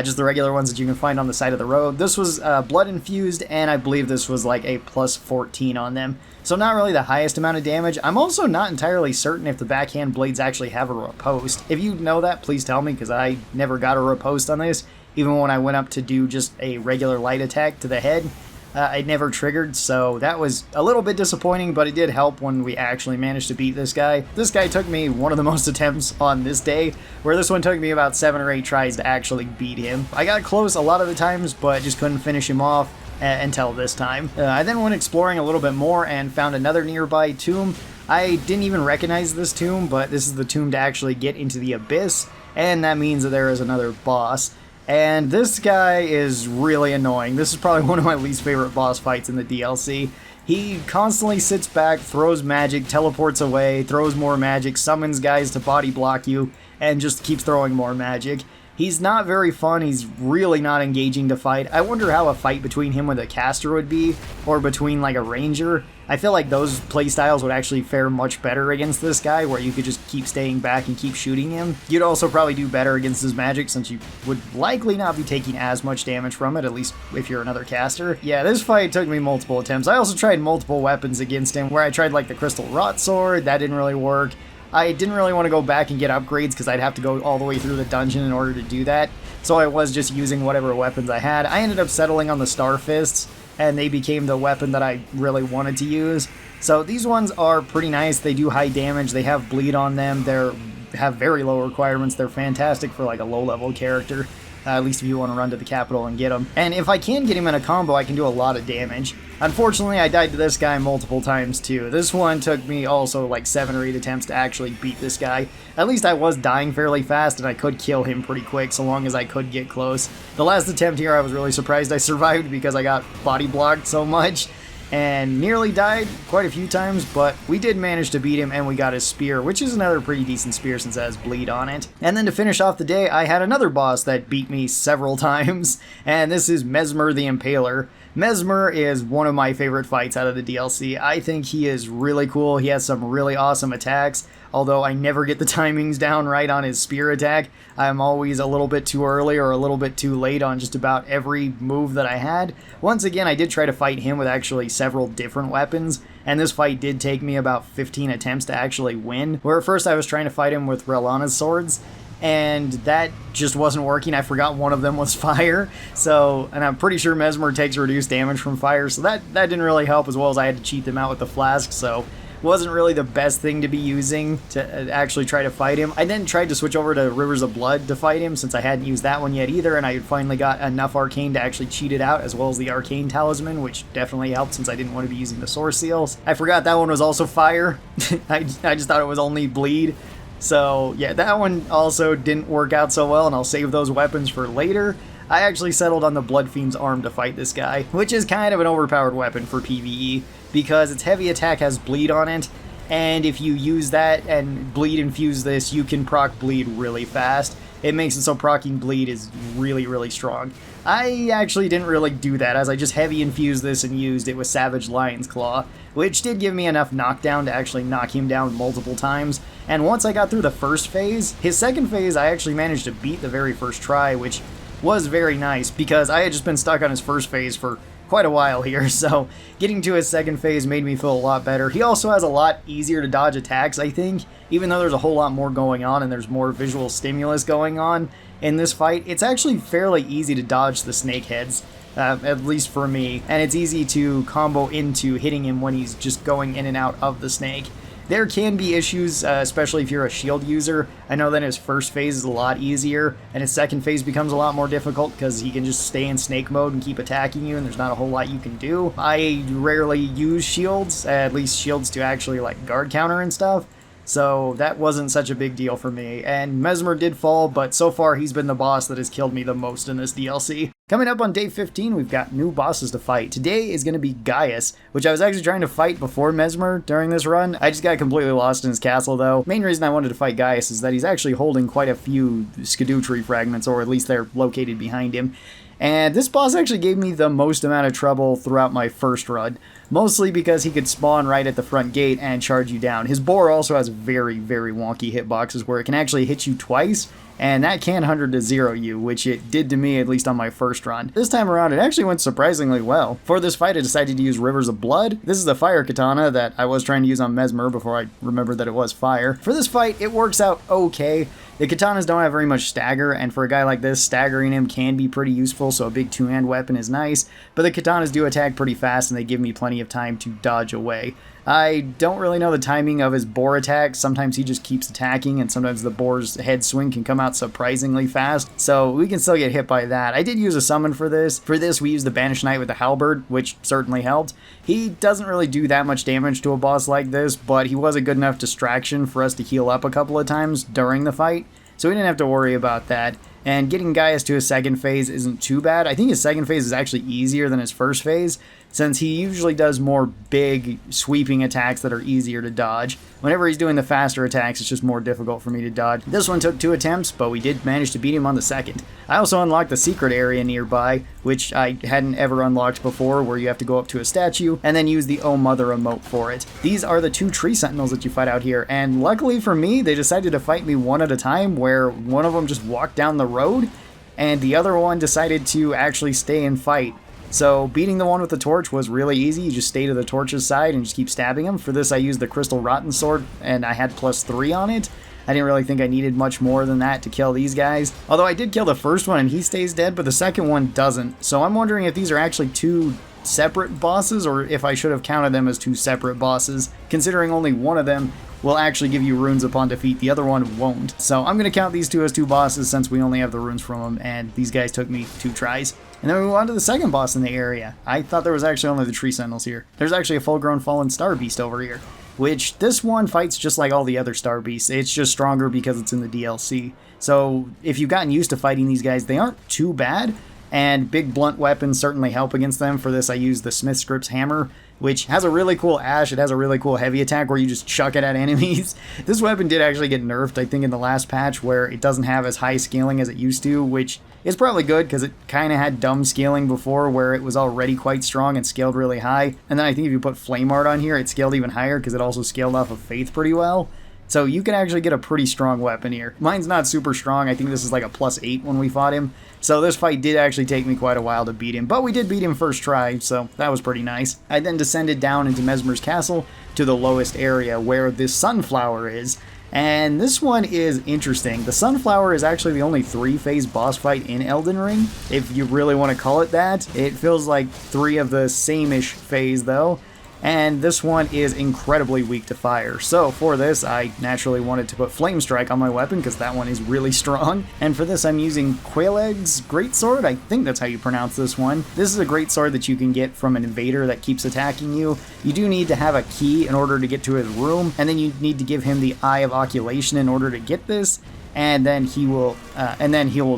Speaker 1: just the regular ones that you can find on the side of the road. This was blood infused, and I believe this was like a plus 14 on them. So not really the highest amount of damage. I'm also not entirely certain if the backhand blades actually have a riposte. If you know that, please tell me, because I never got a riposte on this. Even when I went up to do just a regular light attack to the head, it never triggered, so that was a little bit disappointing, but it did help when we actually managed to beat this guy. This guy took me one of the most attempts on this day, where this one took me about 7 or 8 tries to actually beat him. I got close a lot of the times, but just couldn't finish him off until this time. I then went exploring a little bit more and found another nearby tomb. I didn't even recognize this tomb, but this is the tomb to actually get into the Abyss, and that means that there is another boss. And this guy is really annoying. This is probably one of my least favorite boss fights in the DLC. He constantly sits back, throws magic, teleports away, throws more magic, summons guys to body block you, and just keeps throwing more magic. He's not very fun, he's really not engaging to fight. I wonder how a fight between him with a caster would be, or between like a ranger. I feel like those playstyles would actually fare much better against this guy, where you could just keep staying back and keep shooting him. You'd also probably do better against his magic, since you would likely not be taking as much damage from it, at least if you're another caster. Yeah, this fight took me multiple attempts. I also tried multiple weapons against him, where I tried like the Crystal Rot Sword, that didn't really work. I didn't really want to go back and get upgrades because I'd have to go all the way through the dungeon in order to do that, so I was just using whatever weapons I had. I ended up settling on the Star Fists, and they became the weapon that I really wanted to use. So these ones are pretty nice. They do high damage, they have bleed on them, they have very low requirements, they're fantastic for like a low-level character. At least if you want to run to the capital and get him. And if I can get him in a combo, I can do a lot of damage. Unfortunately, I died to this guy multiple times too. This one took me also like 7 or 8 attempts to actually beat this guy. At least I was dying fairly fast, and I could kill him pretty quick so long as I could get close. The last attempt here, I was really surprised I survived because I got body blocked so much and nearly died quite a few times, but we did manage to beat him, and we got his spear, which is another pretty decent spear since it has bleed on it. And then to finish off the day, I had another boss that beat me several times, and this is Messmer the Impaler. Messmer is one of my favorite fights out of the DLC. I think he is really cool. He has some really awesome attacks, although I never get the timings down right on his spear attack. I'm always a little bit too early or a little bit too late on just about every move that I had. Once again, I did try to fight him with actually several different weapons, and this fight did take me about 15 attempts to actually win, where at first I was trying to fight him with Relana's swords, and that just wasn't working. I forgot one of them was fire, so, and I'm pretty sure Messmer takes reduced damage from fire, so that didn't really help, as well as I had to cheat them out with the flask, so wasn't really the best thing to be using to actually try to fight him. I then tried to switch over to Rivers of Blood to fight him, since I hadn't used that one yet either, and I finally got enough Arcane to actually cheat it out, as well as the Arcane Talisman, which definitely helped since I didn't want to be using the Source Seals. I forgot that one was also fire. I just thought it was only bleed. So yeah, that one also didn't work out so well, and I'll save those weapons for later. I actually settled on the Blood Fiend's Arm to fight this guy, which is kind of an overpowered weapon for PvE, because its heavy attack has bleed on it, and if you use that and bleed infuse this, you can proc bleed really fast. It makes it so proccing bleed is really, really strong. I actually didn't really do that, as I just heavy infused this and used it with Savage Lion's Claw, which did give me enough knockdown to actually knock him down multiple times. And once I got through the first phase, his second phase I actually managed to beat the very first try, which was very nice, because I had just been stuck on his first phase for quite a while here, so getting to his second phase made me feel a lot better. He also has a lot easier to dodge attacks, I think, even though there's a whole lot more going on and there's more visual stimulus going on in this fight. It's actually fairly easy to dodge the snake heads, at least for me, and it's easy to combo into hitting him when he's just going in and out of the snake. There can be issues, especially if you're a shield user. I know that his first phase is a lot easier, and his second phase becomes a lot more difficult because he can just stay in snake mode and keep attacking you, and there's not a whole lot you can do. I rarely use shields, at least shields to actually like guard counter and stuff, so that wasn't such a big deal for me. And Messmer did fall, but so far he's been the boss that has killed me the most in this DLC. Coming up on day 15, we've got new bosses to fight. Today is going to be Gaius, which I was actually trying to fight before Messmer during this run. I just got completely lost in his castle though. Main reason I wanted to fight Gaius is that he's actually holding quite a few Erdtree fragments, or at least they're located behind him. And this boss actually gave me the most amount of trouble throughout my first run, mostly because he could spawn right at the front gate and charge you down. His boar also has very, very wonky hitboxes where it can actually hit you twice, and that can 100 to 0 you, which it did to me, at least on my first run. This time around, it actually went surprisingly well. For this fight, I decided to use Rivers of Blood. This is the fire katana that I was trying to use on Messmer before I remembered that it was fire. For this fight, it works out okay. The katanas don't have very much stagger, and for a guy like this, staggering him can be pretty useful, so a big two-hand weapon is nice, but the katanas do attack pretty fast, and they give me plenty of time to dodge away. I don't really know the timing of his boar attacks. Sometimes he just keeps attacking, and sometimes the boar's head swing can come out surprisingly fast, so we can still get hit by that. I did use a summon for this. For this, we used the Banished Knight with the halberd, which certainly helped. He doesn't really do that much damage to a boss like this, but he was a good enough distraction for us to heal up a couple of times during the fight, so we didn't have to worry about that. And getting Gaius to his second phase isn't too bad. I think his second phase is actually easier than his first phase, since he usually does more big, sweeping attacks that are easier to dodge. Whenever he's doing the faster attacks, it's just more difficult for me to dodge. This one took 2 attempts, but we did manage to beat him on the second. I also unlocked the secret area nearby, which I hadn't ever unlocked before, where you have to go up to a statue and then use the Oh Mother emote for it. These are the 2 tree sentinels that you fight out here, and luckily for me, they decided to fight me one at a time, where one of them just walked down the road, and the other one decided to actually stay and fight. So beating the one with the torch was really easy. You just stay to the torch's side and just keep stabbing him. For this, I used the Crystal Rotten Sword, and I had +3 on it. I didn't really think I needed much more than that to kill these guys. Although I did kill the first one and he stays dead, but the second one doesn't. So I'm wondering if these are actually 2 separate bosses, or if I should have counted them as 2 separate bosses, considering only one of them will actually give you runes upon defeat, the other one won't. So I'm going to count these 2 as 2 bosses, since we only have the runes from them, and these guys took me 2 tries. And then we move on to the second boss in the area. I thought there was actually only the tree sentinels here. There's actually a full-grown fallen star beast over here, which this one fights just like all the other star beasts. It's just stronger because it's in the DLC. So if you've gotten used to fighting these guys, they aren't too bad, and big blunt weapons certainly help against them. For this, I use the Smith Script's hammer, which has a really cool ash. It has a really cool heavy attack where you just chuck it at enemies. This weapon did actually get nerfed, I think, in the last patch, where it doesn't have as high scaling as it used to, which is probably good, because it kind of had dumb scaling before, where it was already quite strong and scaled really high. And then I think if you put Flame Art on here, it scaled even higher, because it also scaled off of Faith pretty well. So you can actually get a pretty strong weapon here. Mine's not super strong. I think this is like a +8 when we fought him. So this fight did actually take me quite a while to beat him, but we did beat him first try, so that was pretty nice. I then descended down into Messmer's castle to the lowest area where this sunflower is, And this one is interesting. The Sunflower is actually the only 3-phase boss fight in Elden Ring, if you really want to call it that. It feels like 3 of the same-ish phase though. And this one is incredibly weak to fire. So for this, I naturally wanted to put Flame Strike on my weapon because that one is really strong. And for this, I'm using Caelid's Greatsword. I think that's how you pronounce this one. This is a greatsword that you can get from an invader that keeps attacking you. You do need to have a key in order to get to his room, and then you need to give him the Eye of Oculation in order to get this. And then he will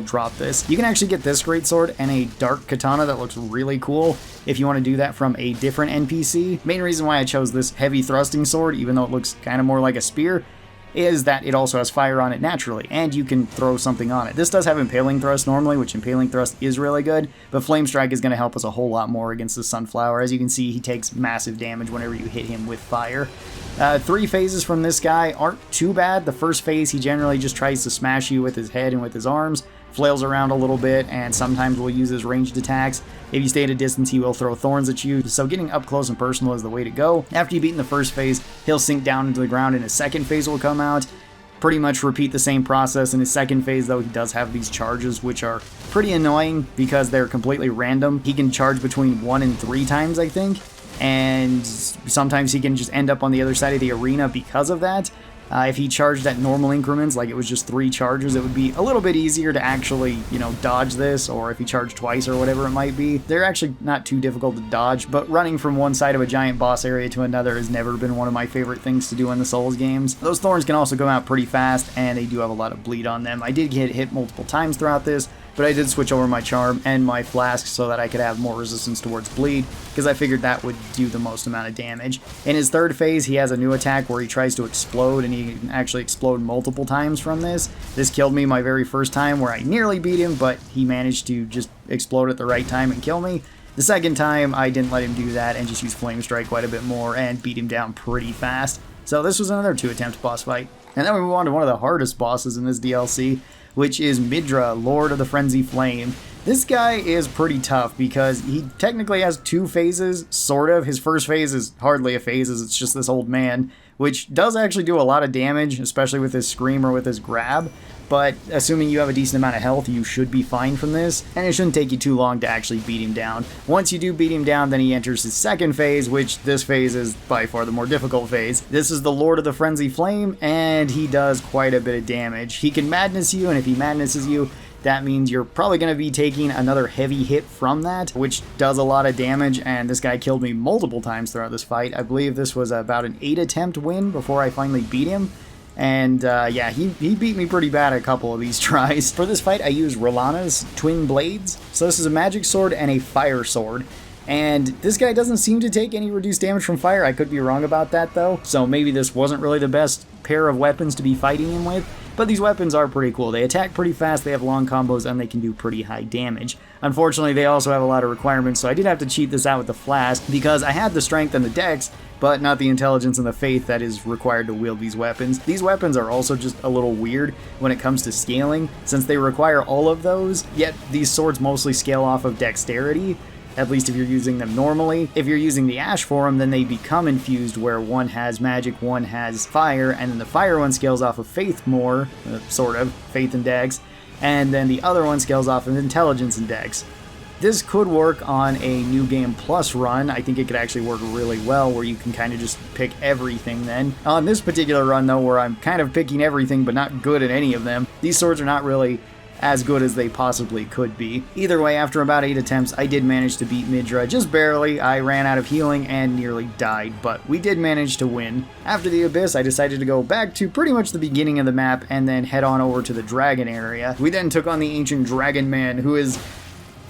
Speaker 1: drop this. You can actually get this greatsword and a dark katana that looks really cool if you want to do that from a different NPC. Main reason why I chose this heavy thrusting sword, even though it looks kind of more like a spear, is that it also has fire on it naturally, and you can throw something on it. This does have Impaling Thrust normally, which Impaling Thrust is really good, but Flame Strike is going to help us a whole lot more against the Sunflower. As you can see, he takes massive damage whenever you hit him with fire. 3 phases from this guy aren't too bad. The first phase, he generally just tries to smash you with his head and with his arms, flails around a little bit, and sometimes will use his ranged attacks. If you stay at a distance, he will throw thorns at you, so getting up close and personal is the way to go. After you've beaten the first phase, he'll sink down into the ground and his second phase will come out. Pretty much repeat the same process. In his second phase, though, he does have these charges, which are pretty annoying because they're completely random. He can charge between 1 and 3 times, I think, and sometimes he can just end up on the other side of the arena because of that. If he charged at normal increments, like it was just 3 charges, it would be a little bit easier to actually, dodge this, or if he charged twice or whatever it might be. They're actually not too difficult to dodge, but running from one side of a giant boss area to another has never been one of my favorite things to do in the Souls games. Those thorns can also come out pretty fast, and they do have a lot of bleed on them. I did get hit multiple times throughout this, but I did switch over my charm and my flask so that I could have more resistance towards bleed, because I figured that would do the most amount of damage. In his third phase, he has a new attack where he tries to explode, and he can actually explode multiple times from this. This killed me my very first time, where I nearly beat him, but he managed to just explode at the right time and kill me. The second time, I didn't let him do that and just used Flame Strike quite a bit more and beat him down pretty fast. So this was another 2-attempt boss fight. And then we move on to one of the hardest bosses in this DLC, which is Midra, Lord of the Frenzy Flame. This guy is pretty tough because he technically has 2 phases, sort of. His first phase is hardly a phase, as it's just this old man, which does actually do a lot of damage, especially with his scream or with his grab. But assuming you have a decent amount of health, you should be fine from this, and it shouldn't take you too long to actually beat him down. Once you do beat him down, then he enters his second phase, which this phase is by far the more difficult phase. This is the Lord of the Frenzy Flame, and he does quite a bit of damage. He can madness you, and if he madnesses you, that means you're probably going to be taking another heavy hit from that, which does a lot of damage, and this guy killed me multiple times throughout this fight. I believe this was about an 8-attempt win before I finally beat him. And yeah, he beat me pretty bad a couple of these tries. For this fight, I used Rolana's Twin Blades. So this is a magic sword and a fire sword. And this guy doesn't seem to take any reduced damage from fire. I could be wrong about that, though. So maybe this wasn't really the best pair of weapons to be fighting him with. But these weapons are pretty cool. They attack pretty fast, they have long combos, and they can do pretty high damage. Unfortunately, they also have a lot of requirements, so I did have to cheat this out with the flask, because I had the strength and the dex, but not the intelligence and the faith that is required to wield these weapons. These weapons are also just a little weird when it comes to scaling, since they require all of those, yet these swords mostly scale off of dexterity, at least if you're using them normally. If you're using the Ash for them, then they become infused, where one has magic, one has fire, and then the fire one scales off of faith more, sort of, faith and dex, and then the other one scales off of intelligence and dex. This could work on a New Game Plus run. I think it could actually work really well, where you can kind of just pick everything then. On this particular run, though, where I'm kind of picking everything but not good at any of them, these swords are not really as good as they possibly could be. Either way, after about 8 attempts, I did manage to beat Midra, just barely. I ran out of healing and nearly died, but we did manage to win. After the Abyss, I decided to go back to pretty much the beginning of the map and then head on over to the Dragon area. We then took on the Ancient Dragon Man, who is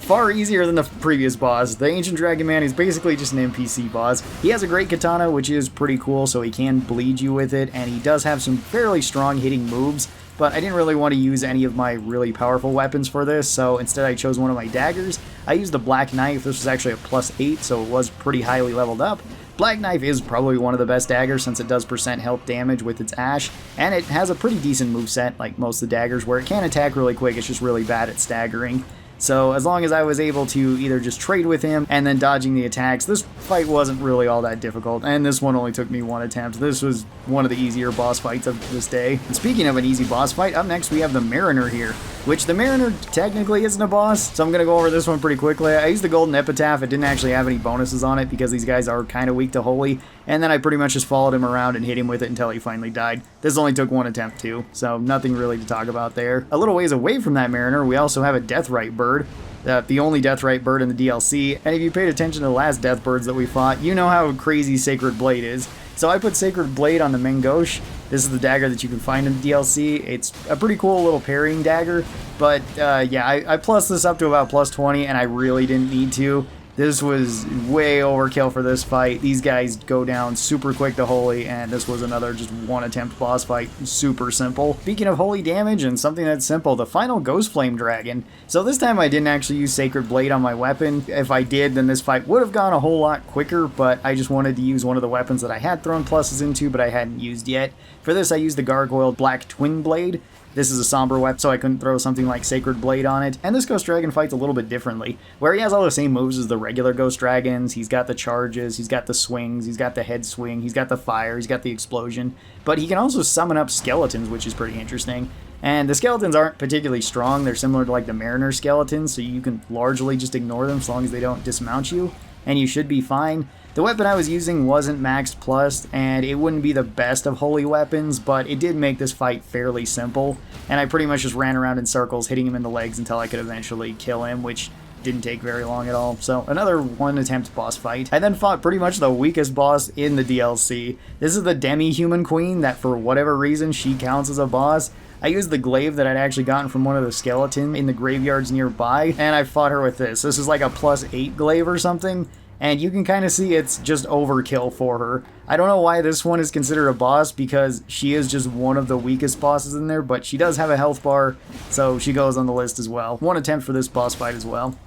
Speaker 1: far easier than the previous boss. The Ancient Dragon Man is basically just an NPC boss. He has a great katana, which is pretty cool, so he can bleed you with it, and he does have some fairly strong hitting moves, but I didn't really want to use any of my really powerful weapons for this, so instead I chose one of my daggers. I used the Black Knife. This was actually a +8, so it was pretty highly leveled up. Black Knife is probably one of the best daggers, since it does % health damage with its Ash, and it has a pretty decent moveset, like most of the daggers, where it can attack really quick. It's just really bad at staggering. So as long as I was able to either just trade with him and then dodging the attacks, this fight wasn't really all that difficult, and this one only took me 1 attempt. This was one of the easier boss fights of this day. And speaking of an easy boss fight, up next we have the Mariner here, which the Mariner technically isn't a boss, so I'm going to go over this one pretty quickly. I used the Golden Epitaph. It didn't actually have any bonuses on it because these guys are kind of weak to Holy, and then I pretty much just followed him around and hit him with it until he finally died. This only took 1 attempt too, so nothing really to talk about there. A little ways away from that Mariner, we also have a Deathrite bird. The only Deathrite bird in the DLC, and if you paid attention to the last Death Birds that we fought, you know how crazy Sacred Blade is. So I put Sacred Blade on the Mengosh. This is the dagger that you can find in the DLC. It's a pretty cool little parrying dagger, but yeah, I plussed this up to about plus 20, and I really didn't need to. This was way overkill for this fight. These guys go down super quick to Holy, and this was another just 1 attempt boss fight. Super simple. Speaking of Holy damage and something that's simple, the final Ghost Flame Dragon. So this time I didn't actually use Sacred Blade on my weapon. If I did, then this fight would have gone a whole lot quicker, but I just wanted to use one of the weapons that I had thrown pluses into, but I hadn't used yet. For this, I used the Gargoyle Black Twin Blade. This is a somber weapon, so I couldn't throw something like Sacred Blade on it. And this Ghost Dragon fights a little bit differently, where he has all the same moves as the regular Ghost Dragons. He's got the charges, he's got the swings, he's got the head swing, he's got the fire, he's got the explosion. But he can also summon up skeletons, which is pretty interesting. And the skeletons aren't particularly strong. They're similar to like the Mariner skeletons, so you can largely just ignore them as long as they don't dismount you, and you should be fine. The weapon I was using wasn't maxed plus, and it wouldn't be the best of Holy weapons, but it did make this fight fairly simple, and I pretty much just ran around in circles, hitting him in the legs until I could eventually kill him, which didn't take very long at all. So another 1 attempt boss fight. I then fought pretty much the weakest boss in the DLC. This is the Demi-Human Queen that for whatever reason she counts as a boss. I used the glaive that I'd actually gotten from one of the skeletons in the graveyards nearby, and I fought her with this. This is like a plus 8 glaive or something. And you can kind of see it's just overkill for her. I don't know why this one is considered a boss, because she is just one of the weakest bosses in there, but she does have a health bar, so she goes on the list as well. 1 attempt for this boss fight as well.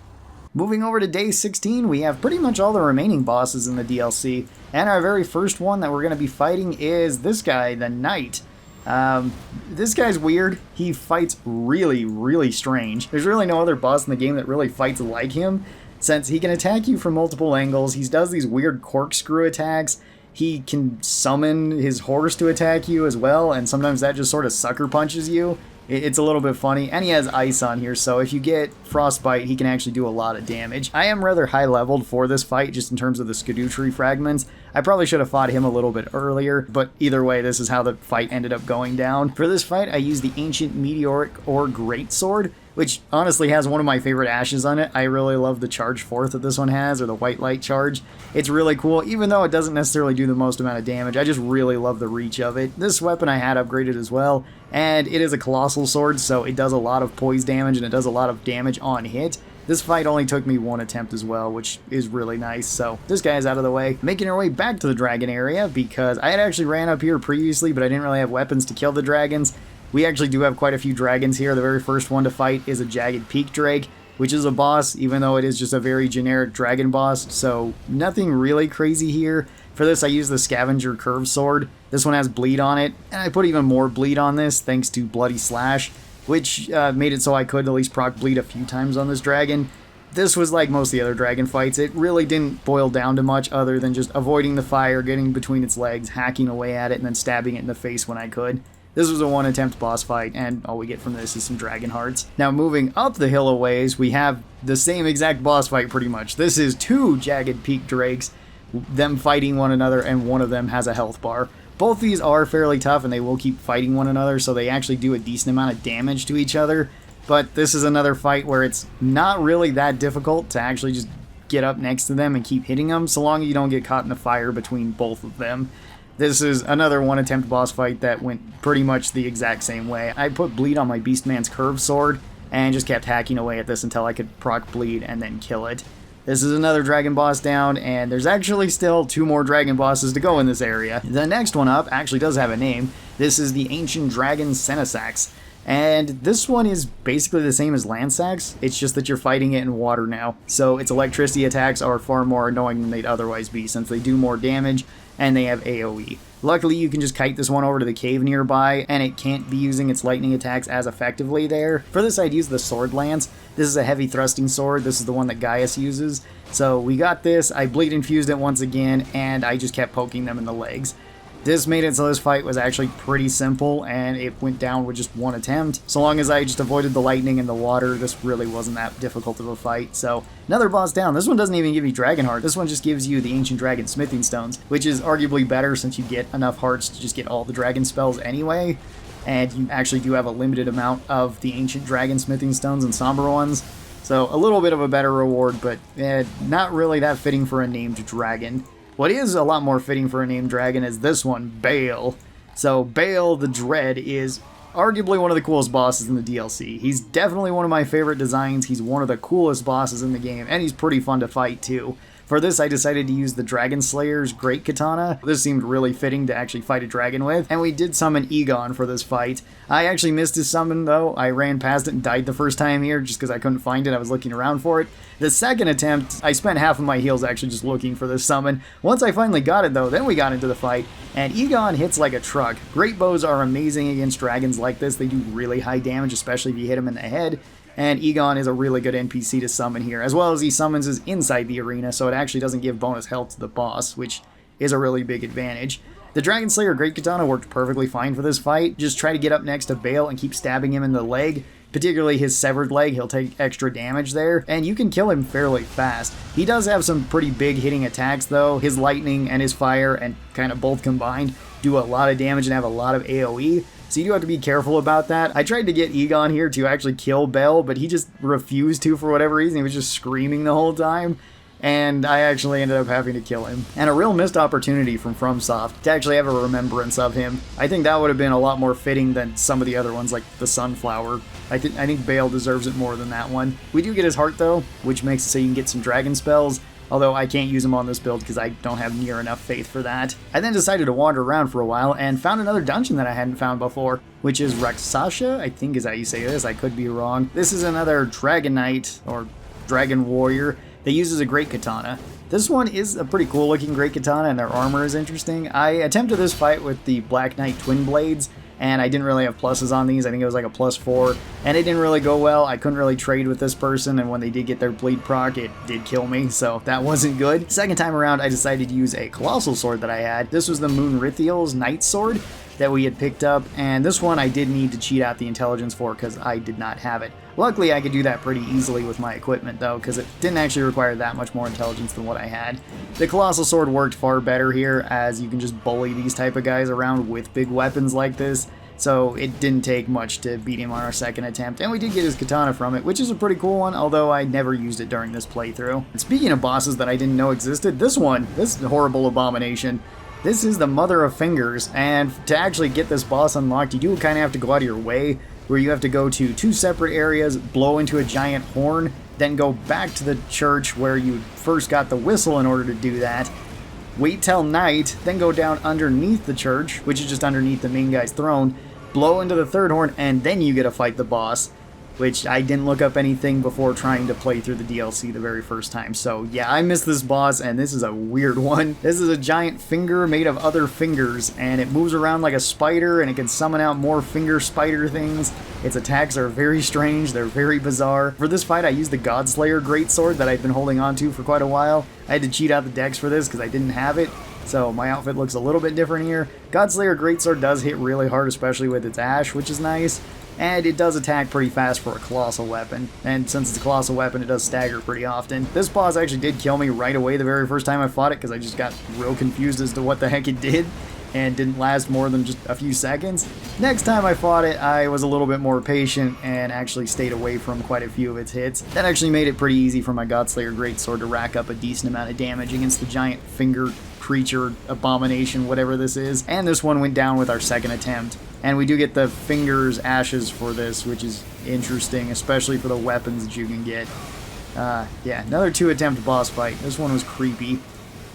Speaker 1: Moving over to day 16, we have pretty much all the remaining bosses in the DLC, and our very first one that we're going to be fighting is this guy, the Knight. This guy's weird. He fights really, really strange. There's really no other boss in the game that really fights like him, since he can attack you from multiple angles. He does these weird corkscrew attacks. He can summon his horse to attack you as well, and sometimes that just sort of sucker punches you. It's a little bit funny, and he has ice on here, so if you get frostbite, he can actually do a lot of damage. I am rather high leveled for this fight, just in terms of the Erdtree fragments. I probably should have fought him a little bit earlier, but either way, this is how the fight ended up going down. For this fight, I used the Ancient Meteoric Ore Greatsword, which honestly has one of my favorite ashes on it. I really love the charge forth that this one has, or the white light charge. It's really cool, even though it doesn't necessarily do the most amount of damage. I just really love the reach of it. This weapon I had upgraded as well, and it is a colossal sword, so it does a lot of poise damage, and it does a lot of damage on hit. This fight only took me 1 attempt as well, which is really nice. So this guy's out of the way. Making our way back to the dragon area, because I had actually ran up here previously, but I didn't really have weapons to kill the dragons. We actually do have quite a few dragons here. The very first one to fight is a Jagged Peak Drake, which is a boss, even though it is just a very generic dragon boss, so nothing really crazy here. For this, I used the Scavenger Curve Sword. This one has bleed on it, and I put even more bleed on this thanks to Bloody Slash, which made it so I could at least proc bleed a few times on this dragon. This was like most of the other dragon fights. It really didn't boil down to much other than just avoiding the fire, getting between its legs, hacking away at it, and then stabbing it in the face when I could. This was a 1 attempt boss fight, and all we get from this is some dragon hearts. Now moving up the hill a ways, we have the same exact boss fight pretty much. This is 2 Jagged Peak Drakes, them fighting one another, and one of them has a health bar. Both these are fairly tough, and they will keep fighting one another, so they actually do a decent amount of damage to each other. But this is another fight where it's not really that difficult to actually just get up next to them and keep hitting them, so long as you don't get caught in the fire between both of them. This is another 1 attempt boss fight that went pretty much the exact same way. I put bleed on my Beastman's Curved Sword and just kept hacking away at this until I could proc bleed and then kill it. This is another dragon boss down, and there's actually still 2 more dragon bosses to go in this area. The next one up actually does have a name. This is the Ancient Dragon Senisax. And this one is basically the same as Landsax, it's just that you're fighting it in water now. So its electricity attacks are far more annoying than they'd otherwise be, since they do more damage and they have AoE. Luckily, you can just kite this one over to the cave nearby, and it can't be using its lightning attacks as effectively there. For this, I'd use the Sword Lance. This is a heavy thrusting sword. This is the one that Gaius uses. So we got this, I bleed infused it once again, and I just kept poking them in the legs. This made it so this fight was actually pretty simple, and it went down with just one attempt. So long as I just avoided the lightning and the water, this really wasn't that difficult of a fight. So, another boss down. This one doesn't even give you Dragon Heart. This one just gives you the Ancient Dragon Smithing Stones, which is arguably better since you get enough hearts to just get all the dragon spells anyway. And you actually do have a limited amount of the Ancient Dragon Smithing Stones and Somber ones. So, a little bit of a better reward, but not really that fitting for a named dragon. What is a lot more fitting for a named dragon is this one, Bayle. So Bayle the Dread is arguably one of the coolest bosses in the DLC. He's definitely one of my favorite designs, he's one of the coolest bosses in the game, and he's pretty fun to fight too. For this, I decided to use the Dragon Slayer's Great Katana. This seemed really fitting to actually fight a dragon with, and we did summon Egon for this fight. I actually missed his summon though. I ran past it and died the first time here just because I couldn't find it. I was looking around for it. The second attempt, I spent half of my heals actually just looking for this summon. Once I finally got it though, then we got into the fight, and Egon hits like a truck. Great bows are amazing against dragons like this. They do really high damage, especially if you hit them in the head. And Egon is a really good NPC to summon here, as well as he summons us inside the arena, so it actually doesn't give bonus health to the boss, which is a really big advantage. The Dragon Slayer Great Katana worked perfectly fine for this fight. Just try to get up next to Bayle and keep stabbing him in the leg, particularly his severed leg. He'll take extra damage there, and you can kill him fairly fast. He does have some pretty big hitting attacks though. His lightning and his fire, and kind of both combined, do a lot of damage and have a lot of AoE. So you do have to be careful about that. I tried to get Egon here to actually kill Bayle, but he just refused to for whatever reason. He was just screaming the whole time, and I actually ended up having to kill him. And a real missed opportunity from FromSoft to actually have a remembrance of him. I think that would have been a lot more fitting than some of the other ones, like the Sunflower. I think Bayle deserves it more than that one. We do get his heart though, which makes it so you can get some dragon spells. Although I can't use them on this build because I don't have near enough faith for that. I then decided to wander around for a while and found another dungeon that I hadn't found before, which is Rakshasa, I think is how you say this, I could be wrong. This is another Dragon Knight, or Dragon Warrior, that uses a Great Katana. This one is a pretty cool looking Great Katana, and their armor is interesting. I attempted this fight with the Black Knight Twin Blades, and I didn't really have pluses on these. I think it was like a +4, and it didn't really go well. I couldn't really trade with this person, and when they did get their bleed proc, it did kill me, so that wasn't good. Second time around, I decided to use a colossal sword that I had. This was the Moonrithiel's Knight Sword that we had picked up, and this one I did need to cheat out the intelligence for because I did not have it. Luckily, I could do that pretty easily with my equipment though, because it didn't actually require that much more intelligence than what I had. The Colossal Sword worked far better here, as you can just bully these type of guys around with big weapons like this, so it didn't take much to beat him on our second attempt, and we did get his katana from it, which is a pretty cool one, although I never used it during this playthrough. And speaking of bosses that I didn't know existed, this horrible abomination, this is the Mother of Fingers, and to actually get this boss unlocked, you do kind of have to go out of your way, where you have to go to 2 separate areas, blow into a giant horn, then go back to the church where you first got the whistle in order to do that, wait till night, then go down underneath the church, which is just underneath the main guy's throne, blow into the 3rd horn, and then you get to fight the boss, which I didn't look up anything before trying to play through the DLC the very first time. So yeah, I missed this boss, and this is a weird one. This is a giant finger made of other fingers, and it moves around like a spider, and it can summon out more finger spider things. Its attacks are very strange, they're very bizarre. For this fight, I used the Godslayer Greatsword that I've been holding on to for quite a while. I had to cheat out the dex for this because I didn't have it, so my outfit looks a little bit different here. Godslayer Greatsword does hit really hard, especially with its ash, which is nice. And it does attack pretty fast for a colossal weapon, and since it's a colossal weapon, it does stagger pretty often. This boss actually did kill me right away the very first time I fought it, because I just got real confused as to what the heck it did, and didn't last more than just a few seconds. Next time I fought it, I was a little bit more patient, and actually stayed away from quite a few of its hits. That actually made it pretty easy for my Godslayer Greatsword to rack up a decent amount of damage against the giant finger creature abomination, whatever this is, and this one went down with our second attempt. And we do get the fingers ashes for this, which is interesting, especially for the weapons that you can get. Yeah, another 2 attempt boss fight. This one was creepy.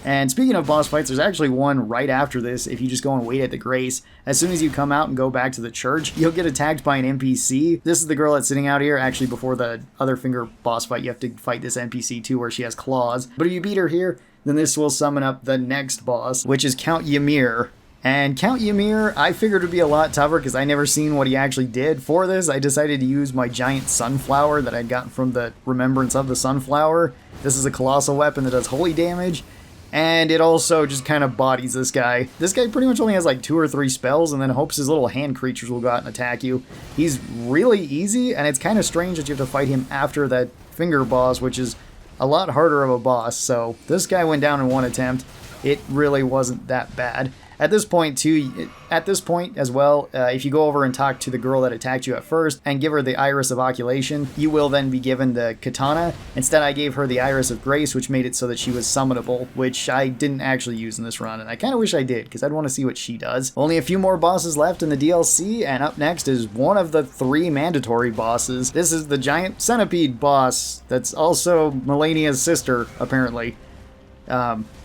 Speaker 1: And speaking of boss fights, there's actually one right after this. If you just go and wait at the Grace, as soon as you come out and go back to the church, you'll get attacked by an NPC. This is the girl that's sitting out here. Actually, before the other finger boss fight, you have to fight this NPC too, where she has claws. But if you beat her here, then this will summon up the next boss, which is Count Ymir. And Count Ymir, I figured would be a lot tougher because I never seen what he actually did. For this, I decided to use my giant sunflower that I'd gotten from the Remembrance of the Sunflower. This is a colossal weapon that does holy damage. And it also just kind of bodies this guy. This guy pretty much only has like 2 or 3 spells and then hopes his little hand creatures will go out and attack you. He's really easy, and it's kind of strange that you have to fight him after that finger boss, which is a lot harder of a boss. So this guy went down in one attempt. It really wasn't that bad. At this point, too, as well, if you go over and talk to the girl that attacked you at first and give her the Iris of Oculation, you will then be given the Katana. Instead, I gave her the Iris of Grace, which made it so that she was summonable, which I didn't actually use in this run, and I kind of wish I did, because I'd want to see what she does. Only a few more bosses left in the DLC, and up next is one of the 3 mandatory bosses. This is the giant centipede boss that's also Melania's sister, apparently.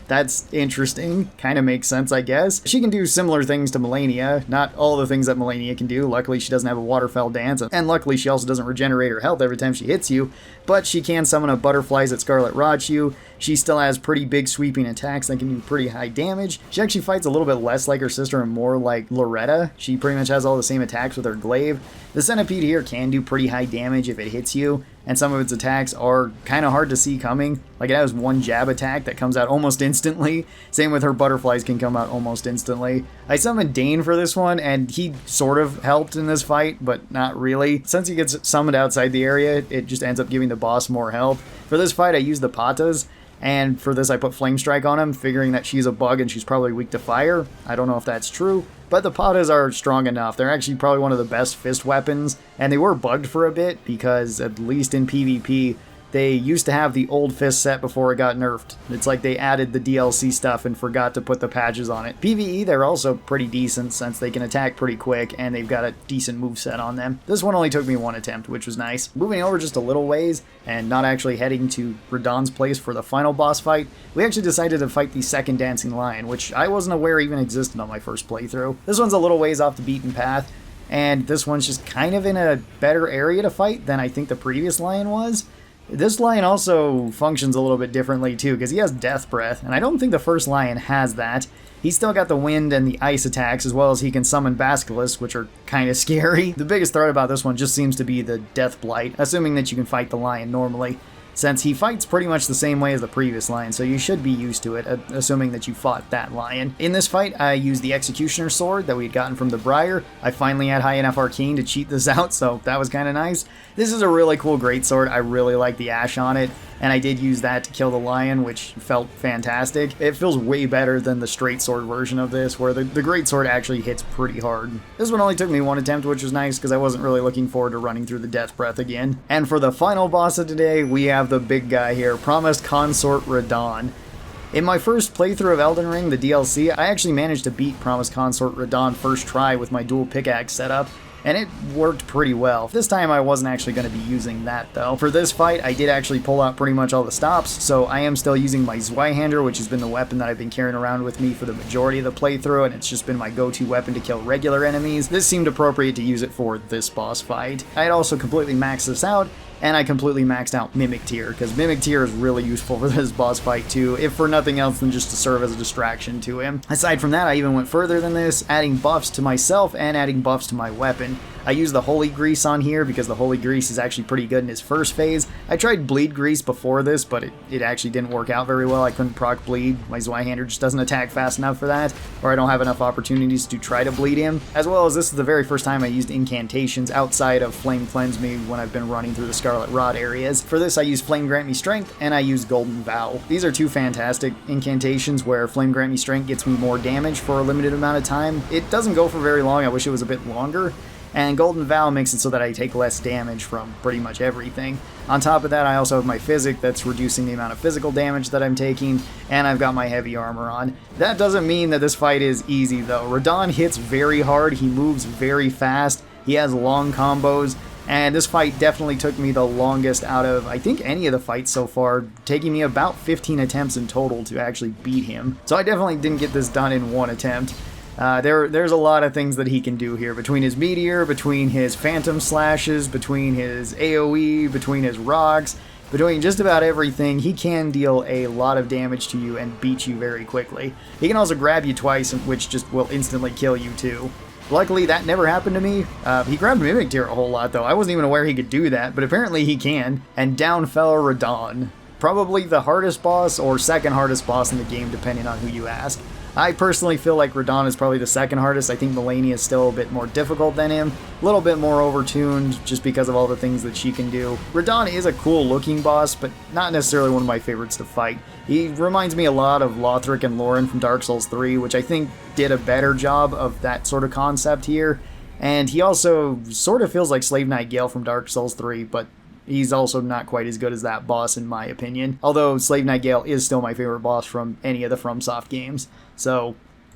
Speaker 1: That's interesting. Kind of makes sense, I guess. She can do similar things to Melania. Not all the things that Melania can do. Luckily, she doesn't have a waterfowl dance. And luckily, she also doesn't regenerate her health every time she hits you. But she can summon up butterflies that Scarlet Rot you. She still has pretty big sweeping attacks that can do pretty high damage. She actually fights a little bit less like her sister and more like Loretta. She pretty much has all the same attacks with her glaive. The centipede here can do pretty high damage if it hits you, and some of its attacks are kind of hard to see coming. Like, it has one jab attack that comes out almost instantly. Same with her butterflies can come out almost instantly. I summoned Dane for this one, and he sort of helped in this fight, but not really. Since he gets summoned outside the area, it just ends up giving the boss more health. For this fight, I used the Patas, and for this I put Flame Strike on him, figuring that she's a bug and she's probably weak to fire. I don't know if that's true, but the Patas are strong enough. They're actually probably one of the best fist weapons, and they were bugged for a bit because, at least in PvP, they used to have the old fist set before it got nerfed. It's like they added the DLC stuff and forgot to put the patches on it. PvE, they're also pretty decent since they can attack pretty quick and they've got a decent moveset on them. This one only took me 1 attempt, which was nice. Moving over just a little ways and not actually heading to Radahn's place for the final boss fight, we actually decided to fight the second Dancing Lion, which I wasn't aware even existed on my first playthrough. This one's a little ways off the beaten path, and this one's just kind of in a better area to fight than I think the previous lion was. This lion also functions a little bit differently too, because he has Death Breath, and I don't think the first lion has that. He's still got the wind and the ice attacks, as well as he can summon Basilisks, which are kind of scary. The biggest threat about this one just seems to be the Death Blight, assuming that you can fight the lion normally, since he fights pretty much the same way as the previous lion, so you should be used to it, assuming that you fought that lion. In this fight, I used the Executioner Sword that we had gotten from the Briar. I finally had high enough Arcane to cheat this out, so that was kind of nice. This is a really cool greatsword. I really like the ash on it, and I did use that to kill the lion, which felt fantastic. It feels way better than the straight sword version of this, where the greatsword actually hits pretty hard. This one only took me 1 attempt, which was nice, because I wasn't really looking forward to running through the Death Breath again. And for the final boss of today, we have the big guy here, Promised Consort Radahn. In my first playthrough of Elden Ring, the DLC, I actually managed to beat Promised Consort Radahn first try with my dual pickaxe setup, and it worked pretty well. This time I wasn't actually going to be using that though. For this fight, I did actually pull out pretty much all the stops, so I am still using my Zweihander, which has been the weapon that I've been carrying around with me for the majority of the playthrough, and it's just been my go-to weapon to kill regular enemies. This seemed appropriate to use it for this boss fight. I had also completely maxed this out, and I completely maxed out Mimic Tear, because Mimic Tear is really useful for this boss fight too, if for nothing else than just to serve as a distraction to him. Aside from that, I even went further than this, adding buffs to myself and adding buffs to my weapon. I used the Holy Grease on here because the Holy Grease is actually pretty good in his first phase. I tried Bleed Grease before this, but it actually didn't work out very well. I couldn't proc Bleed. My Zweihander just doesn't attack fast enough for that, or I don't have enough opportunities to try to bleed him. As well as this is the very first time I used incantations outside of Flame Cleanse Me when I've been running through the Scarlet Rot areas. For this I use Flame Grant Me Strength, and I use Golden Vow. These are 2 fantastic incantations where Flame Grant Me Strength gets me more damage for a limited amount of time. It doesn't go for very long, I wish it was a bit longer. And Golden Vow makes it so that I take less damage from pretty much everything. On top of that, I also have my Physic that's reducing the amount of physical damage that I'm taking, and I've got my heavy armor on. That doesn't mean that this fight is easy though. Radahn hits very hard, he moves very fast, he has long combos, And this fight definitely took me the longest out of, I think, any of the fights so far, taking me about 15 attempts in total to actually beat him. So I definitely didn't get this done in one attempt. There's a lot of things that he can do here, between his meteor, between his phantom slashes, between his AoE, between his rocks, between just about everything. He can deal a lot of damage to you and beat you very quickly. He can also grab you twice, which just will instantly kill you too. Luckily, that never happened to me. He grabbed Mimic Tear a whole lot, though. I wasn't even aware he could do that, but apparently he can. And down fell Radahn. Probably the hardest boss, or second hardest boss in the game, depending on who you ask. I personally feel like Radahn is probably the second hardest. I think Melania is still a bit more difficult than him. A little bit more overtuned, just because of all the things that she can do. Radahn is a cool looking boss, but not necessarily one of my favorites to fight. He reminds me a lot of Lothric and Lauren from Dark Souls 3, which I think did a better job of that sort of concept here. And he also sort of feels like Slave Knight Gale from Dark Souls 3, but he's also not quite as good as that boss in my opinion. Although Slave Knight Gale is still my favorite boss from any of the FromSoft games. So,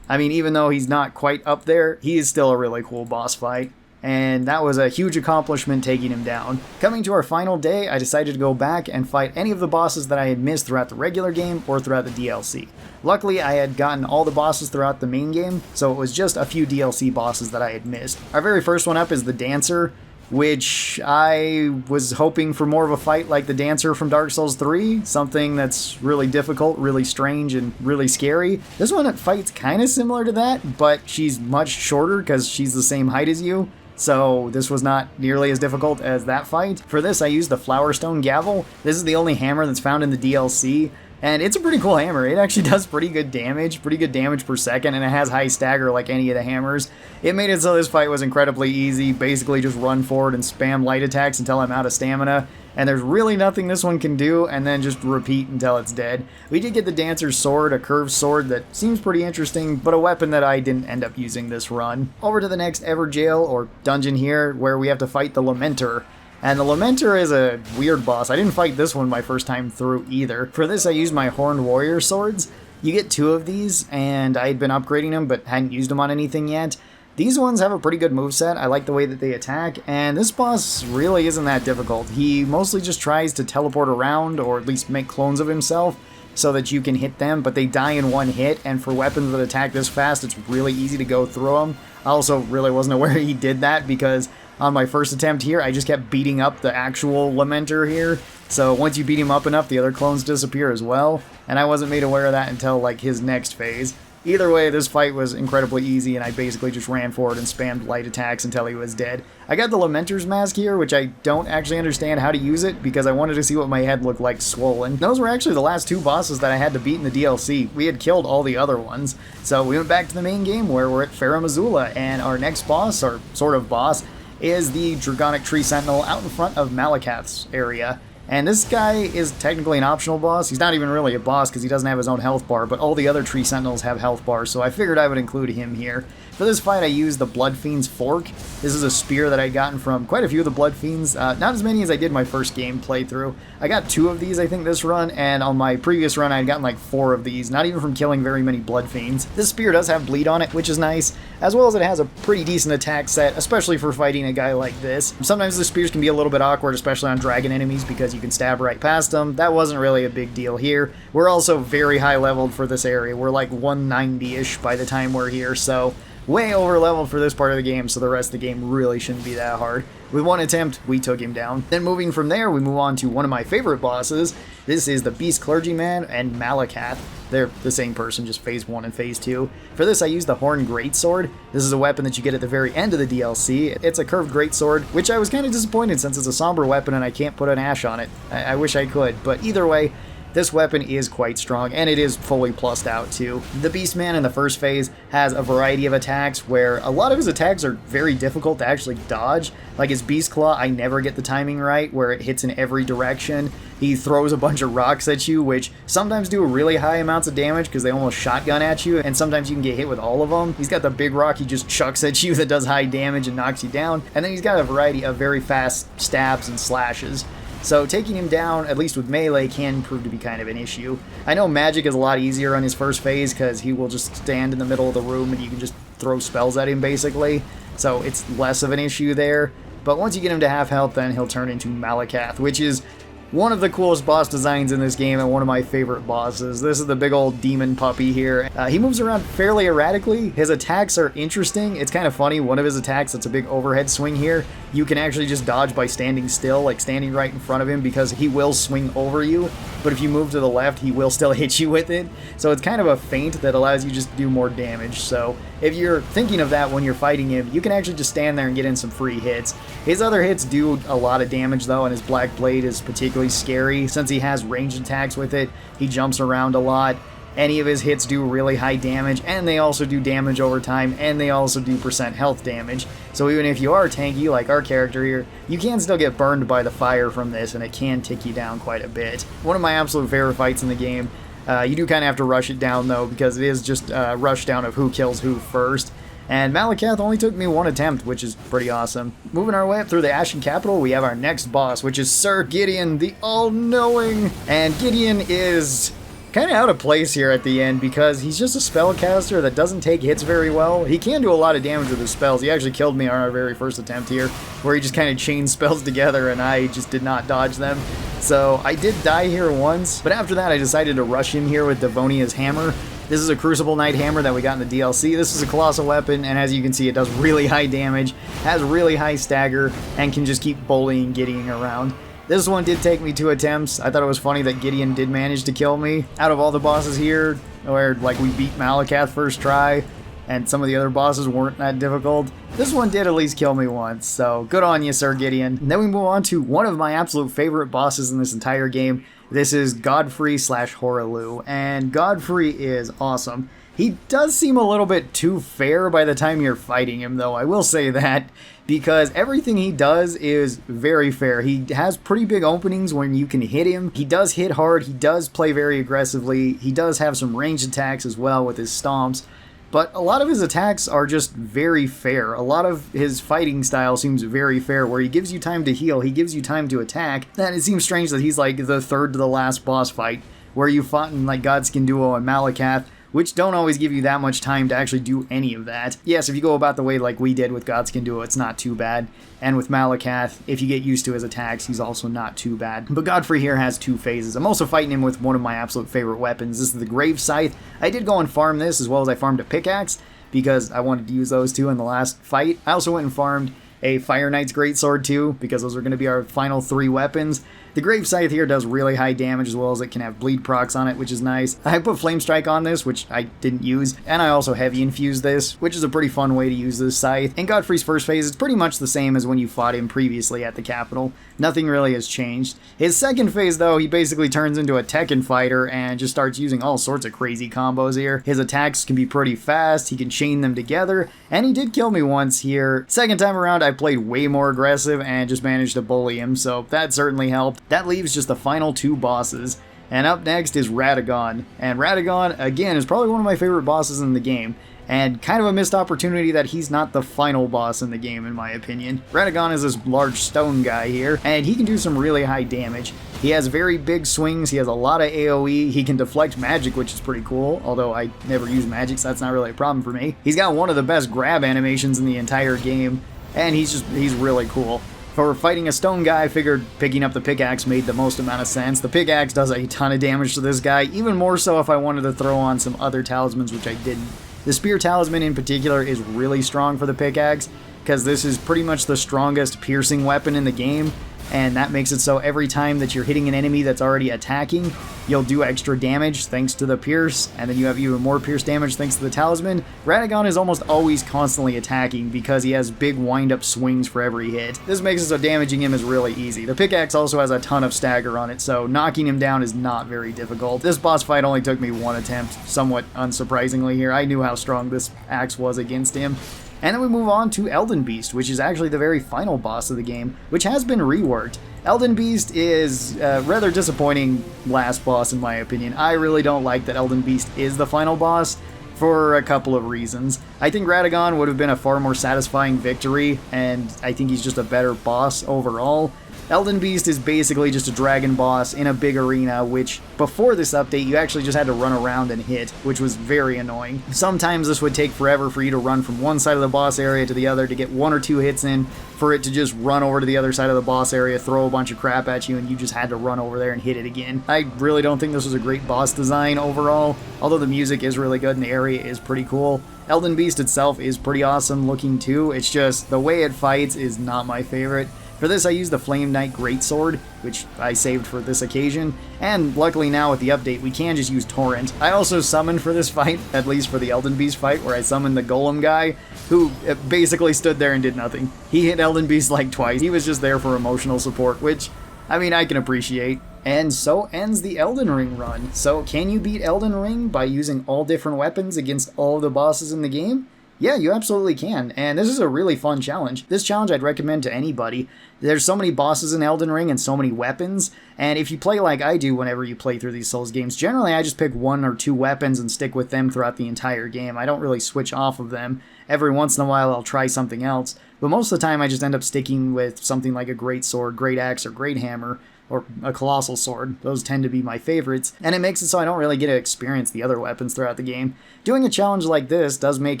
Speaker 1: I mean, even though he's not quite up there, he is still a really cool boss fight. And that was a huge accomplishment taking him down. Coming to our final day, I decided to go back and fight any of the bosses that I had missed throughout the regular game or throughout the DLC. Luckily, I had gotten all the bosses throughout the main game, so it was just a few DLC bosses that I had missed. Our very first one up is the Dancer, which I was hoping for more of a fight like the Dancer from Dark Souls 3, something that's really difficult, really strange, and really scary. This one fights kind of similar to that, but she's much shorter because she's the same height as you, so this was not nearly as difficult as that fight. For this, I used the Flowerstone Gavel. This is the only hammer that's found in the DLC, and it's a pretty cool hammer. It actually does pretty good damage per second, and it has high stagger like any of the hammers. It made it so this fight was incredibly easy. Basically just run forward and spam light attacks until I'm out of stamina, and there's really nothing this one can do, and then just repeat until it's dead. We did get the Dancer's Sword, a curved sword that seems pretty interesting, but a weapon that I didn't end up using this run. Over to the next Ever Jail, or dungeon here, where we have to fight the Lamenter. And the Lamenter is a weird boss. I didn't fight this one my first time through either. For this, I used my Horned Warrior swords. You get 2 of these, and I had been upgrading them, but hadn't used them on anything yet. These ones have a pretty good moveset. I like the way that they attack, and this boss really isn't that difficult. He mostly just tries to teleport around, or at least make clones of himself, so that you can hit them, but they die in one hit, and for weapons that attack this fast, it's really easy to go through them. I also really wasn't aware he did that, because on my first attempt here, I just kept beating up the actual Lamenter here. So once you beat him up enough, the other clones disappear as well. And I wasn't made aware of that until like his next phase. Either way, this fight was incredibly easy, and I basically just ran forward and spammed light attacks until he was dead. I got the Lamenter's Mask here, which I don't actually understand how to use it, because I wanted to see what my head looked like swollen. Those were actually the last 2 bosses that I had to beat in the DLC. We had killed all the other ones. So we went back to the main game, where we're at Farum, Azula, and our next boss, or sort of boss, is the Dragonic Tree Sentinel out in front of Malakath's area. And this guy is technically an optional boss. He's not even really a boss because he doesn't have his own health bar, but all the other Tree Sentinels have health bars, so I figured I would include him here. For this fight, I used the Blood Fiend's Fork. This is a spear that I'd gotten from quite a few of the Blood Fiends. Not as many as I did my first game playthrough. I got 2 of these, I think, this run, and on my previous run, I'd gotten like 4 of these, not even from killing very many Blood Fiends. This spear does have bleed on it, which is nice, as well as it has a pretty decent attack set, especially for fighting a guy like this. Sometimes the spears can be a little bit awkward, especially on dragon enemies, because you can stab right past them. That wasn't really a big deal here. We're also very high leveled for this area. We're like 190-ish by the time we're here, so way over leveled for this part of the game, so the rest of the game really shouldn't be that hard. With 1 attempt, we took him down. Then moving from there, we move on to one of my favorite bosses. This is the Beast Clergyman and Malakath. They're the same person, just phase 1 and phase 2. For this, I used the Horn Greatsword. This is a weapon that you get at the very end of the DLC. It's a curved greatsword, which I was kind of disappointed since it's a somber weapon and I can't put an ash on it. I wish I could, but either way, this weapon is quite strong, and it is fully plussed out too. The Beastman in the first phase has a variety of attacks where a lot of his attacks are very difficult to actually dodge. Like his Beast Claw, I never get the timing right, where it hits in every direction. He throws a bunch of rocks at you, which sometimes do really high amounts of damage because they almost shotgun at you, and sometimes you can get hit with all of them. He's got the big rock he just chucks at you that does high damage and knocks you down, and then he's got a variety of very fast stabs and slashes. So taking him down, at least with melee, can prove to be kind of an issue. I know magic is a lot easier on his first phase because he will just stand in the middle of the room and you can just throw spells at him basically. So it's less of an issue there. but once you get him to half health, then he'll turn into Malakath, which is one of the coolest boss designs in this game and one of my favorite bosses. This is the big old demon puppy here. He moves around fairly erratically. His attacks are interesting. It's kind of funny. One of his attacks, that's a big overhead swing here, you can actually just dodge by standing still, like standing right in front of him, because he will swing over you. But if you move to the left, he will still hit you with it. So it's kind of a feint that allows you just to do more damage. So if you're thinking of that when you're fighting him, you can actually just stand there and get in some free hits. His other hits do a lot of damage though, and his Black Blade is particularly scary. Since he has ranged attacks with it, he jumps around a lot. Any of his hits do really high damage, and they also do damage over time, and they also do percent health damage. So even if you are tanky, like our character here, you can still get burned by the fire from this, and it can tick you down quite a bit. One of my absolute favorite fights in the game. You do kind of have to rush it down, though, because it is just a rush down of who kills who first. And Malakath only took me one attempt, which is pretty awesome. Moving our way up through the Ashen Capital, we have our next boss, which is Sir Gideon, the All-Knowing. And Gideon is kind of out of place here at the end because he's just a spellcaster that doesn't take hits very well. He can do a lot of damage with his spells. He actually killed me on our very first attempt here, where he just kind of chained spells together and I just did not dodge them. So I did die here once, but after that I decided to rush in here with Devonia's Hammer. This is a Crucible Knight Hammer that we got in the DLC. This is a colossal weapon, and as you can see, it does really high damage, has really high stagger, and can just keep bullying Gideon around. This one did take me 2 attempts. I thought it was funny that Gideon did manage to kill me. Out of all the bosses here, where like we beat Malakath first try, and some of the other bosses weren't that difficult, this one did at least kill me once, so good on you, Sir Gideon. And then we move on to one of my absolute favorite bosses in this entire game. This is Godfrey/Hoaraloo, and Godfrey is awesome. He does seem a little bit too fair by the time you're fighting him, though, I will say that, because everything he does is very fair. He has pretty big openings when you can hit him. He does hit hard, he does play very aggressively, he does have some ranged attacks as well with his stomps, but a lot of his attacks are just very fair. A lot of his fighting style seems very fair, where he gives you time to heal, he gives you time to attack. And it seems strange that he's like the third to the last boss fight, where you fought in like Godskin Duo and Malakath, which don't always give you that much time to actually do any of that. Yes, if you go about the way like we did with Godskin Duo, it's not too bad. And with Malakath, if you get used to his attacks, he's also not too bad. But Godfrey here has 2 phases. I'm also fighting him with one of my absolute favorite weapons. This is the Grave Scythe. I did go and farm this, as well as I farmed a pickaxe, because I wanted to use those 2 in the last fight. I also went and farmed a Fire Knight's Greatsword too, because those are going to be our final 3 weapons. The Grave Scythe here does really high damage, as well as it can have bleed procs on it, which is nice. I put Flame Strike on this, which I didn't use, and I also heavy infused this, which is a pretty fun way to use this scythe. In Godfrey's first phase, it's pretty much the same as when you fought him previously at the capital. Nothing really has changed. His second phase, though, he basically turns into a Tekken fighter and just starts using all sorts of crazy combos here. His attacks can be pretty fast, he can chain them together, and he did kill me once here. Second time around, I played way more aggressive and just managed to bully him, so that certainly helped. That leaves just the final 2 bosses. And up next is Radahn. And Radahn, again, is probably one of my favorite bosses in the game. And kind of a missed opportunity that he's not the final boss in the game, in my opinion. Radahn is this large stone guy here, and he can do some really high damage. He has very big swings, he has a lot of AoE, he can deflect magic, which is pretty cool, although I never use magic, so that's not really a problem for me. He's got one of the best grab animations in the entire game, and he's really cool. For fighting a stone guy, I figured picking up the pickaxe made the most amount of sense. The pickaxe does a ton of damage to this guy, even more so if I wanted to throw on some other talismans, which I didn't. The Spear Talisman in particular is really strong for the pickaxe, because this is pretty much the strongest piercing weapon in the game, and that makes it so every time that you're hitting an enemy that's already attacking, you'll do extra damage thanks to the pierce, and then you have even more pierce damage thanks to the talisman. Radahn is almost always constantly attacking because he has big wind-up swings for every hit. This makes it so damaging him is really easy. The pickaxe also has a ton of stagger on it, so knocking him down is not very difficult. This boss fight only took me 1 attempt, somewhat unsurprisingly here. I knew how strong this axe was against him. And then we move on to Elden Beast, which is actually the very final boss of the game, which has been reworked. Elden Beast is a rather disappointing last boss in my opinion. I really don't like that Elden Beast is the final boss for a couple of reasons. I think Radahn would have been a far more satisfying victory, and I think he's just a better boss overall. Elden Beast is basically just a dragon boss in a big arena, which before this update you actually just had to run around and hit, which was very annoying. Sometimes this would take forever for you to run from one side of the boss area to the other to get 1 or 2 hits in, for it to just run over to the other side of the boss area, throw a bunch of crap at you, and you just had to run over there and hit it again. I really don't think this was a great boss design overall, although the music is really good and the area is pretty cool. Elden Beast itself is pretty awesome looking too, it's just the way it fights is not my favorite. For this I used the Flame Knight Greatsword, which I saved for this occasion, and luckily now with the update we can just use Torrent. I also summoned for this fight, at least for the Elden Beast fight, where I summoned the Golem guy, who basically stood there and did nothing. He hit Elden Beast like twice, he was just there for emotional support, which, I mean, I can appreciate. And so ends the Elden Ring run. So can you beat Elden Ring by using all different weapons against all the bosses in the game? Yeah, you absolutely can, and this is a really fun challenge. This challenge I'd recommend to anybody. There's so many bosses in Elden Ring and so many weapons, and if you play like I do whenever you play through these Souls games, generally I just pick 1 or 2 weapons and stick with them throughout the entire game. I don't really switch off of them. Every once in a while I'll try something else, but most of the time I just end up sticking with something like a great sword, great axe, or great hammer, or a colossal sword. Those tend to be my favorites, and it makes it so I don't really get to experience the other weapons throughout the game. Doing a challenge like this does make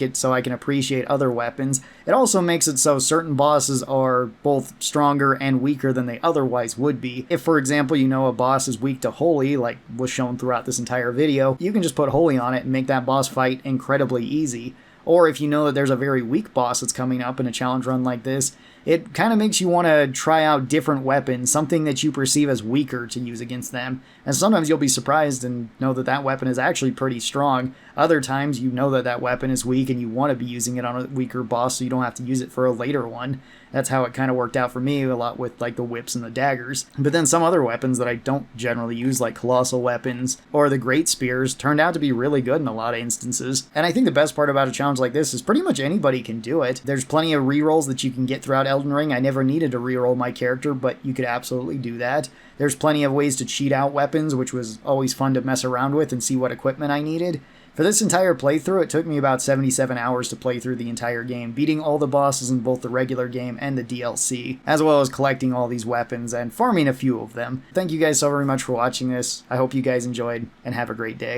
Speaker 1: it so I can appreciate other weapons. It also makes it so certain bosses are both stronger and weaker than they otherwise would be. If, for example, you know a boss is weak to Holy, like was shown throughout this entire video, you can just put Holy on it and make that boss fight incredibly easy. Or if you know that there's a very weak boss that's coming up in a challenge run like this, it kind of makes you want to try out different weapons, something that you perceive as weaker to use against them. And sometimes you'll be surprised and know that that weapon is actually pretty strong. Other times you know that that weapon is weak and you want to be using it on a weaker boss so you don't have to use it for a later one. That's how it kind of worked out for me a lot with like the whips and the daggers. But then some other weapons that I don't generally use, like colossal weapons or the great spears, turned out to be really good in a lot of instances. And I think the best part about a challenge like this is pretty much anybody can do it. There's plenty of rerolls that you can get throughout Elden Ring. I never needed to reroll my character, but you could absolutely do that. There's plenty of ways to cheat out weapons, which was always fun to mess around with and see what equipment I needed. For this entire playthrough, it took me about 77 hours to play through the entire game, beating all the bosses in both the regular game and the DLC, as well as collecting all these weapons and farming a few of them. Thank you guys so very much for watching this. I hope you guys enjoyed, and have a great day.